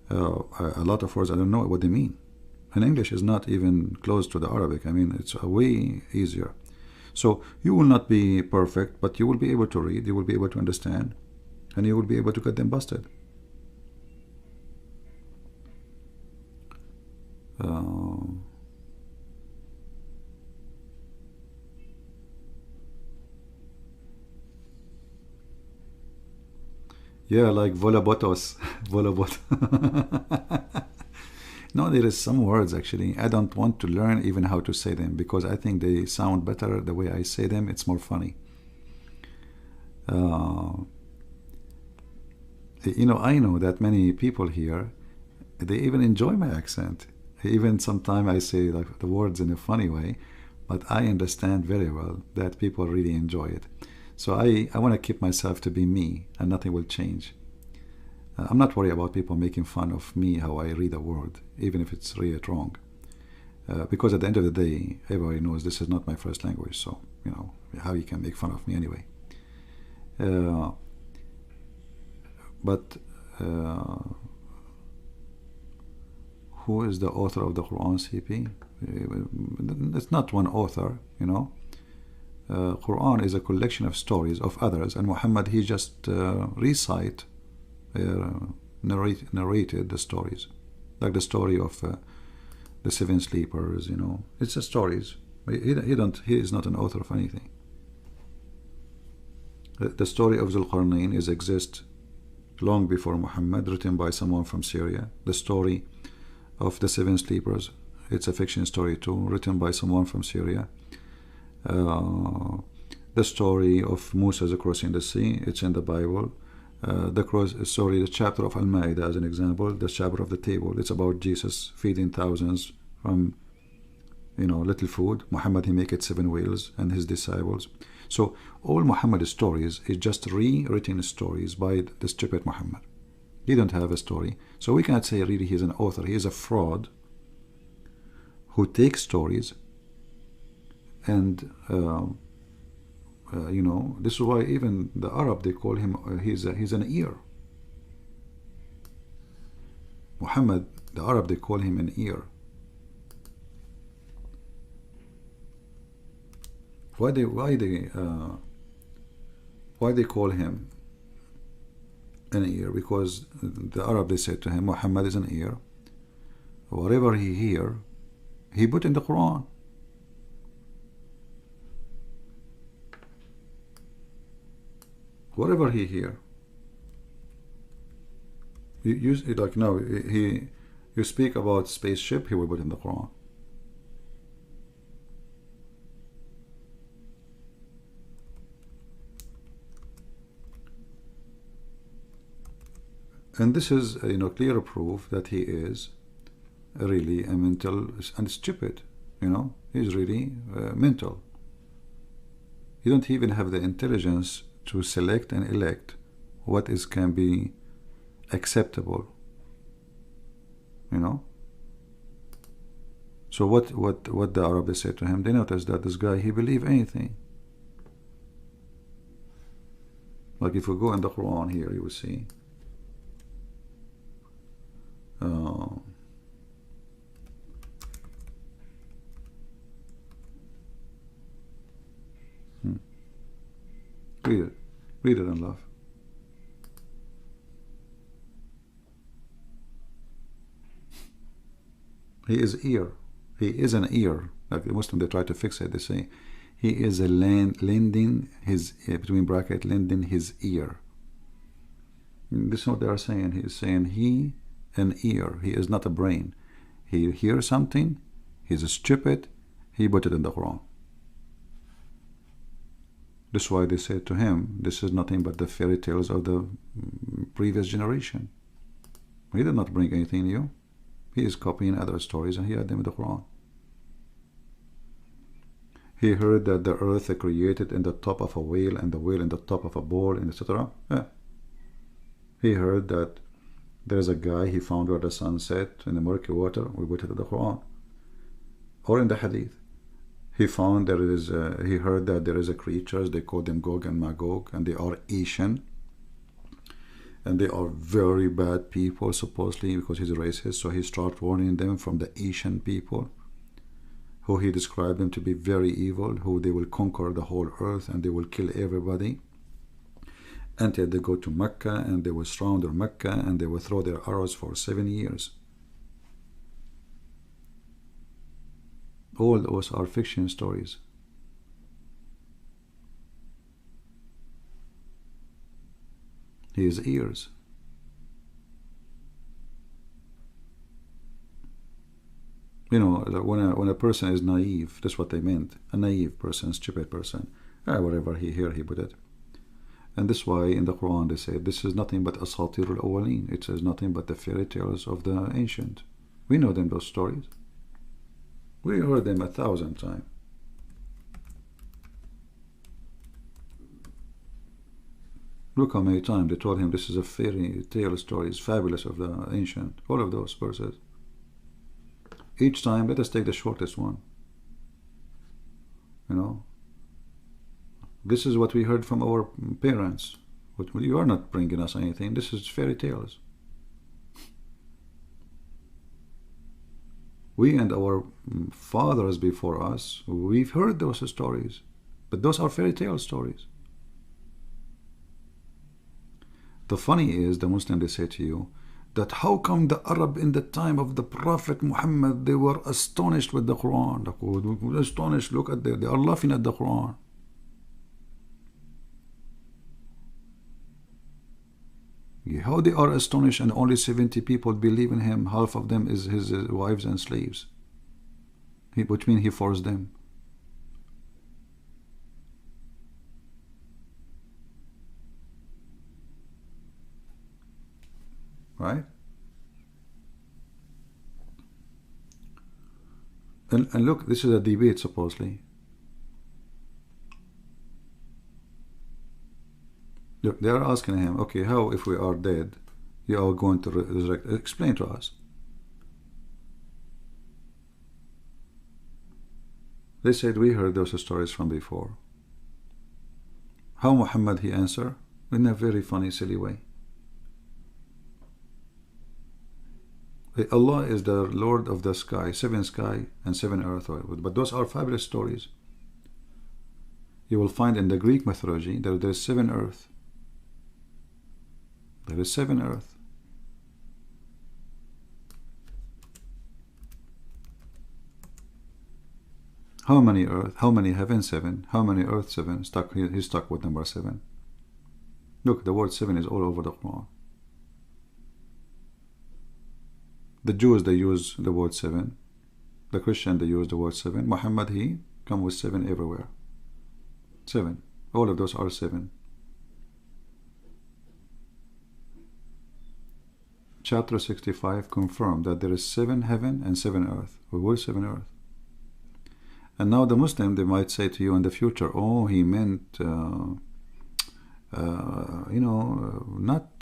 A lot of words, I don't know what they mean. And English is not even close to the Arabic. I mean, it's way easier. So you will not be perfect, but you will be able to read, you will be able to understand, and you will be able to get them busted. Yeah, like volabotos. Volabot. No, there is some words actually. I don't want to learn even how to say them because I think they sound better the way I say them. It's more funny. I know that many people here, they even enjoy my accent. Even sometimes I say like the words in a funny way, but I understand very well that people really enjoy it. So I want to keep myself to be me, and nothing will change. I'm not worried about people making fun of me, how I read a word, even if it's really wrong. Because at the end of the day, everybody knows this is not my first language, so, how you can make fun of me anyway. Who is the author of the Quran, CP? It's not one author, Quran is a collection of stories of others, and Muhammad, he just narrated the stories, like the story of the 7 sleepers. It's the stories. He is not an author of anything. The story of Zulqarnain exists long before Muhammad, written by someone from Syria. The story of the 7 sleepers, it's a fiction story too, written by someone from Syria. The story of Moses crossing the sea, it's in the Bible. The chapter of Al-Ma'idah, as an example, the chapter of the table, it's about Jesus feeding thousands from little food. Muhammad, he make it 7 wheels, and his disciples. So all Muhammad's stories is just rewritten stories by the stupid Muhammad. He don't have a story, so we cannot say really he's an author. He is a fraud who takes stories and this is why even the Arab, they call him he's an ear. Muhammad, the Arab, they call him an ear. Why they call him an ear? Because the Arab, they said to him, Muhammad is an ear whatever he hear, he put in the Quran. Whatever he hear. You like now, you speak about spaceship, he will put in the Quran. And this is, clear proof that he is really a mental and stupid. He's really mental. He don't even have the intelligence to select and elect what can be acceptable. So what the Arabs say to him? They notice that this guy, he believe anything. Like if we go in the Quran here, you will see. Read it and laugh. He is ear. He is an ear. Like the Muslim, they try to fix it. They say he is a lending his, between bracket, lending his ear. And this is what they are saying. He is saying he an ear. He is not a brain. He hears something. He's stupid. He put it in the Quran. That's why they said to him, this is nothing but the fairy tales of the previous generation. He did not bring anything new. He is copying other stories and he had them in the Quran. He heard that the earth is created in the top of a whale and the whale in the top of a bowl, etc. Yeah. He heard that there is a guy he found where the sun set in the murky water. We put it in the Quran. Or in the Hadith. He found there is he heard that there is a creatures, they call them Gog and Magog, and they are Asian, and they are very bad people supposedly because he's a racist. So he started warning them from the Asian people, who he described them to be very evil, who they will conquer the whole earth and they will kill everybody until they go to Mecca, and they will surround Mecca and they will throw their arrows for 7 years. All those are fiction stories. His ears. When a person is naive, that's what they meant. A naive person, stupid person. Whatever he hear, he put it. And that's why in the Quran they say this is nothing but asatir al-awwalin. It says nothing but the fairy tales of the ancient. We know them, those stories. We heard them 1,000 times. Look how many times they told him this is a fairy tale story, it's fabulous of the ancient. All of those verses. Each time, let us take the shortest one. This is what we heard from our parents. But you are not bringing us anything. This is fairy tales. We and our fathers before us, we've heard those stories, but those are fairy tale stories. The funny is, the Muslim, they say to you, that how come the Arab in the time of the Prophet Muhammad, they were astonished with the Quran. Like, astonished, look at they are laughing at the Quran. How they are astonished and only 70 people believe in him, half of them is his wives and slaves, which means he forced them. Right? And look, this is a debate supposedly. Look, they are asking him, okay, how if we are dead, you are going to resurrect? Explain to us. They said, we heard those stories from before. How Muhammad, he answered? In a very funny, silly way. Allah is the Lord of the sky, 7 sky and 7 earth. But those are fabulous stories. You will find in the Greek mythology that there is 7 earth. There is 7 earth. How many earth? How many heaven? 7. How many earth? 7. He's stuck with number 7. Look, the word 7 is all over the Quran. The Jews, they use the word 7. The Christian, they use the word 7. Muhammad, he come with 7 everywhere. 7. All of those are 7. Chapter 65 confirmed that there is 7 heaven and 7 earth. We were 7 earth. And now the Muslim, they might say to you in the future, oh, he meant, you know, not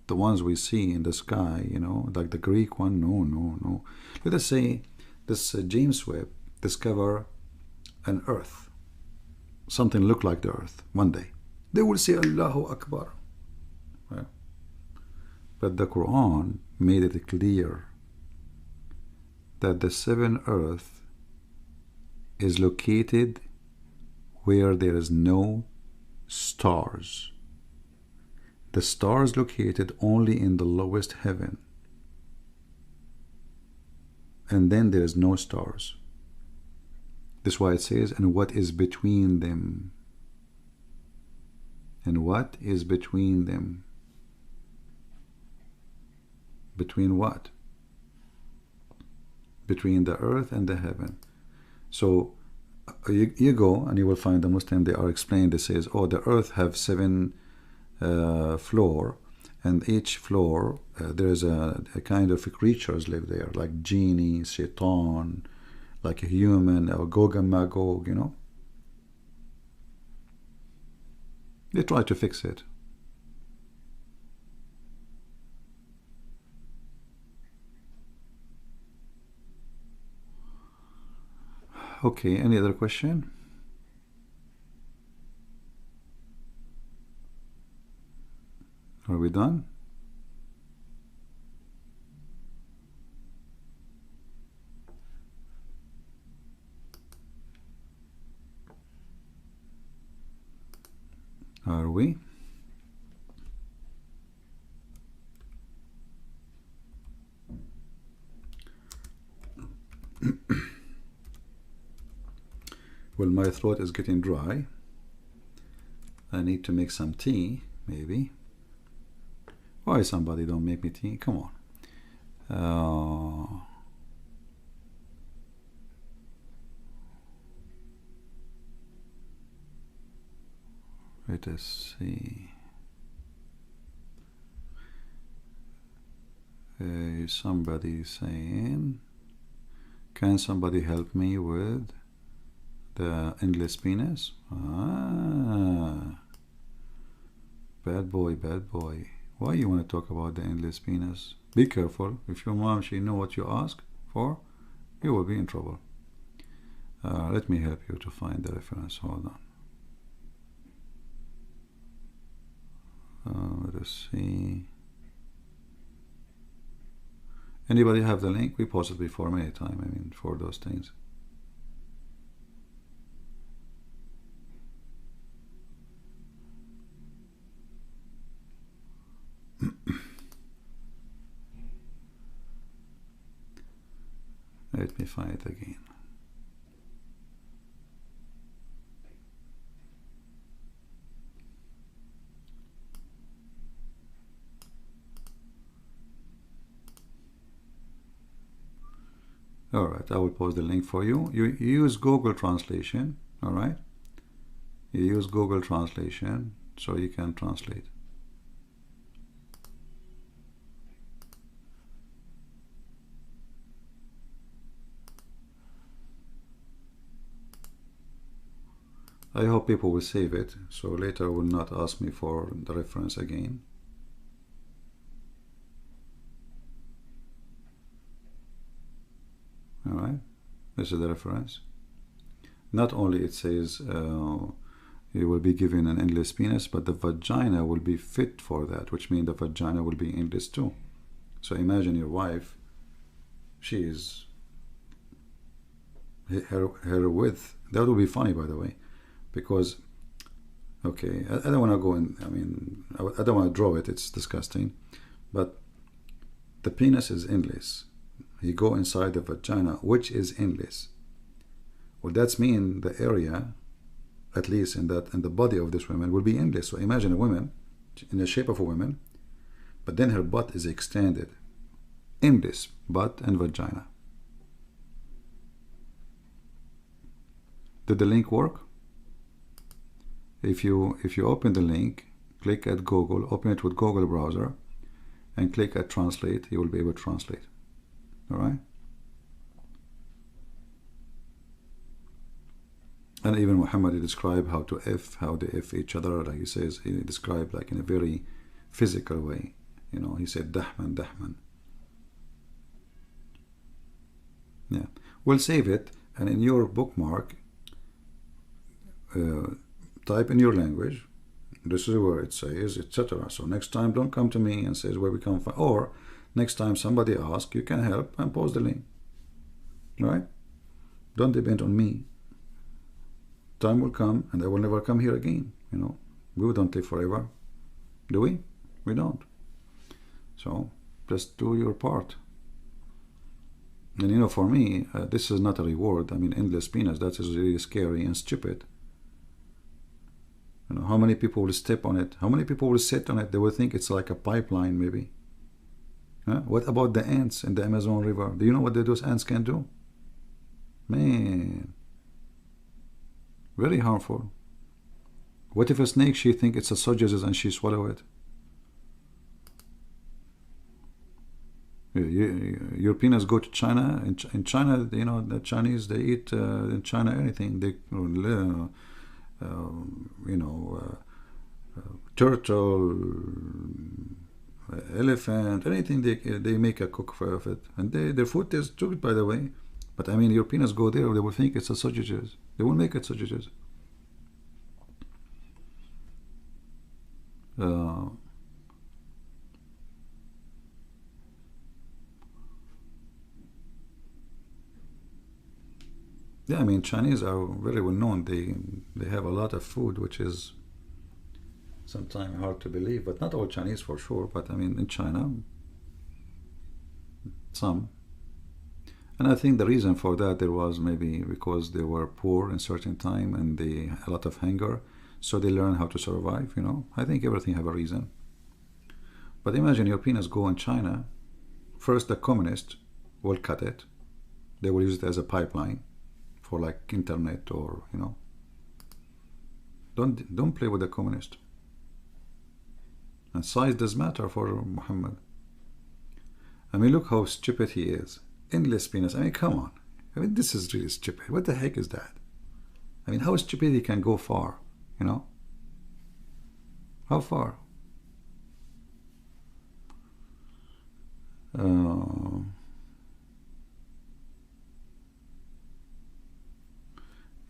the ones we see in the sky, you know, like the Greek one. No. Let us say this James Webb discover an earth, something look like the earth one day. They will say Allahu Akbar. Right? But the Quran made it clear that the 7 earth is located where there is no stars. The stars located only in the lowest heaven, and then there is no stars. That's why it says, and what is between them? And what is between them? Between what? Between the earth and the heaven. So you go and you will find the Muslim, they are explained, they says, oh, the earth have 7 floor, and each floor there is a kind of creatures live there, like genie, shaitan, like a human, or Gog and Magog, you know. They try to fix it. Okay, any other question? Are we done? Are we? Well, my throat is getting dry. I need to make some tea, maybe. Why somebody don't make me tea? Come on. Let us see. Somebody saying, can somebody help me with the endless penis? Ah, bad boy, bad boy. Why you want to talk about the endless penis? Be careful. If your mom, she know what you ask for, you will be in trouble. Let me help you to find the reference. Hold on. Let us see. Anybody have the link? We posted before many times, I mean, for those things. Let me find it again. All right, I will post the link for you. You use Google Translation, all right? You use Google Translation so you can translate. I hope people will save it, so later will not ask me for the reference again. All right, this is the reference. Not only it says you will be given an endless penis, but the vagina will be fit for that, which means the vagina will be endless too. So imagine your wife, she is her width. That would be funny, by the way, because okay, I don't want to go in. I mean, I don't want to draw it. It's disgusting, but the penis is endless. You go inside the vagina, which is endless. Well, that's mean the area, at least in the body of this woman, will be endless. So imagine a woman in the shape of a woman, but then her butt is extended, endless butt and vagina. Did the link work? If you open the link, click at Google, open it with Google browser, and click at translate, you will be able to translate. All right? And even Muhammad, he described how they F each other. Like he says, he described like in a very physical way. You know, he said dahman, dahman. Yeah, we'll save it, and in your bookmark, type in your language, this is where it says, etc. So next time, don't come to me and says where we come from. Or next time somebody asks, you can help and post the link. Right? Don't depend on me. Time will come, and I will never come here again. You know, we don't live forever, do we? We don't. So just do your part. And you know, for me, this is not a reward. I mean, endless penis, that is really scary and stupid. You know, how many people will step on it? How many people will sit on it? They will think it's like a pipeline, maybe. Huh? What about the ants in the Amazon River? Do you know what those ants can do? Man, very harmful. What if a snake, she think it's a sausages and she swallow it? Europeans go to China. In China, you know, the Chinese, they eat in China anything. They, you know, turtle, elephant, anything they make a cook of it, and their food is good, by the way. But I mean, Europeans go there, they will think it's a sausages. They won't make it sausages. Yeah, I mean, Chinese are very well known. They have a lot of food, which is sometimes hard to believe, but not all Chinese for sure. But I mean, in China, some. And I think the reason for that, there was maybe because they were poor in certain time and they a lot of hunger, so they learn how to survive. You know, I think everything have a reason. But imagine Europeans go in China. First, the communists will cut it. They will use it as a pipeline for like internet, or you know. Don't play with the communist. And size does matter for Muhammad. I mean, look how stupid he is. Endless penis. I mean, come on. I mean, this is really stupid. What the heck is that? I mean, how stupidity can go far, you know? How far?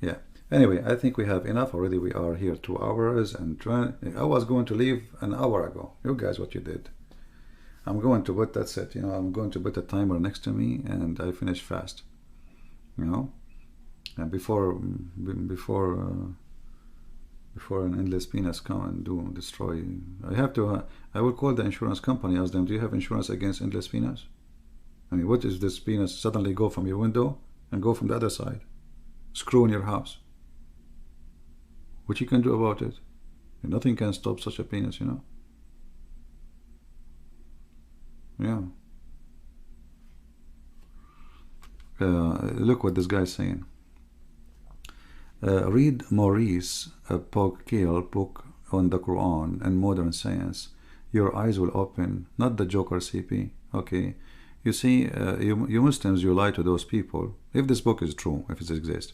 Yeah. Anyway, I think we have enough already. We are here 2 hours and 20. I was going to leave an hour ago. You guys, what you did. I'm going to put, that's it, you know, I'm going to put a timer next to me and I finish fast, you know, and before an endless penis come and destroy. I have to, I will call the insurance company, ask them, do you have insurance against endless penis? I mean, what is this penis suddenly go from your window and go from the other side, screw in your house? What you can do about it? Nothing can stop such a penis, you know. Yeah. Look what this guy's saying. Read Maurice Pocquel's book on the Quran and modern science. Your eyes will open, not the Joker CP. Okay. You see, you Muslims, you lie to those people. If this book is true, if it exists,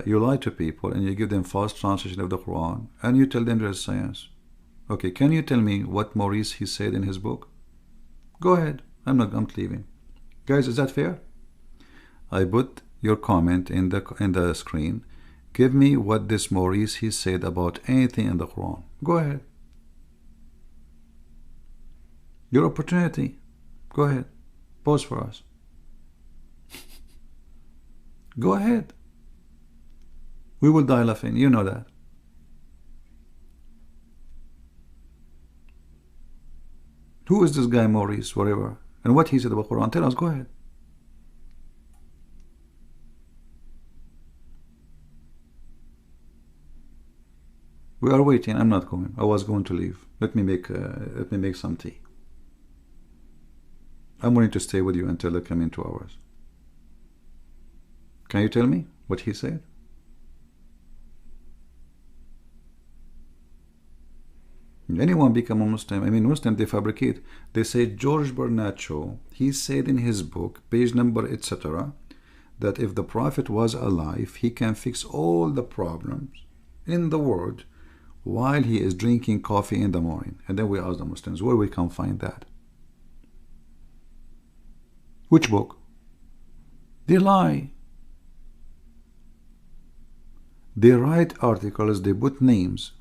you lie to people and you give them false translation of the Quran and you tell them there is science. Okay, can you tell me what Maurice he said in his book? Go ahead. I'm leaving. Guys, is that fair? I put your comment in the screen. Give me what this Maurice he said about anything in the Quran. Go ahead. Your opportunity. Go ahead. Pause for us. Go ahead. We will die laughing. You know that. Who is this guy Maurice, whatever? And what he said about Quran? Tell us, go ahead. We are waiting. I'm not going. I was going to leave. Let me make some tea. I'm willing to stay with you until I come in 2 hours. Can you tell me what he said? Anyone become a Muslim? I mean, Muslim, they fabricate. They say George Bernaccio, he said in his book, page number, etc., that if the Prophet was alive, he can fix all the problems in the world while he is drinking coffee in the morning. And then we ask the Muslims, where we can find that? Which book? They lie. They write articles, they put names.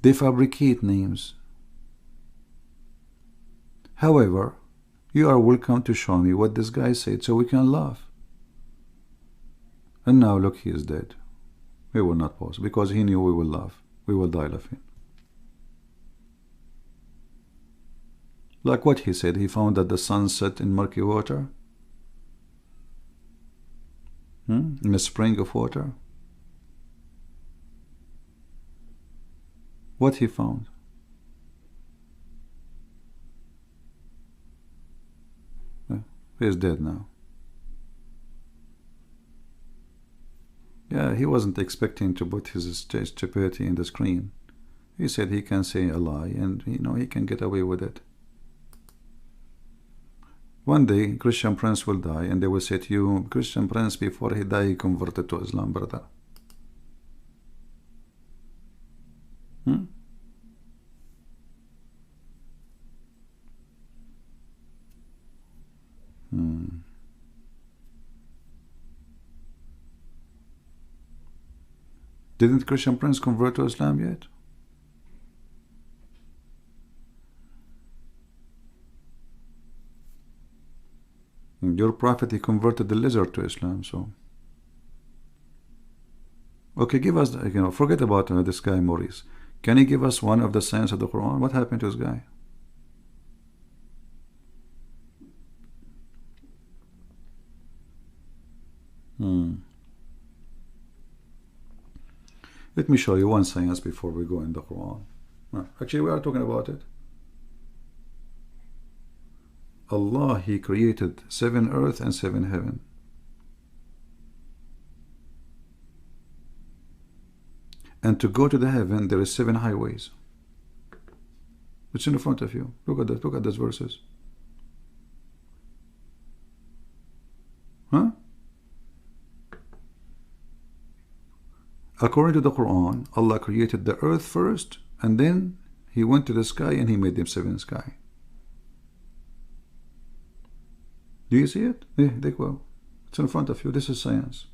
They fabricate names. However, you are welcome to show me what this guy said so we can laugh. And now look, he is dead. We will not pause because he knew we will laugh. We will die laughing. Like what he said, he found that the sun set in murky water, in a spring of water. What he found? He is dead now. Yeah, he wasn't expecting to put his stupidity in the screen. He said he can say a lie and he can get away with it. One day, Christian Prince will die and they will say to you, Christian Prince, before he died, he converted to Islam, brother. Didn't Christian Prince convert to Islam yet? Your prophet, he converted the lizard to Islam, so. Okay, give us, forget about this guy Maurice. Can you give us one of the signs of the Quran? What happened to this guy? Let me show you one science before we go in the Quran. Actually, we are talking about it. Allah, he created 7 earth and 7 heaven. And to go to the heaven, there is 7 highways. It's in front of you. Look at that. Look at those verses. Huh? According to the Quran, Allah created the earth first, and then he went to the sky and he made them 7 sky. Do you see it? Yeah, well, it's in front of you. This is science.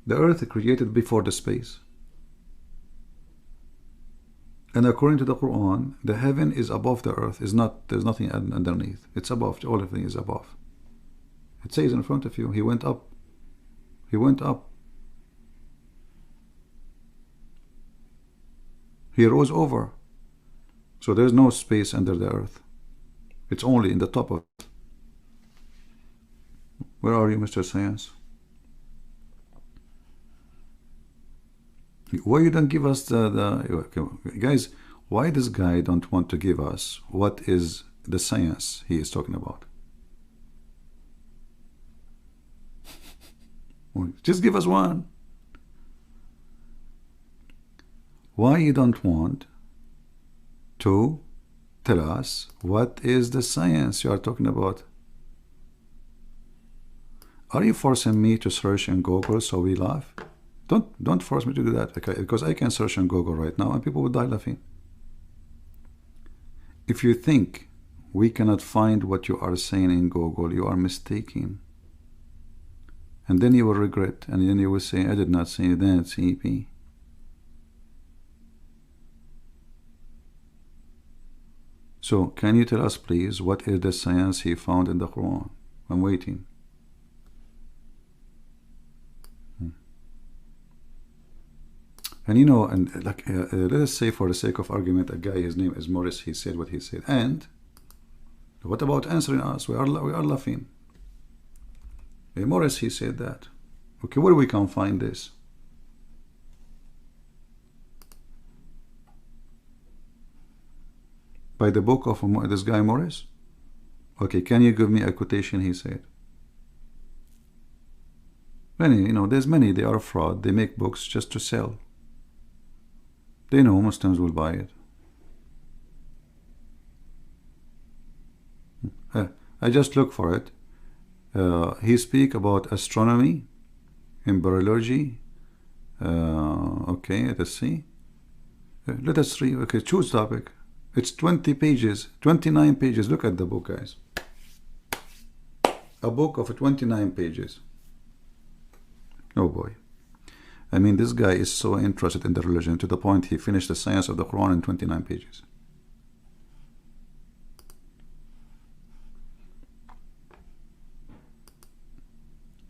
The earth is created before the space. And according to the Quran, the heaven is above the earth. There's nothing underneath. It's above. All of it is above. It says in front of you, he went up. He went up. He rose over. So there's no space under the earth. It's only in the top of it. Where are you, Mr. Science? Why you don't give us guys, why this guy don't want to give us what is the science he is talking about? Just give us one. Why you don't want to tell us what is the science you are talking about? Are you forcing me to search in Google so we laugh? Don't force me to do that, okay? Because I can search on Google right now and people will die laughing. If you think we cannot find what you are saying in Google, you are mistaken. And then you will regret, and then you will say, I did not say that, CP. So, can you tell us, please, what is the science he found in the Quran? I'm waiting. And and like, let us say for the sake of argument, a guy, his name is Morris, he said what he said. And What about answering us? We are laughing. Morris, he said that. Okay, where we can find this? By the book of this guy Morris? Okay, can you give me a quotation he said? Many, there's many, they are fraud. They make books just to sell. They know Muslims will buy it. I just look for it. He speak about astronomy, embryology. Okay, let's see. Let us read. Okay, choose topic. It's 20 pages, 29 pages. Look at the book, guys. A book of 29 pages. Oh boy. I mean, this guy is so interested in the religion to the point he finished the science of the Quran in 29 pages.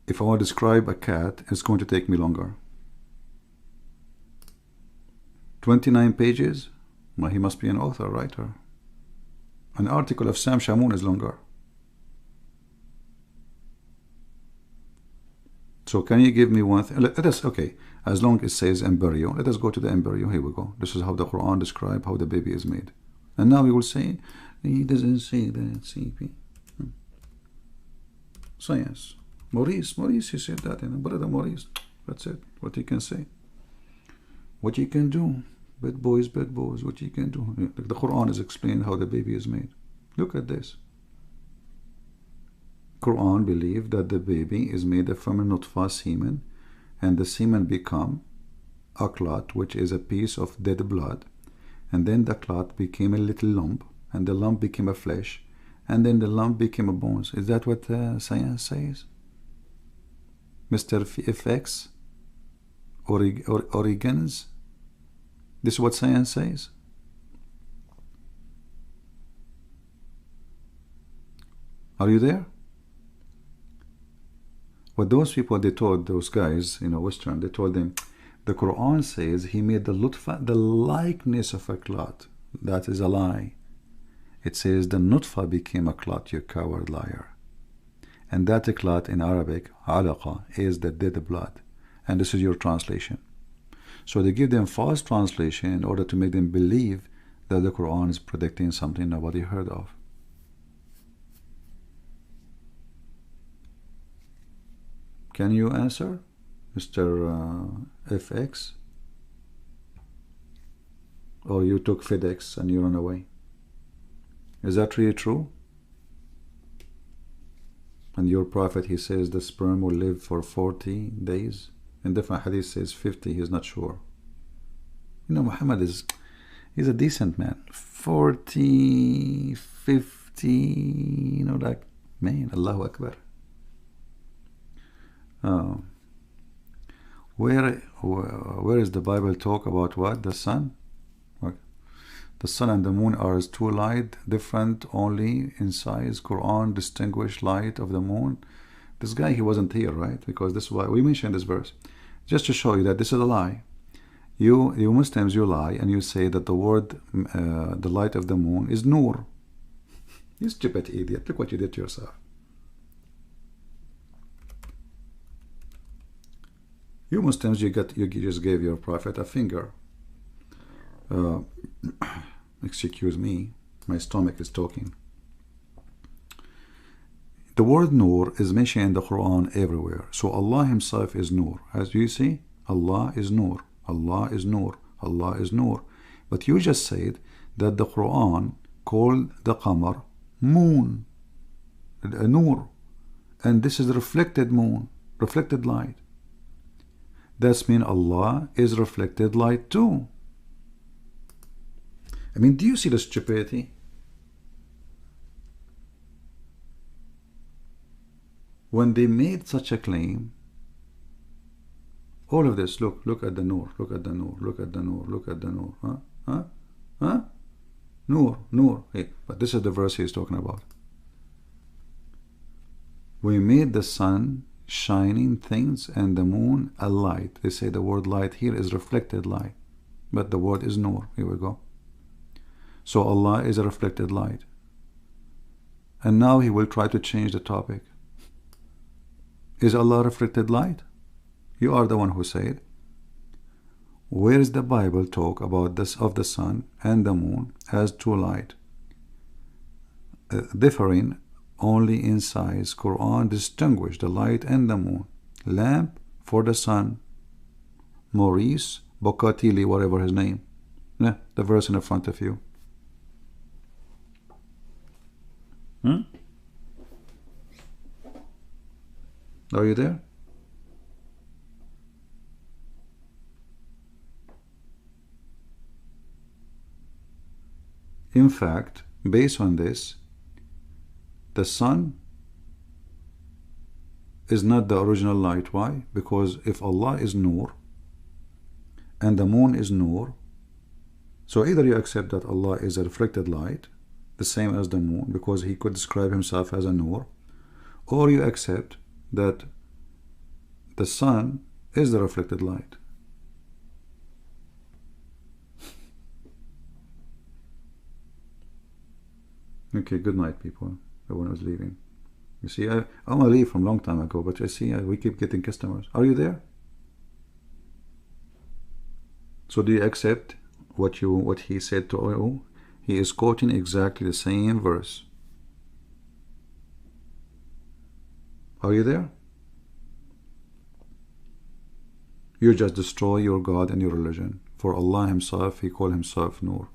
If I want to describe a cat, it's going to take me longer. 29 pages? Well, he must be an author, writer. An article of Sam Shamoun is longer. So can you give me one thing? Let us, okay, as long as it says embryo, let us go to the embryo. Here we go. This is how the Quran describes how the baby is made. And now we will say, he doesn't say that. CP. Science. Maurice, he said that. Brother Maurice, that's it. What he can say. What he can do. Bad boys, what he can do. The Quran is explaining how the baby is made. Look at this. Quran believe that the baby is made from a nutfa semen, and the semen become a clot, which is a piece of dead blood, and then the clot became a little lump, and the lump became a flesh, and then the lump became a bones. Is that what science says? Mr. FX? Origins? This is what science says? Are you there? What those people, they told those guys, Western, they told them, the Quran says he made the nutfa the likeness of a clot. That is a lie. It says the nutfa became a clot, you coward liar. And that clot in Arabic, alaqa, is the dead blood. And this is your translation. So they give them false translation in order to make them believe that the Quran is predicting something nobody heard of. Can you answer, Mr. FX? Or you took FedEx and you ran away? Is that really true? And your prophet, he says the sperm will live for 40 days. In different hadith says 50, he's not sure. Muhammad he's a decent man. 40, 50, like, man, Allahu Akbar. Where is the Bible talk about what? The sun? The sun and the moon are as two light, different only in size. Quran distinguish light of the moon. This guy, he wasn't here, right? Because this is why we mentioned this verse. Just to show you that this is a lie. You Muslims, you lie and you say that the word, the light of the moon is nur. You stupid idiot. Look what you did to yourself. You Muslims, you just gave your prophet a finger. Excuse me, my stomach is talking. The word nur is mentioned in the Quran everywhere. So Allah himself is nur. As you see, Allah is nur. Allah is nur. Allah is nur. But you just said that the Quran called the qamar moon, a nur. And this is reflected moon, reflected light. That means Allah is reflected light too. I mean, do you see the stupidity? When they made such a claim, all of this, look at the nur, look at the nur, look at the nur, look at the nur, nur. Hey, but this is the verse he's talking about. We made the sun shining things and the moon a light. They say the word light here is reflected light, but the word is nur. Here we go. So Allah is a reflected light. and now he will try to change the topic. Is Allah reflected light? You are the one who said. Where is the Bible talk about this of the sun and the moon as two light, differing only in size? Quran distinguish the light and the moon. Lamp for the sun. Maurice Bocatili, whatever his name. Yeah, the verse in the front of you. Are you there? In fact, based on this, the sun is not the original light. Why? Because if Allah is Nur and the moon is Nur, so either you accept that Allah is a reflected light, the same as the moon, because he could describe himself as a Nur, or you accept that the sun is the reflected light. Okay, good night, people. Everyone was leaving. You see, I'm gonna leave from a long time ago, but I see we keep getting customers. Are you there? So do you accept what he said to you? He is quoting exactly the same verse. Are you there? You just destroy your God and your religion. For Allah himself, he called himself Nur.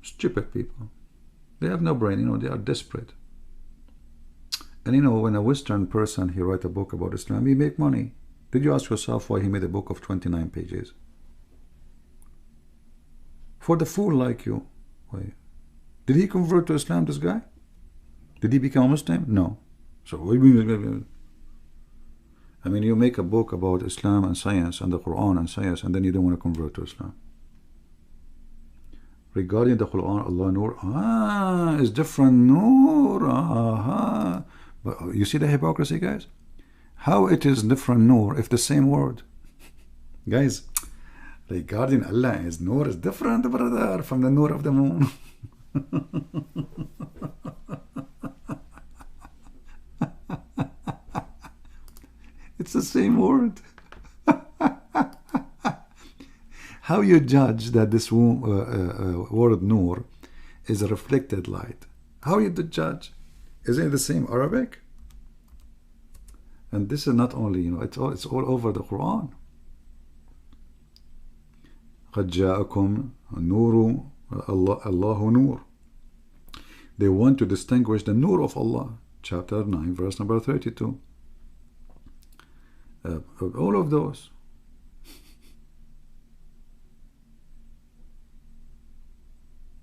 Stupid people. They have no brain, you know, they are desperate. And you know, when a Western person, he write a book about Islam, he make money. Did you ask yourself why he made a book of 29 pages? For the fool like you. Why? Did he convert to Islam, this guy? Did he become a Muslim? No. So, I mean, you make a book about Islam and science and the Quran and science, and then you don't want to convert to Islam. Regarding the Quran, Allah Nur, is different Nur. But you see the hypocrisy, guys? How it is different Nur if the same word? Guys, regarding Allah is Nur is different, brother, from the Nur of the moon. It's the same word. How you judge that this word Nur is a reflected light? How you judge? Is it the same Arabic? And this is not only, you know, it's all over the Quran. قَدْ جَاءَكُمْ نُورُ اللَّهُ نُور. They want to distinguish the Nur of Allah. Chapter 9, verse number 32. All of those.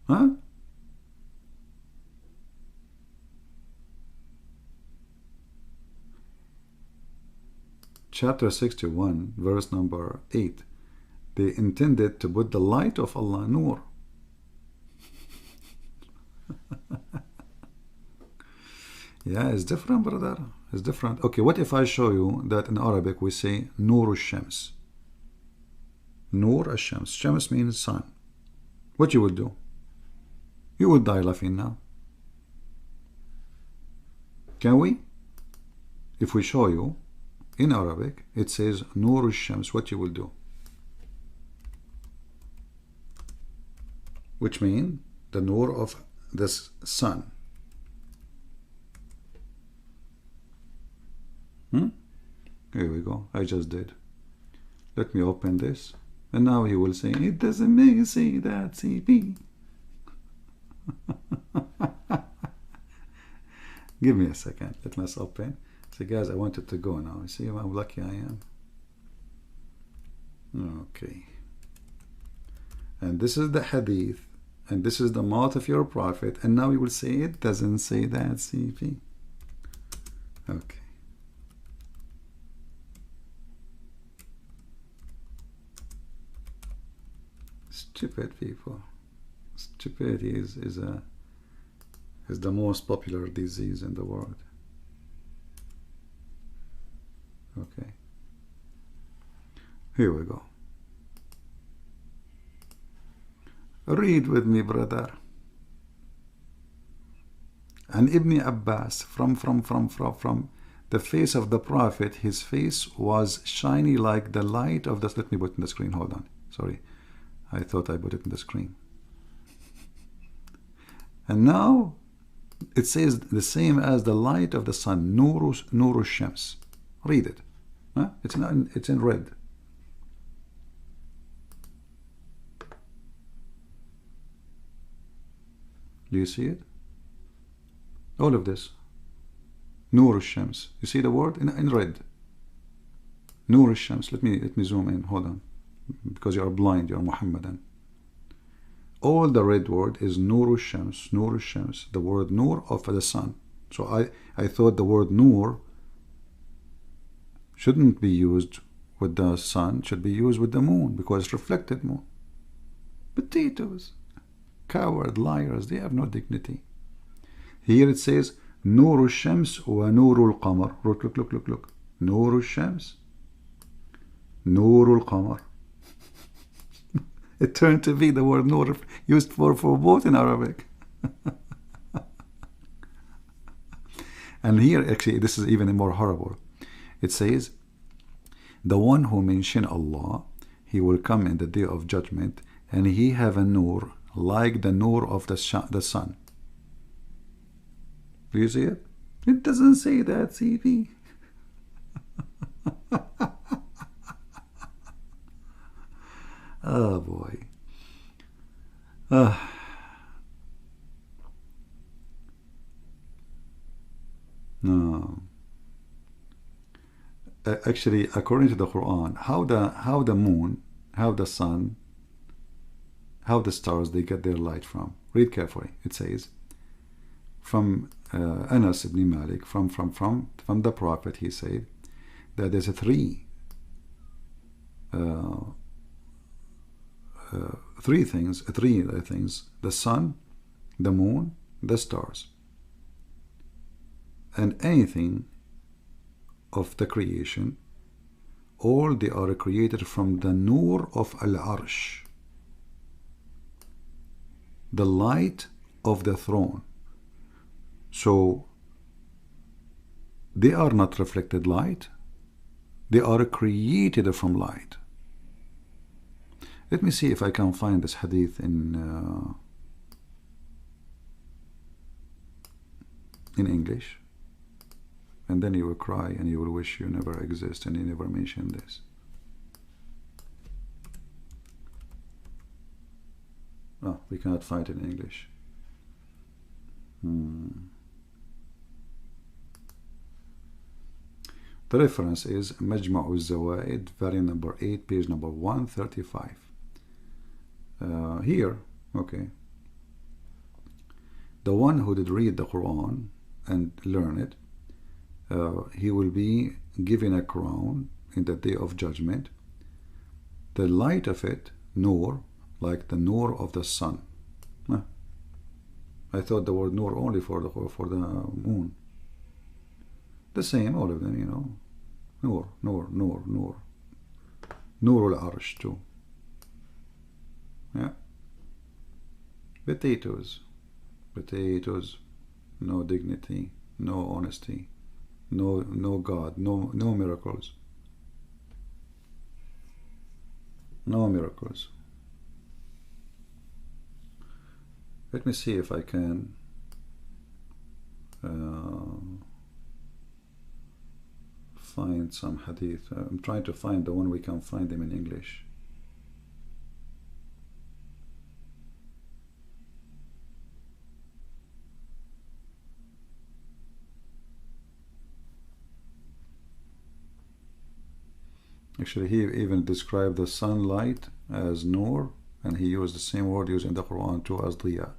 Huh? Chapter 61, verse number 8. They intended to put the light of Allah, Nur. Yeah, it's different, brother. It's different. Okay, what if I show you that in Arabic we say Nur al-Shams? Nur al-Shams. Shams means sun. What you will do? You will die laughing now. Can we? If we show you in Arabic, it says Nur al-Shams, what you will do? Which means the Nur of this sun. Here we go. I just did. Let me open this. And now he will say, it doesn't make you say that, CP. Give me a second. Let me open. See, guys, I wanted to go now. You see how lucky I am? Okay. And this is the hadith. And this is the mouth of your prophet. And now he will say, it doesn't say that, CP. Okay. Stupid people. Stupidity is the most popular disease in the world. Okay. Here we go. Read with me, brother. And Ibn Abbas, from the face of the Prophet, his face was shiny like the light of the... Let me put it in the screen, hold on. Sorry, I thought I put it in the screen. And now it says the same as the light of the sun, Nuru Shams. Read it. Huh? It's in red. Do you see it? All of this. Nur Shams. You see the word in red. Nur Shams. Let me zoom in. Hold on. Because you are blind, you are Muhammadan. All the red word is Nur Shams. Nur Shams. The word Nur of the sun. So I thought the word Nur shouldn't be used with the sun, should be used with the moon, because it's reflected moon. Potatoes. Coward, liars, they have no dignity. Here it says Nuru Shams wa Nuru al-Qamar. Look. Nuru Shams, Nuru al-Qamar. It turned to be the word Nur used for both in Arabic. And here, actually, this is even more horrible. It says, the one who mention Allah, he will come in the day of judgment, and he have a nur like the nur of the sun. Do you see it? It doesn't say that, CV. Oh boy. No. Actually, according to the Quran, how the moon, how the sun, how the stars, they get their light from. Read carefully. It says, from Anas ibn Malik, from the Prophet, he said that there's three things, the sun, the moon, the stars, and anything of the creation, all they are created from the nur of Al-Arsh, the light of the throne. So they are not reflected light, they are created from light. Let me see if I can find this hadith in English, and then you will cry and you will wish you never exist and you never mentioned this. Oh, we cannot find it in English. The reference is Majma'u al-Zawaid, volume number 8, page number 135. Here, okay, the one who did read the Quran and learn it, he will be given a crown in the day of judgment. The light of it, nur, like the nur of the sun. I thought the word nur only for the moon. The same, all of them, you know. Nur al-Arsh too. Yeah. Potatoes, no dignity, no honesty, no God, no miracles. No miracles. Let me see if I can find some hadith. I'm trying to find the one we can find them in English. Actually, he even described the sunlight as nur, and he used the same word used in the Quran too as diya.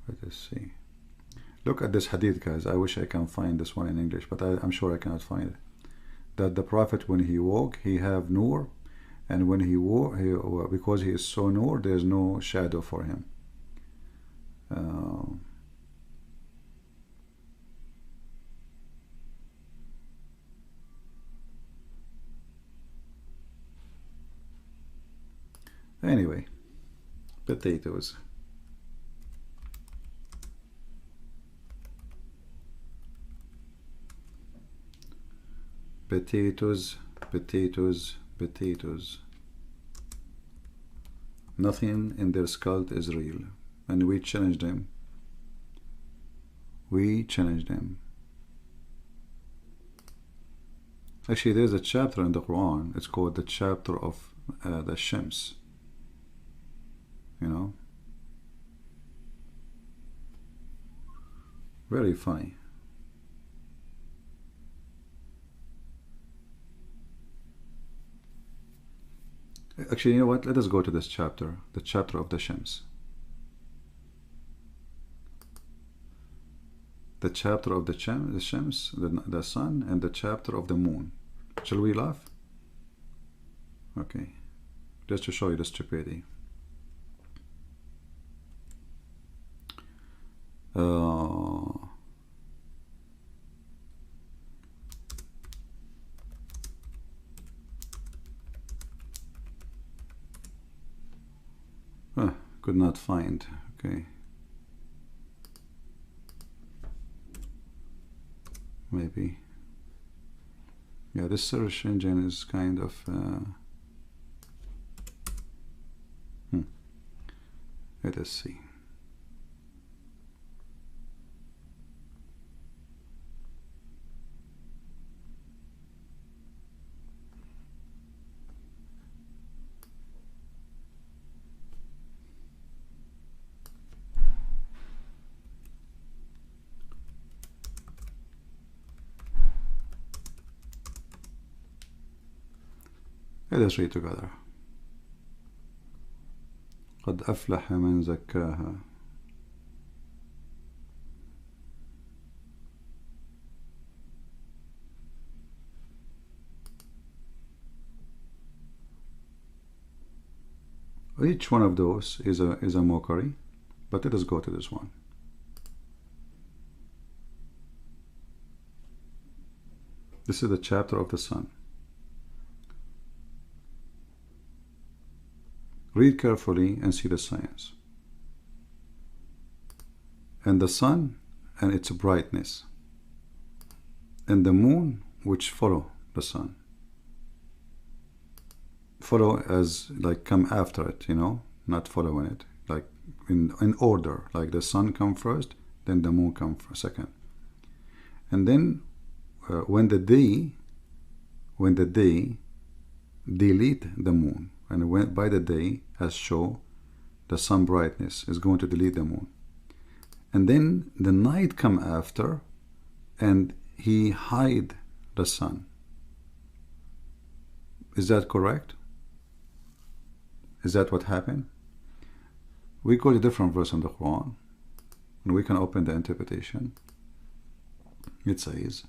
Let us see. Look at this hadith, guys. I wish I can find this one in English, but I'm sure I cannot find it. That the Prophet, when he woke, he have nur, And when he wore, because he is so nur, there is no shadow for him. Anyway, potatoes. Potatoes, potatoes, potatoes. Nothing in their skull is real. And we challenge them. We challenge them. Actually, there's a chapter in the Quran. It's called the chapter of the Shams. You know? Very funny. Actually, you know what? Let us go to this chapter, the chapter of the Shams. The chapter of the Shams, the sun, and the chapter of the moon. Shall we laugh? Okay. Just to show you the stupidity. Could not find. Okay. Maybe. Yeah, this search engine is kind of let us see. Let us read together. قد أفلح من زكاها. Each one of those is a mockery, but let us go to this one. This is the chapter of the sun. Read carefully and see the science. And the sun and its brightness, and the moon which follow the sun. Follow as like come after it, you know, not following it, like in order, like the sun come first, then the moon come second. And then when the day delete the moon, and when by the day as show the sun brightness is going to delete the moon, and then the night come after and he hide the sun. Is that correct? Is that what happened? We go to different verse in the Quran and we can open the interpretation. It says,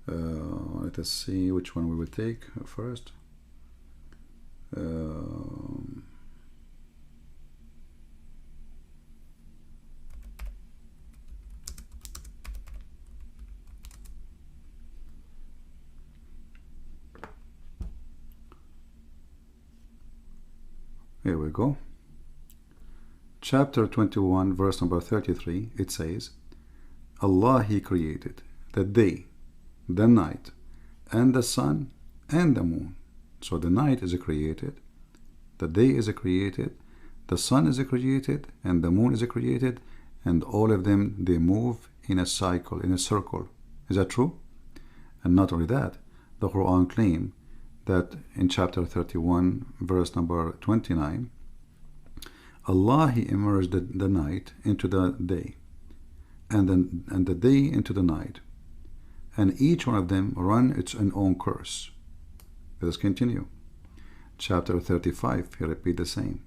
let us see which one we will take first. Here we go. Chapter 21, verse number 33, it says, Allah, He created the day, the night, and the sun, and the moon. So the night is created, the day is created, the sun is created, and the moon is created, and all of them, they move in a cycle, in a circle. Is that true? And not only that, the Quran claims that in chapter 31, verse number 29, Allah, He immersed the night into the day, and the day into the night, and each one of them run its own course. Let us continue. Chapter 35, he repeat the same.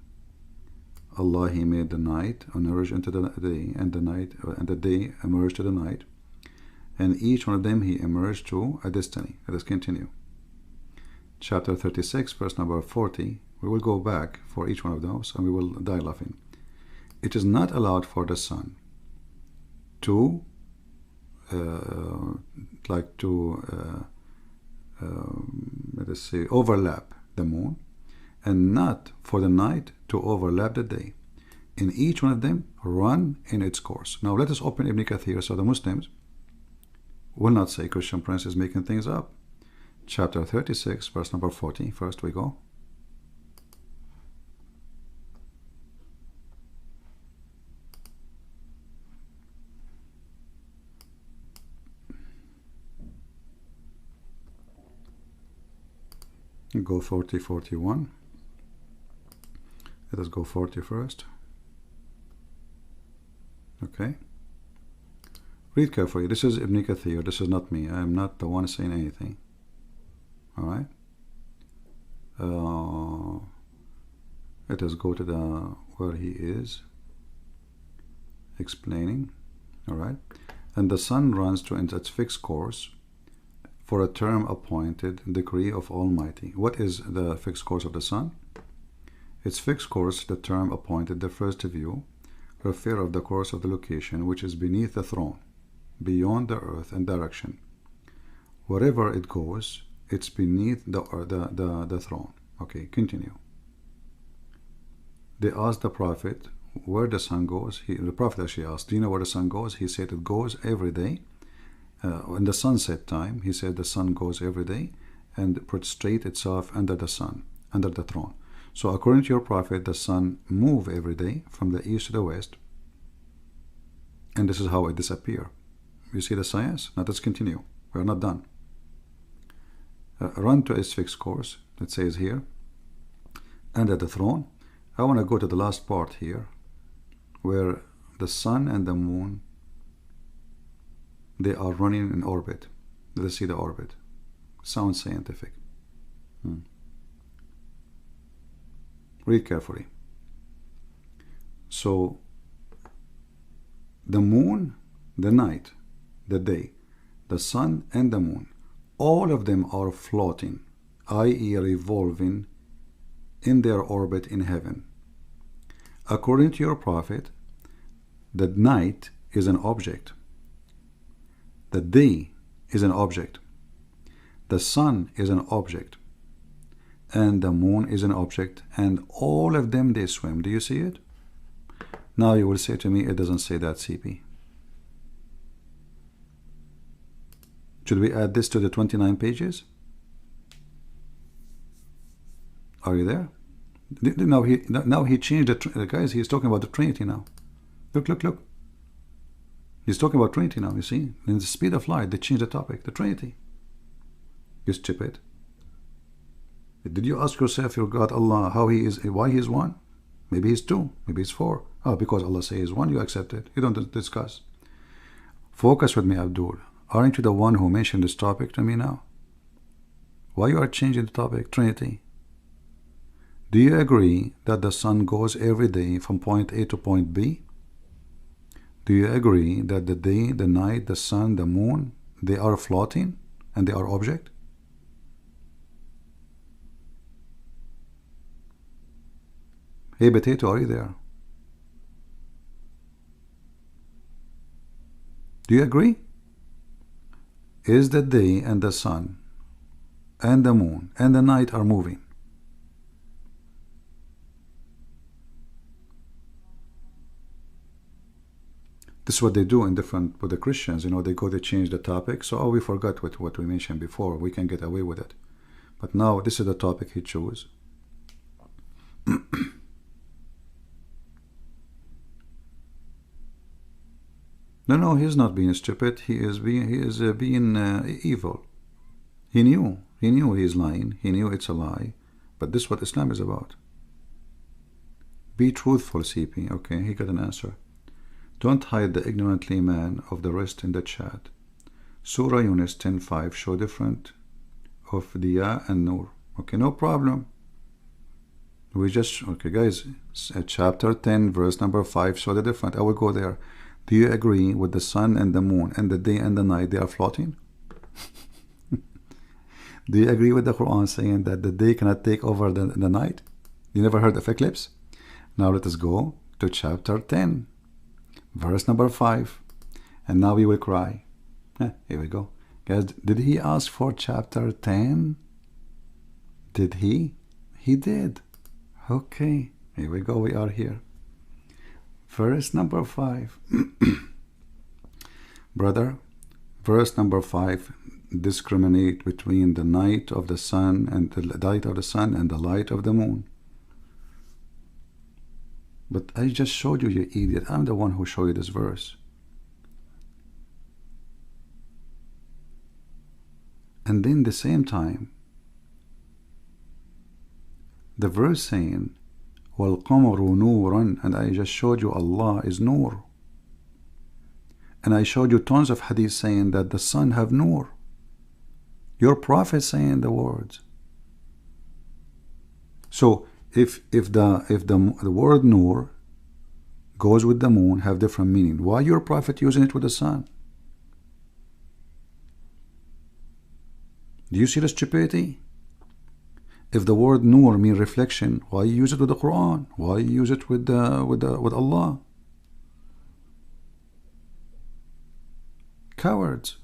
Allah, He made the night emerge into the day, and the night and the day emerged to the night, and each one of them he emerged to a destiny. Let us continue. Chapter 36, verse number 40. We will go back for each one of those and we will die laughing. It is not allowed for the sun to let us say overlap the moon, and not for the night to overlap the day. In each one of them run in its course. Now let us open Ibn Kathir so the Muslims will not say Christian Prince is making things up. Chapter 36, verse number 40. First we go. Go 40, 41. Let us go 40 first. Okay. Read carefully. This is Ibn Kathir. This is not me. I am not the one saying anything. All right. Let us go to the where he is explaining. All right. And the sun runs to its fixed course for a term appointed decree of Almighty. What is the fixed course of the sun? Its fixed course, the term appointed, the first view, refer of the course of the location which is beneath the throne, beyond the earth and direction. Wherever it goes, it's beneath the throne. Okay, continue. They asked the Prophet where the sun goes. The Prophet actually asked, do you know where the sun goes? He said it goes every day. In the sunset time, he said the sun goes every day and prostrate itself under the sun, under the throne. So according to your Prophet, the sun moves every day from the east to the west, and this is how it disappears. You see the science? Now let's continue. We are not done. Run to its fixed course. It says here, under the throne. I want to go to the last part here, where the sun and the moon, they are running in orbit. Let us see the orbit. Sounds scientific. Read carefully. So the moon, the night, the day, the sun and the moon, all of them are floating, i.e. revolving in their orbit in heaven. According to your Prophet, the night is an object. The day is an object. The sun is an object. And the moon is an object. And all of them, they swim. Do you see it? Now you will say to me, it doesn't say that, CP. Should we add this to the 29 pages? Are you there? Now he changed the guys. He's talking about the Trinity now. Look, look, look. He's talking about Trinity now, you see. In the speed of light, they changed the topic. The Trinity. You stupid. Did you ask yourself, your God, Allah, how He is, why He is one? Maybe He's two, maybe He's four. Oh, because Allah says He's one, you accept it. You don't discuss. Focus with me, Abdul. Aren't you the one who mentioned this topic to me now? Why you are changing the topic? Trinity. Do you agree that the sun goes every day from point A to point B? Do you agree that the day, the night, the sun, the moon, they are floating and they are object? Hey, Potato, are you there? Do you agree? Is the day and the sun and the moon and the night are moving? This is what they do in different, with the Christians, you know, they change the topic. So, oh, we forgot what we mentioned before. We can get away with it. But now, this is the topic he chose. No, he's not being stupid. He is being evil. He knew he's lying. He knew it's a lie. But this is what Islam is about. Be truthful, CP. Okay, he got an answer. Don't hide the ignorantly man of the rest in the chat. Surah Yunus 10:5 show different of Diya and Nur. Okay, no problem. We just, okay guys, chapter 10 verse number 5 show the different. I will go there. Do you agree with the sun and the moon and the day and the night, they are floating? Do you agree with the Quran saying that the day cannot take over the night? You never heard of eclipse? Now let us go to chapter 10, verse number 5. And now we will cry. Here we go. Guys, did he ask for chapter 10? Did he? He did. Okay, here we go. We are here. Verse number 5. Brother, verse number 5 discriminate between the night of the sun and the light of the sun and the light of the moon. But I just showed you, you idiot. I'm the one who showed you this verse. And then the same time, the verse saying, وَالْقَمَرُ نُورًا, and I just showed you Allah is Nur. And I showed you tons of hadith saying that the sun have Nur. Your prophet saying the words. So if the word Nur goes with the moon, have different meaning, why your prophet using it with the sun? Do you see the stupidity? If the word Nur mean reflection, why you use it with the Quran? Why you use it with Allah? Cowards.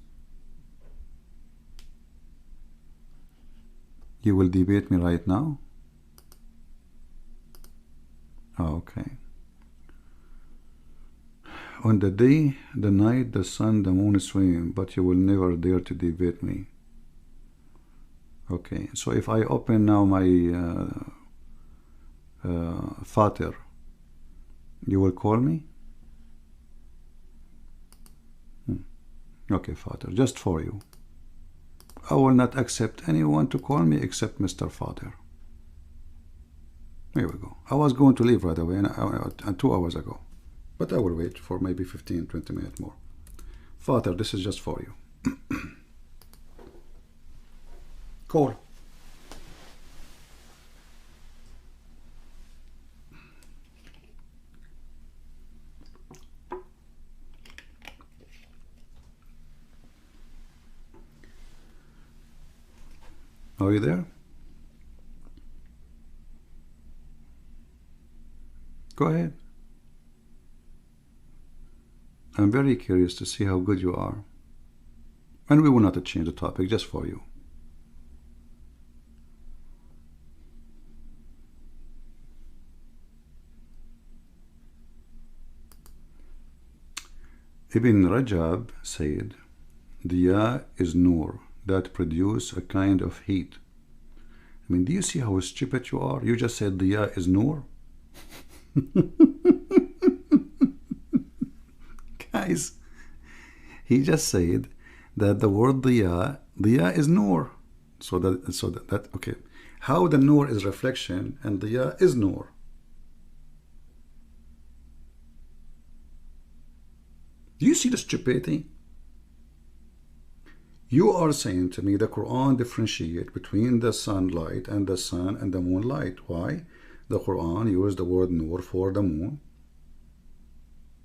You will debate me right now? Okay. On the day, the night, the sun, the moon swim, but you will never dare to debate me. Okay, so if I open now my Father, you will call me? Okay, Father, just for you. I will not accept anyone to call me except Mr. Father. Here we go. I was going to leave right away and 2 hours ago. But I will wait for maybe 15-20 minutes more. Father, this is just for you. Call. Are you there? Go ahead. I'm very curious to see how good you are. And we will not change the topic, just for you. Ibn Rajab said, Diya is Nur, that produce a kind of heat. I mean, do you see how stupid you are? You just said Diya is Nur. Guys, he just said that the word Diya is Nur. So that okay. How the Nur is reflection and Diya is Nur. Do you see the stupidity? You are saying to me the Quran differentiate between the sunlight and the sun and the moonlight. Why? The Quran used the word Nur for the moon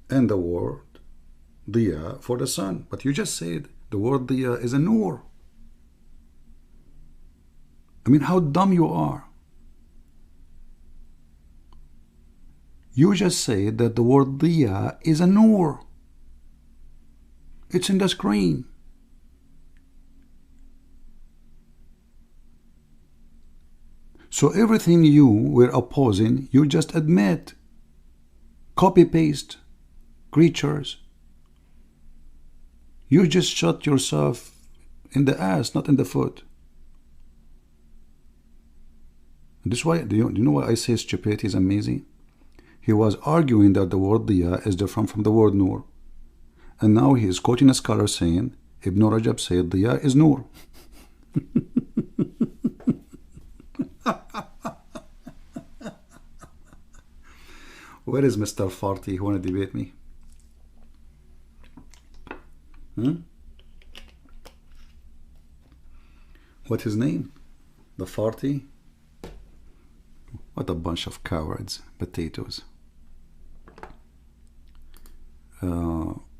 and the word Diya for the sun. But you just said the word Diya is a Nur. I mean, how dumb you are. You just said that the word Diya is a Nur. It's in the screen. So everything you were opposing, you just admit. Copy-paste. Creatures. You just shot yourself in the ass, not in the foot. This is why, do you know why I say stupidity is amazing? He was arguing that the word Diya is different from the word Nur. And now he is quoting a scholar saying, Ibn Rajab said Diya is Nur. Where is Mr. Farty who want to debate me? What's his name? The Farty? What a bunch of cowards. Potatoes.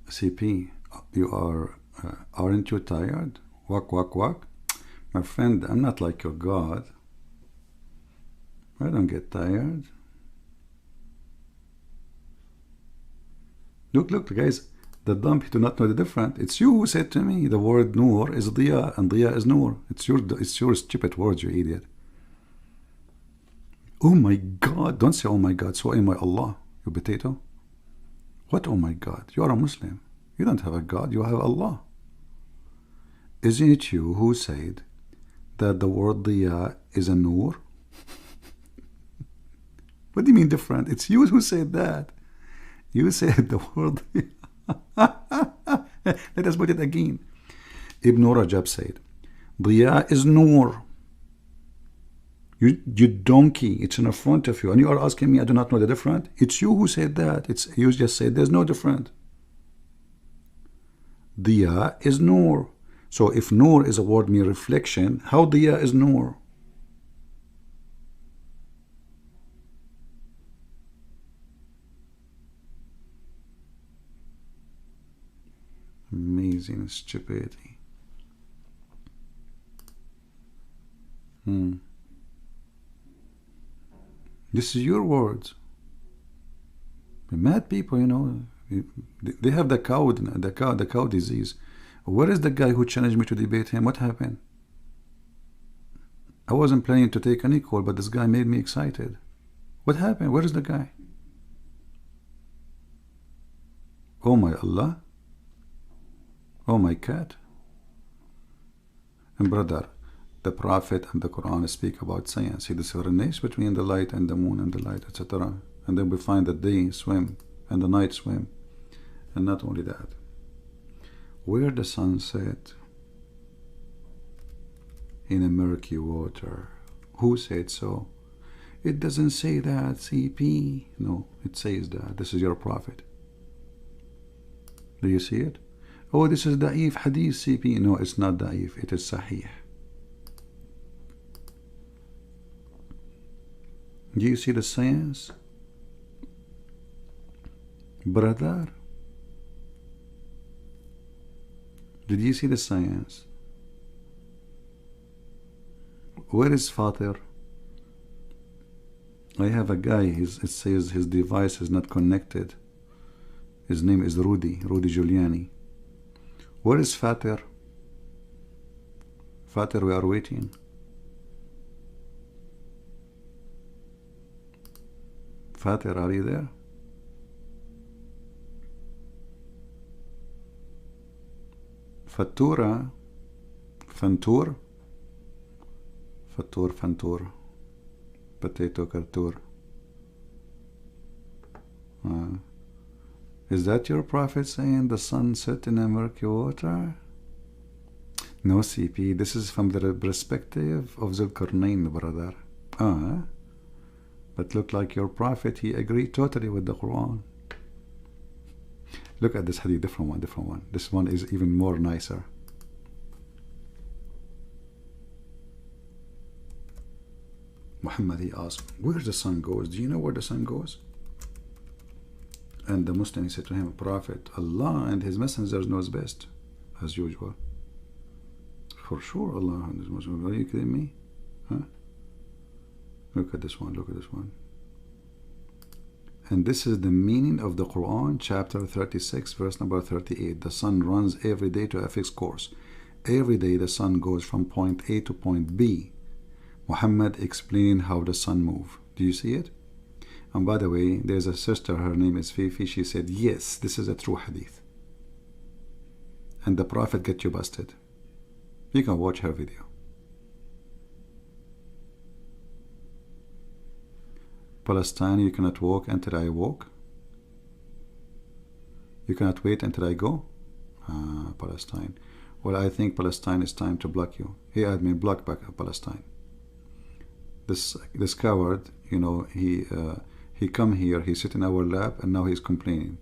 CP, you are, aren't you tired? Walk, walk, walk. My friend, I'm not like your God. I don't get tired. Look, look, guys, the dumb do not know the difference. It's you who said to me the word Nur is Diya and Diya is Nur. It's your stupid words, you idiot. Oh my God, don't say oh my God, so am I Allah, you potato. What oh my God? You are a Muslim. You don't have a God, you have Allah. Isn't it you who said that the word Diya is a Nur? What do you mean different? It's you who said that. You said the word. Let us put it again. Ibn Rajab said, Diya is Nur. You donkey, it's in front of you. And you are asking me, I do not know the difference? It's you who said that. You just said there's no difference. Diya is Nur. So if Nur is a word mean reflection, how Diya is Nur? Amazing stupidity. This is your words. The mad people, you know, they have the cow disease. Where is the guy who challenged me to debate him? What happened? I wasn't planning to take any call, but this guy made me excited. What happened? Where is the guy? Oh my Allah. Oh my cat. And brother, the Prophet and the Quran speak about science. He discriminates between the light and the moon and the light, etc. And then we find that they swim and the night swim. And not only that, where the sun set in a murky water. Who said so? It doesn't say that, CP. No, it says that. This is your Prophet. Do you see it? Oh, this is Da'if Hadith, CP. No, it's not Da'if. It is Sahih. Do you see the science? Brother, did you see the science? Where is Father? I have a guy, it says his device is not connected. His name is Rudy Giuliani. Where is Father? Father, we are waiting. Father, are you there? Fattura, Fantur, Fatur, Fantur, Potato Cartur. Is that your Prophet saying the sun set in a murky water? No, CP, this is from the perspective of Zulkarnain, brother. But look like your Prophet, he agreed totally with the Quran. Look at this hadith, different one. This one is even more nicer. Muhammad, he asked, where the sun goes? Do you know where the sun goes? And the Muslim, he said to him, Prophet, Allah and his messengers knows best, as usual. For sure, Allah and his messengers. Are you kidding me? Huh? Look at this one, look at this one. And this is the meaning of the Quran, chapter 36, verse number 38. The sun runs every day to a fixed course. Every day the sun goes from point A to point B. Muhammad explained how the sun moves. Do you see it? And by the way, there's a sister, her name is Fifi. She said, yes, this is a true hadith. And the Prophet get you busted. You can watch her video. Palestine, you cannot walk until I walk. You cannot wait until I go. Palestine. Well, I think Palestine is time to block you. He had me block back Palestine. This coward, you know, he come here, he sit in our lap, and now he's complaining.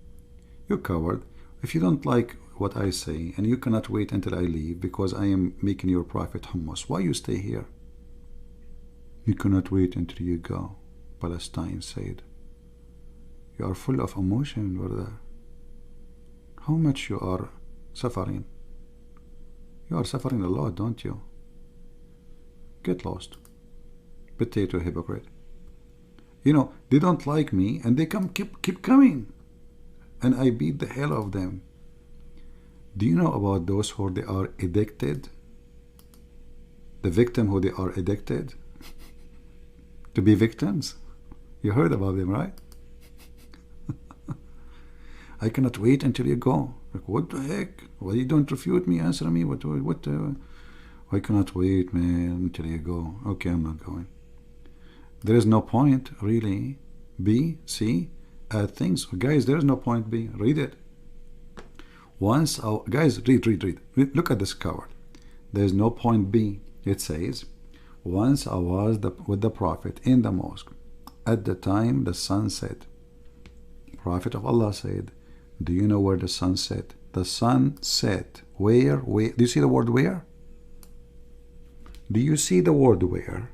You coward! If you don't like what I say, and you cannot wait until I leave because I am making your Prophet hummus, why you stay here? You cannot wait until you go. Palestine said, you are full of emotion, brother. how much you are suffering. You are suffering a lot, don't you? Get lost. Potato hypocrite. You know, they don't like me and they keep coming. And I beat the hell out of them. Do you know about those who they are addicted? The victim who they are addicted to be victims? You heard about them, right? I cannot wait until you go. Like, what the heck? Why you don't refute me? Answer me. What? I cannot wait, man, until you go. Okay, I'm not going. There is no point, really. B, C, add things. Guys, there is no point B. Read it. Once, guys, read. Look at this cover. There is no point B. It says, once I was with the Prophet in the mosque. At the time the sun set. Prophet of Allah said, do you know where the sun set? The sun set. Where? Do you see the word where? Do you see the word where?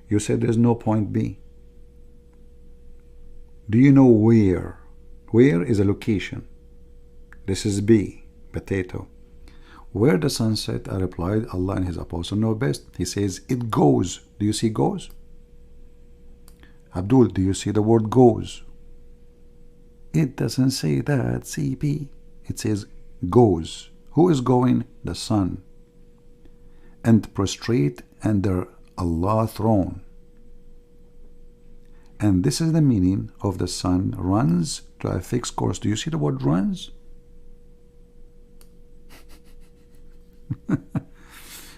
You said there's no point B. Do you know where? Where is a location. This is B, potato. Where the sun set, I replied, Allah and His Apostle know best. He says, it goes. Do you see goes? Abdul, do you see the word goes? It doesn't say that, CP. It says goes. Who is going? The sun. And prostrate under Allah's throne. And this is the meaning of the sun runs to a fixed course. Do you see the word runs?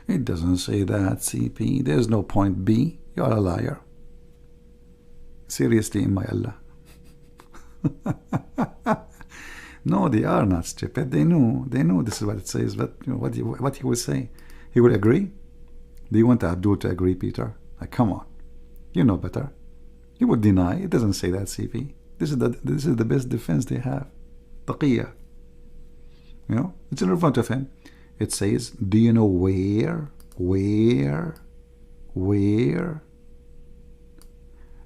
It doesn't say that, CP. There's no point B. You are a liar. Seriously, my Allah. No, they are not stupid. They know this is what it says. But you know, what he will say, he will agree. Do you want Abdul to agree, Peter? Like, come on, you know better. He would deny. It doesn't say that, CP. This is the best defense they have. Taqiyya. You know, it's in front of him. It says, do you know where?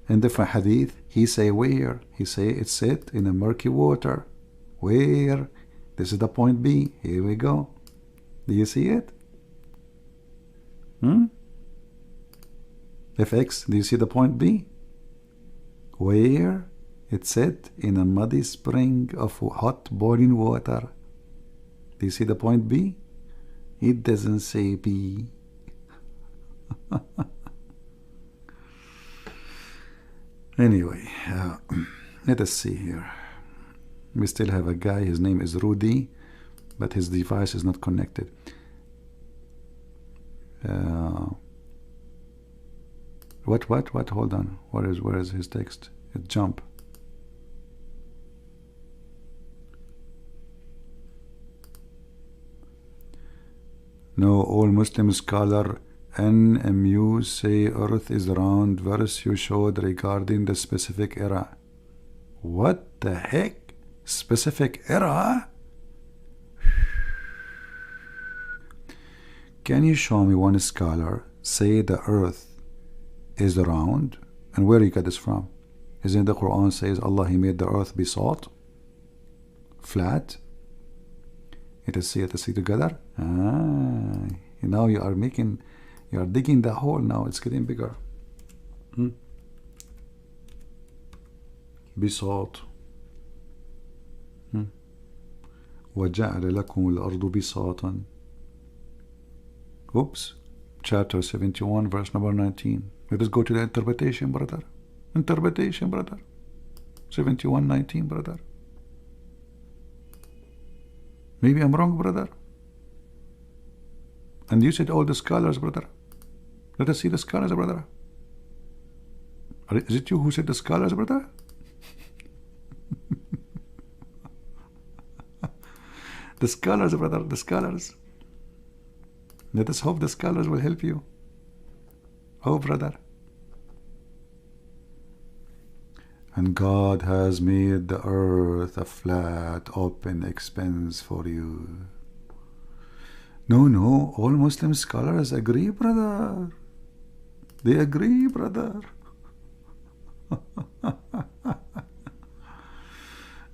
In different hadith, he say where? He say it's set in a murky water. Where? This is the point B. Here we go. Do you see it? FX, do you see the point B? Where? It's set in a muddy spring of hot boiling water. Do you see the point B? It doesn't say B. Anyway, let us see here. We still have a guy, his name is Rudy, but his device is not connected. What? Hold on. Where is his text? It jump. No, all Muslim scholar NMU say earth is round verse you showed regarding the specific era. What the heck? Specific era? Can you show me one scholar say the earth is round? And where you get this from? Isn't the Quran says Allah He made the earth be salt? Flat? It is see together. Now you are digging the hole. Now it's getting bigger. Be salt. وَجَعَلَ لَكُمُ الْأَرْضُ بِسَاطًا. Oops. Chapter 71, verse number 19. Let us go to the interpretation, brother. Interpretation, brother. 71:19, brother. Maybe I'm wrong, brother. And you said all the scholars, brother. Let us see the scholars, brother. Is it you who said the scholars, brother? The scholars, brother, the scholars. Let us hope the scholars will help you. Oh, brother. And God has made the earth a flat, open expanse for you. No, all Muslim scholars agree, brother. They agree, brother.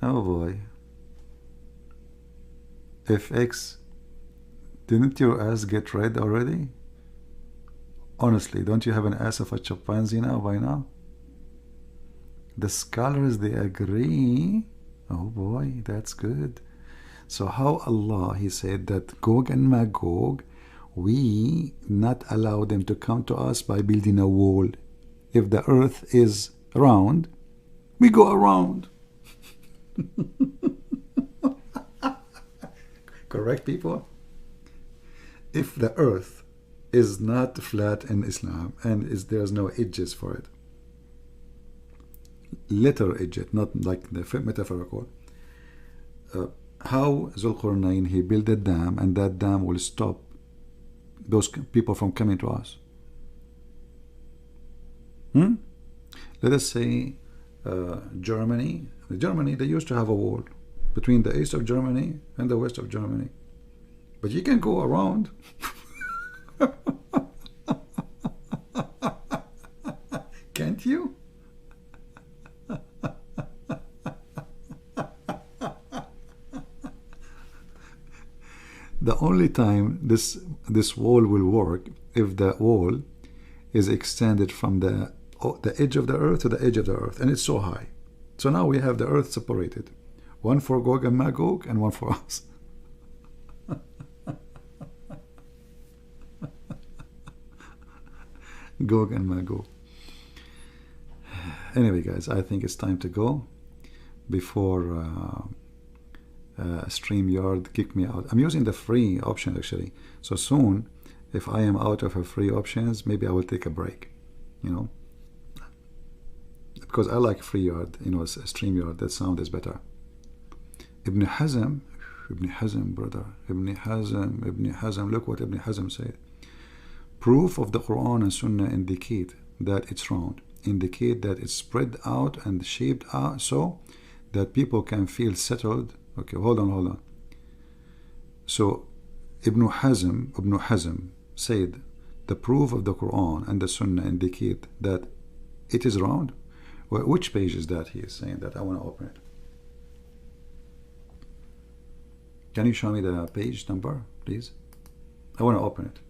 Oh boy. if X, didn't your ass get red already? Honestly, don't you have an ass of a chimpanzee now by now? The scholars, they agree. Oh boy, that's good. So how Allah, He said that Gog and Magog, we not allow them to come to us by building a wall. If the earth is round, we go around. Correct, people? If the earth is not flat in Islam and there's no edges for it, letter edges, not like the metaphorical, how Zulqarnain, he built a dam, and that dam will stop those people from coming to us? Let us say Germany, they used to have a wall between the east of Germany and the west of Germany, but you can go around. Can't you? The only time this wall will work if the wall is extended from the edge of the earth to the edge of the earth, and it's so high. So now we have the earth separated, one for Gog and Magog and one for us. Gog and Magog. Anyway, guys, I think it's time to go before StreamYard kick me out. I'm using the free option actually, so soon if I am out of her free options, maybe I will take a break, you know, because I like FreeYard, you know, StreamYard, that sound is better. Ibn Hazm, brother, Ibn Hazm, look what Ibn Hazm said. Proof of the Quran and Sunnah indicate that it's round, indicate that it's spread out and shaped out so that people can feel settled. Okay, hold on. So Ibn Hazm said the proof of the Quran and the Sunnah indicate that it is round. Well, which page is that he is saying that? I want to open it. Can you show me the page number, please? I want to open it.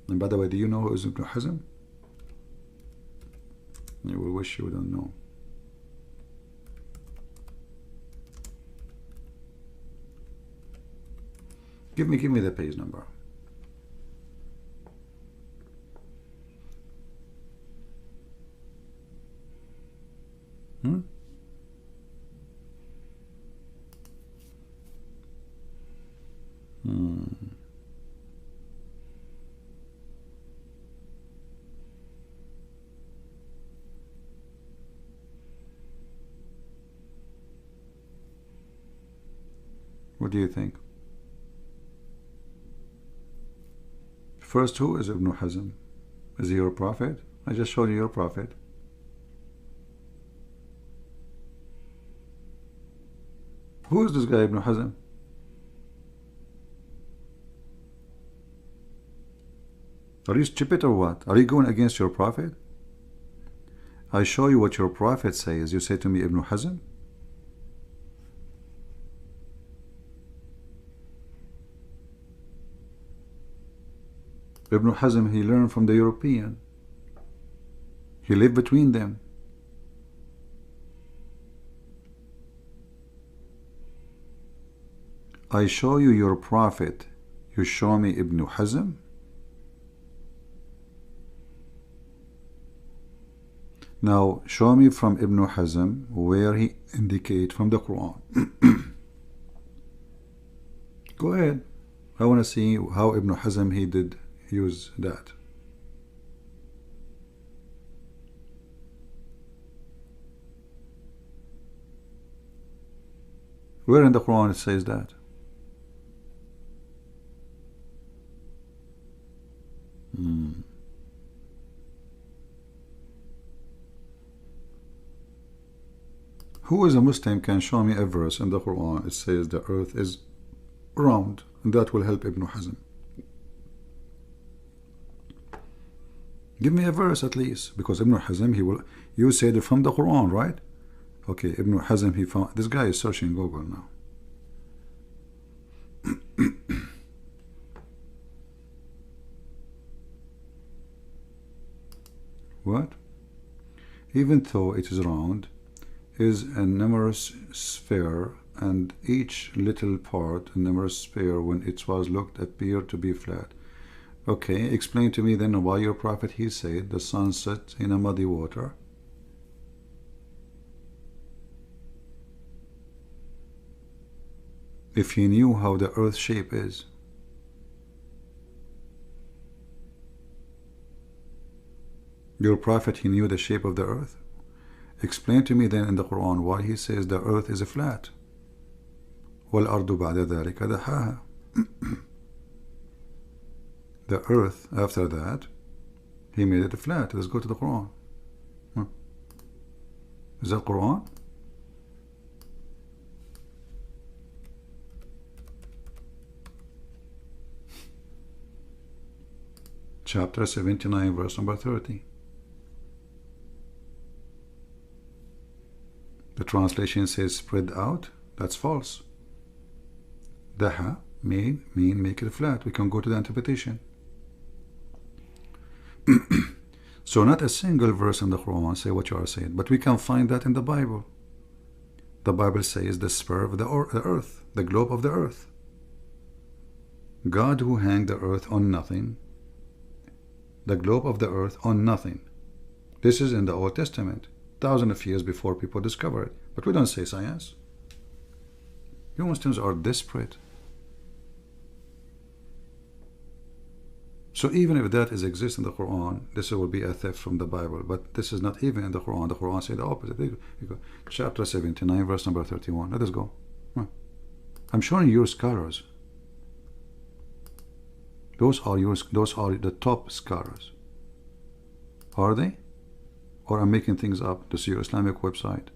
And by the way, do you know who is Ibn Hazm? You will wish you don't know. Give me the page number. What do you think? First, who is Ibn Hazm? Is he your prophet? I just showed you your prophet. Who is this guy Ibn Hazm? Are you stupid or what? Are you going against your prophet? I show you what your prophet says. You say to me Ibn Hazm? Ibn Hazm, he learned from the European. He lived between them. I show you your prophet. You show me Ibn Hazm? Now show me from Ibn Hazm where he indicate from the Quran. Go ahead. I want to see how Ibn Hazm he did use that. Where in the Quran it says that? Who is a Muslim can show me a verse in the Quran it says the earth is round, and that will help Ibn Hazm. Give me a verse at least, because Ibn Hazm, he will, you said it from the Quran, right? Okay, Ibn Hazm, he found, this guy is searching Google now. What? Even though it is round, is a numerous sphere, and each little part, a numerous sphere, when it was looked, appeared to be flat. Okay, explain to me then why your prophet, he said, the sun set in a muddy water. If he knew how the earth shape is. Your prophet, he knew the shape of the earth. Explain to me then in the Quran why he says the earth is flat. وَالْأَرْضُ بَعْدَ ذَلِكَ دَحَاهَا. The earth, after that, he made it flat. Let's go to the Quran. Is that Quran? Chapter 79, verse number 30. The translation says spread out. That's false. Daha mean make it flat. We can go to the interpretation. So not a single verse in the Quran say what you are saying, but we can find that in the Bible. The Bible says the sphere of the earth, the globe of the earth. God who hanged the earth on nothing, the globe of the earth on nothing. This is in the Old Testament, thousands of years before people discovered it. But we don't say science. You Muslims are desperate. So even if that exists in the Quran, this will be a theft from the Bible. But this is not even in the Quran. The Quran says the opposite. You go, chapter 79, verse number 31. Let us go. I'm showing you scholars. Those are the top scholars. Are they? Or I'm making things up. This is your Islamic website.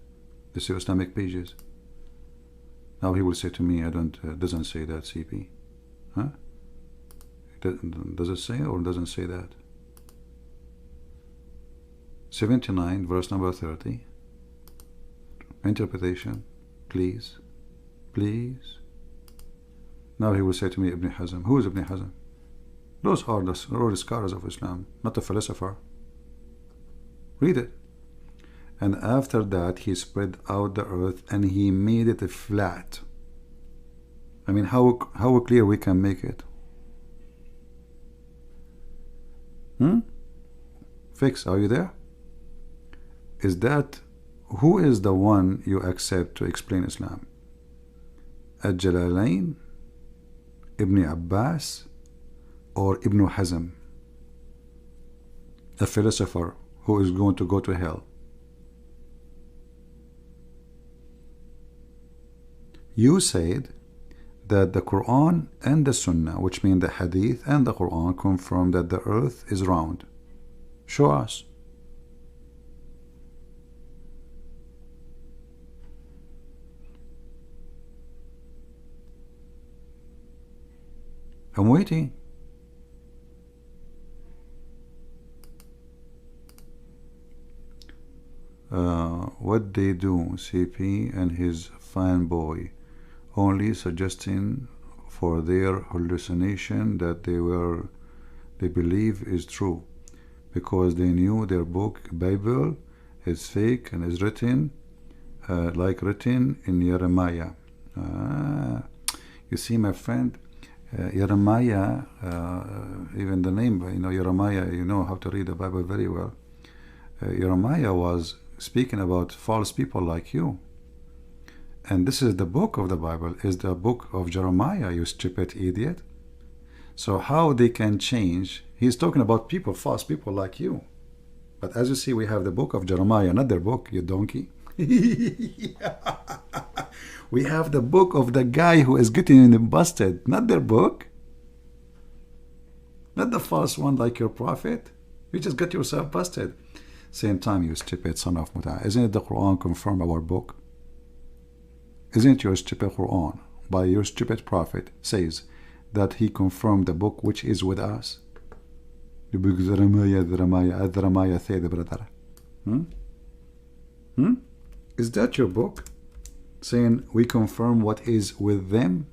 This is your Islamic pages. Now he will say to me, doesn't say that, CP. Huh? Does it say or doesn't say that? 79, verse number 30. Interpretation, please. Please. Now he will say to me, Ibn Hazm. Who is Ibn Hazm? Those are the scholars of Islam, not a philosopher. Read it. And after that he spread out the earth and he made it flat. I mean, how clear we can make it? Fix, are you there? Is that, who is the one you accept to explain Islam? Al-Jalalain, Ibn Abbas, or Ibn Hazm, a philosopher who is going to go to hell? You said that the Quran and the Sunnah, which mean the Hadith and the Quran, confirm that the earth is round. Show us. I'm waiting. What they do, CP and his fanboy, only suggesting for their hallucination that they believe is true, because they knew their book Bible is fake and is written like written in Jeremiah. You see, my friend, Jeremiah, even the name, Jeremiah, you know how to read the Bible very well. Jeremiah was speaking about false people like you. And this is the book of the Bible, is the book of Jeremiah, you stupid idiot. So how they can change? He's talking about people, false people like you. But as you see, we have the book of Jeremiah, not their book, you donkey. We have the book of the guy who is getting busted, not their book. Not the false one like your prophet. You just got yourself busted. Same time, you stupid son of Muta. Isn't it the Quran confirm our book? Isn't it your stupid Quran by your stupid prophet says that he confirmed the book which is with us? The book Jeremiah said, brother. Is that your book? Saying we confirm what is with them?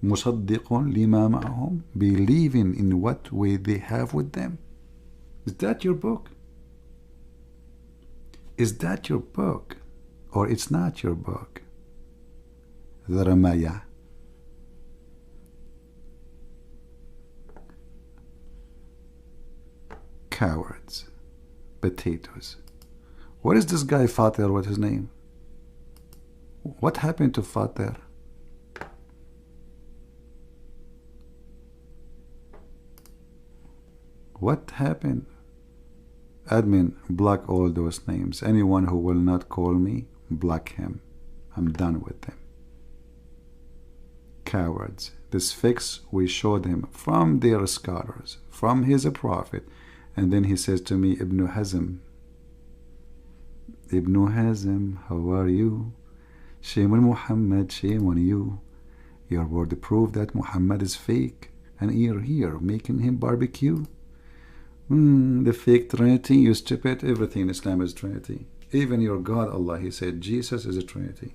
مصدق لما معهم, believing in what way they have with them. Is that your book? Is that your book? Or it's not your book? The Ramaya. Cowards. Potatoes. What is this guy Fatir? What's his name? What happened to Fatir? What happened? Admin, block all those names. Anyone who will not call me, block him. I'm done with them. Cowards. This fix we showed him from their scholars, from his prophet. And then he says to me, Ibn Hazm, Ibn Hazm, how are you? Shame on Muhammad, shame on you. Your word proved that Muhammad is fake. And you're here making him barbecue. The fake Trinity, you stupid. Everything in Islam is Trinity. Even your God, Allah, he said Jesus is a Trinity.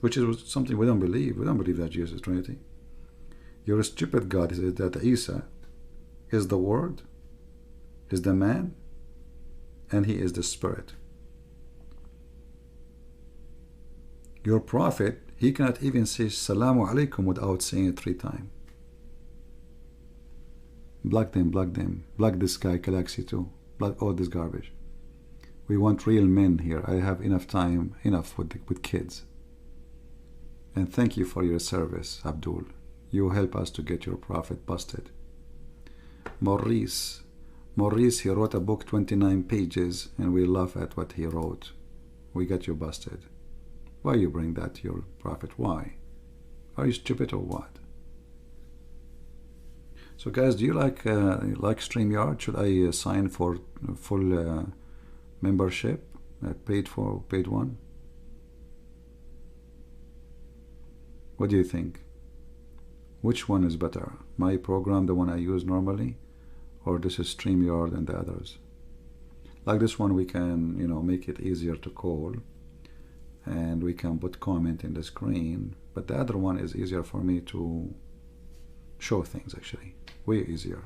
Which is something we don't believe. We don't believe that Jesus is Trinity. You're a stupid God. He said that Isa is the Word, is the man, and he is the Spirit. Your prophet, he cannot even say Salamu Alaikum without saying it 3 times. Block them, block them. Block this guy, Galaxy too. Block all this garbage. We want real men here. I have enough time, enough with kids. And thank you for your service, Abdul. You help us to get your prophet busted. Maurice, he wrote a book, 29 pages, and we laugh at what he wrote. We got you busted. Why you bring that to your prophet? Why? Are you stupid or what? So guys, do you like StreamYard? Should I sign for full membership? Paid one? What do you think? Which one is better? My program, the one I use normally, or this is StreamYard and the others? Like this one, we can, make it easier to call, and we can put comment in the screen. But the other one is easier for me to show things, actually. Way easier.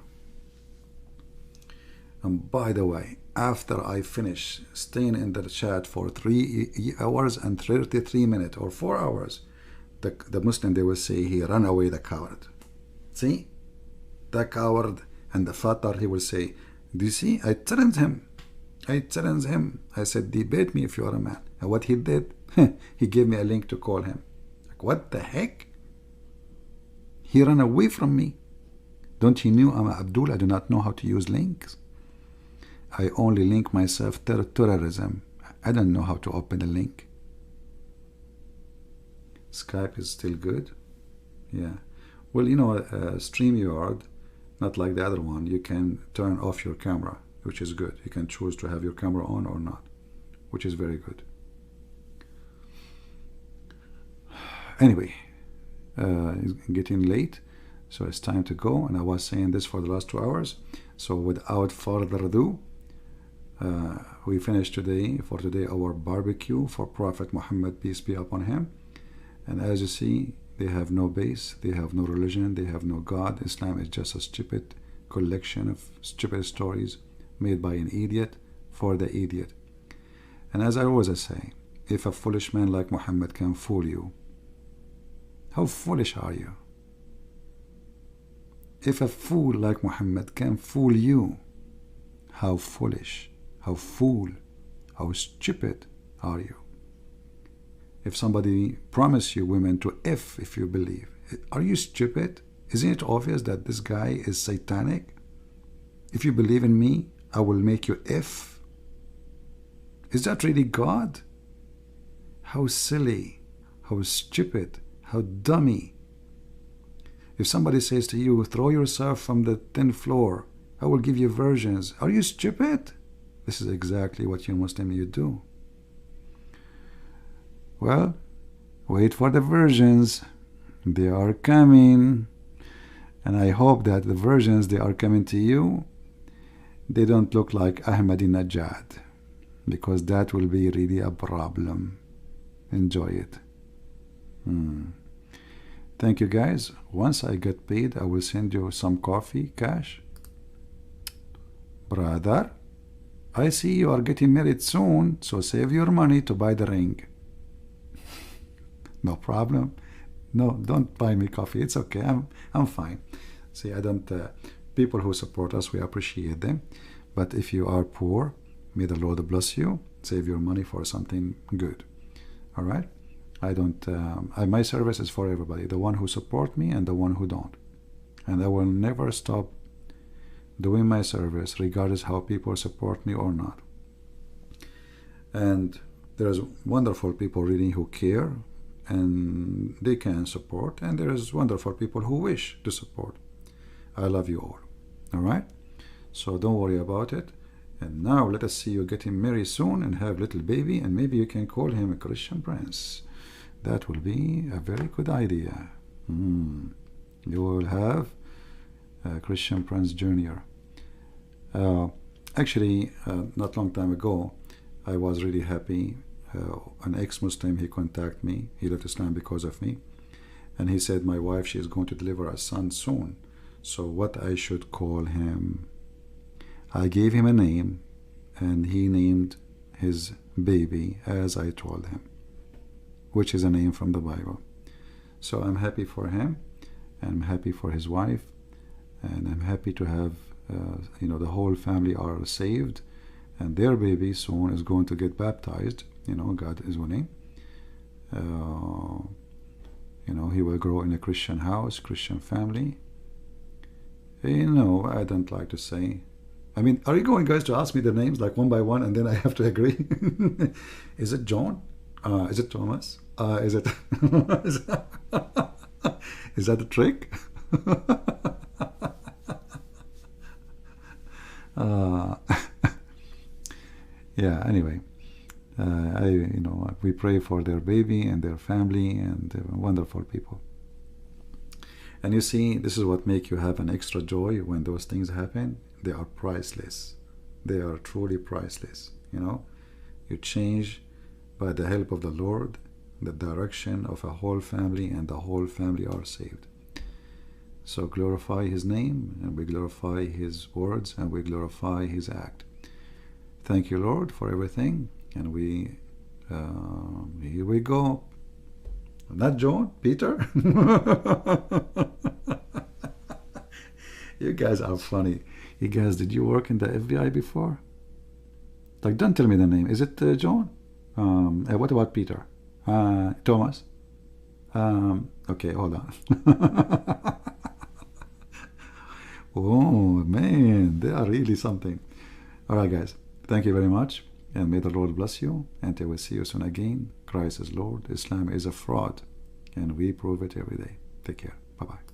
And by the way, after I finish staying in the chat for 3 hours and 33 minutes or 4 hours, the Muslim, they will say, he ran away, the coward. See? The coward. And the Fatar, he will say, do you see? I challenged him. I said, debate me if you are a man. And what he did, he gave me a link to call him. Like, what the heck? He ran away from me. Don't you know I'm Abdul? I do not know how to use links. I only link myself to terrorism. I don't know how to open a link. Skype is still good. Yeah. Well, StreamYard, not like the other one, you can turn off your camera, which is good. You can choose to have your camera on or not, which is very good. Anyway, it's getting late, so it's time to go. And I was saying this for the last 2 hours. So without further ado, we finished today our barbecue for Prophet Muhammad, peace be upon him. And as you see, they have no base, they have no religion, they have no God. Islam is just a stupid collection of stupid stories made by an idiot for the idiot. And as I always say, if a foolish man like Muhammad can fool you, how foolish are you? If a fool like Muhammad can fool you, how foolish, how fool, how stupid are you? If somebody promised you women to if you believe, are you stupid? Isn't it obvious that this guy is satanic? If you believe in me, I will make you if. Is that really God? How silly, how stupid, how dummy. If somebody says to you, throw yourself from the 10th floor, I will give you virgins. Are you stupid? This is exactly what you Muslim you do. Well, wait for the virgins. They are coming. And I hope that the virgins, they are coming to you, they don't look like Ahmadinejad, because that will be really a problem. Enjoy it. Thank you guys. Once I get paid, I will send you some coffee, cash. brother, I see you are getting married soon, so save your money to buy the ring. No problem. No, don't buy me coffee. It's okay. I'm fine. See, I don't. People who support us, we appreciate them. But if you are poor, may the Lord bless you. Save your money for something good. All right. I don't. My service is for everybody. The one who support me and the one who don't. And I will never stop doing my service, regardless how people support me or not. And there's wonderful people reading who care, and they can support, and there's wonderful people who wish to support. I love you all. All right, so don't worry about it. And now let us see you getting married soon and have little baby, and maybe you can call him a Christian prince. That will be a very good idea. You will have a Christian Prince Jr. Actually, not long time ago, I was really happy. An ex-Muslim, he contacted me. He left Islam because of me. And he said, my wife, she is going to deliver a son soon. So what I should call him? I gave him a name, and he named his baby as I told him, which is a name from the Bible. So I'm happy for him, and I'm happy for his wife, and I'm happy to have, the whole family are saved, and their baby soon is going to get baptized. God is willing. He will grow in a Christian house, Christian family. I don't like to say. I mean, are you going, guys, to ask me the names like one by one, and then I have to agree? Is it John? Is it Thomas? Is it? Is that a trick? Yeah. Anyway, we pray for their baby and their family, and they're wonderful people. And you see, this is what makes you have an extra joy when those things happen. They are priceless. They are truly priceless. You change by the help of the Lord the direction of a whole family, and the whole family are saved. So glorify His name, and we glorify His words, and we glorify His act. Thank you, Lord, for everything. And here we go. Not John, Peter. You guys are funny. You guys, did you work in the FBI before? Like, don't tell me the name. Is it John? What about Peter? Thomas? Okay, hold on. Oh, man, they are really something. All right, guys. Thank you very much, and may the Lord bless you, and I will see you soon again. Christ is Lord, Islam is a fraud, and we prove it every day. Take care. Bye-bye.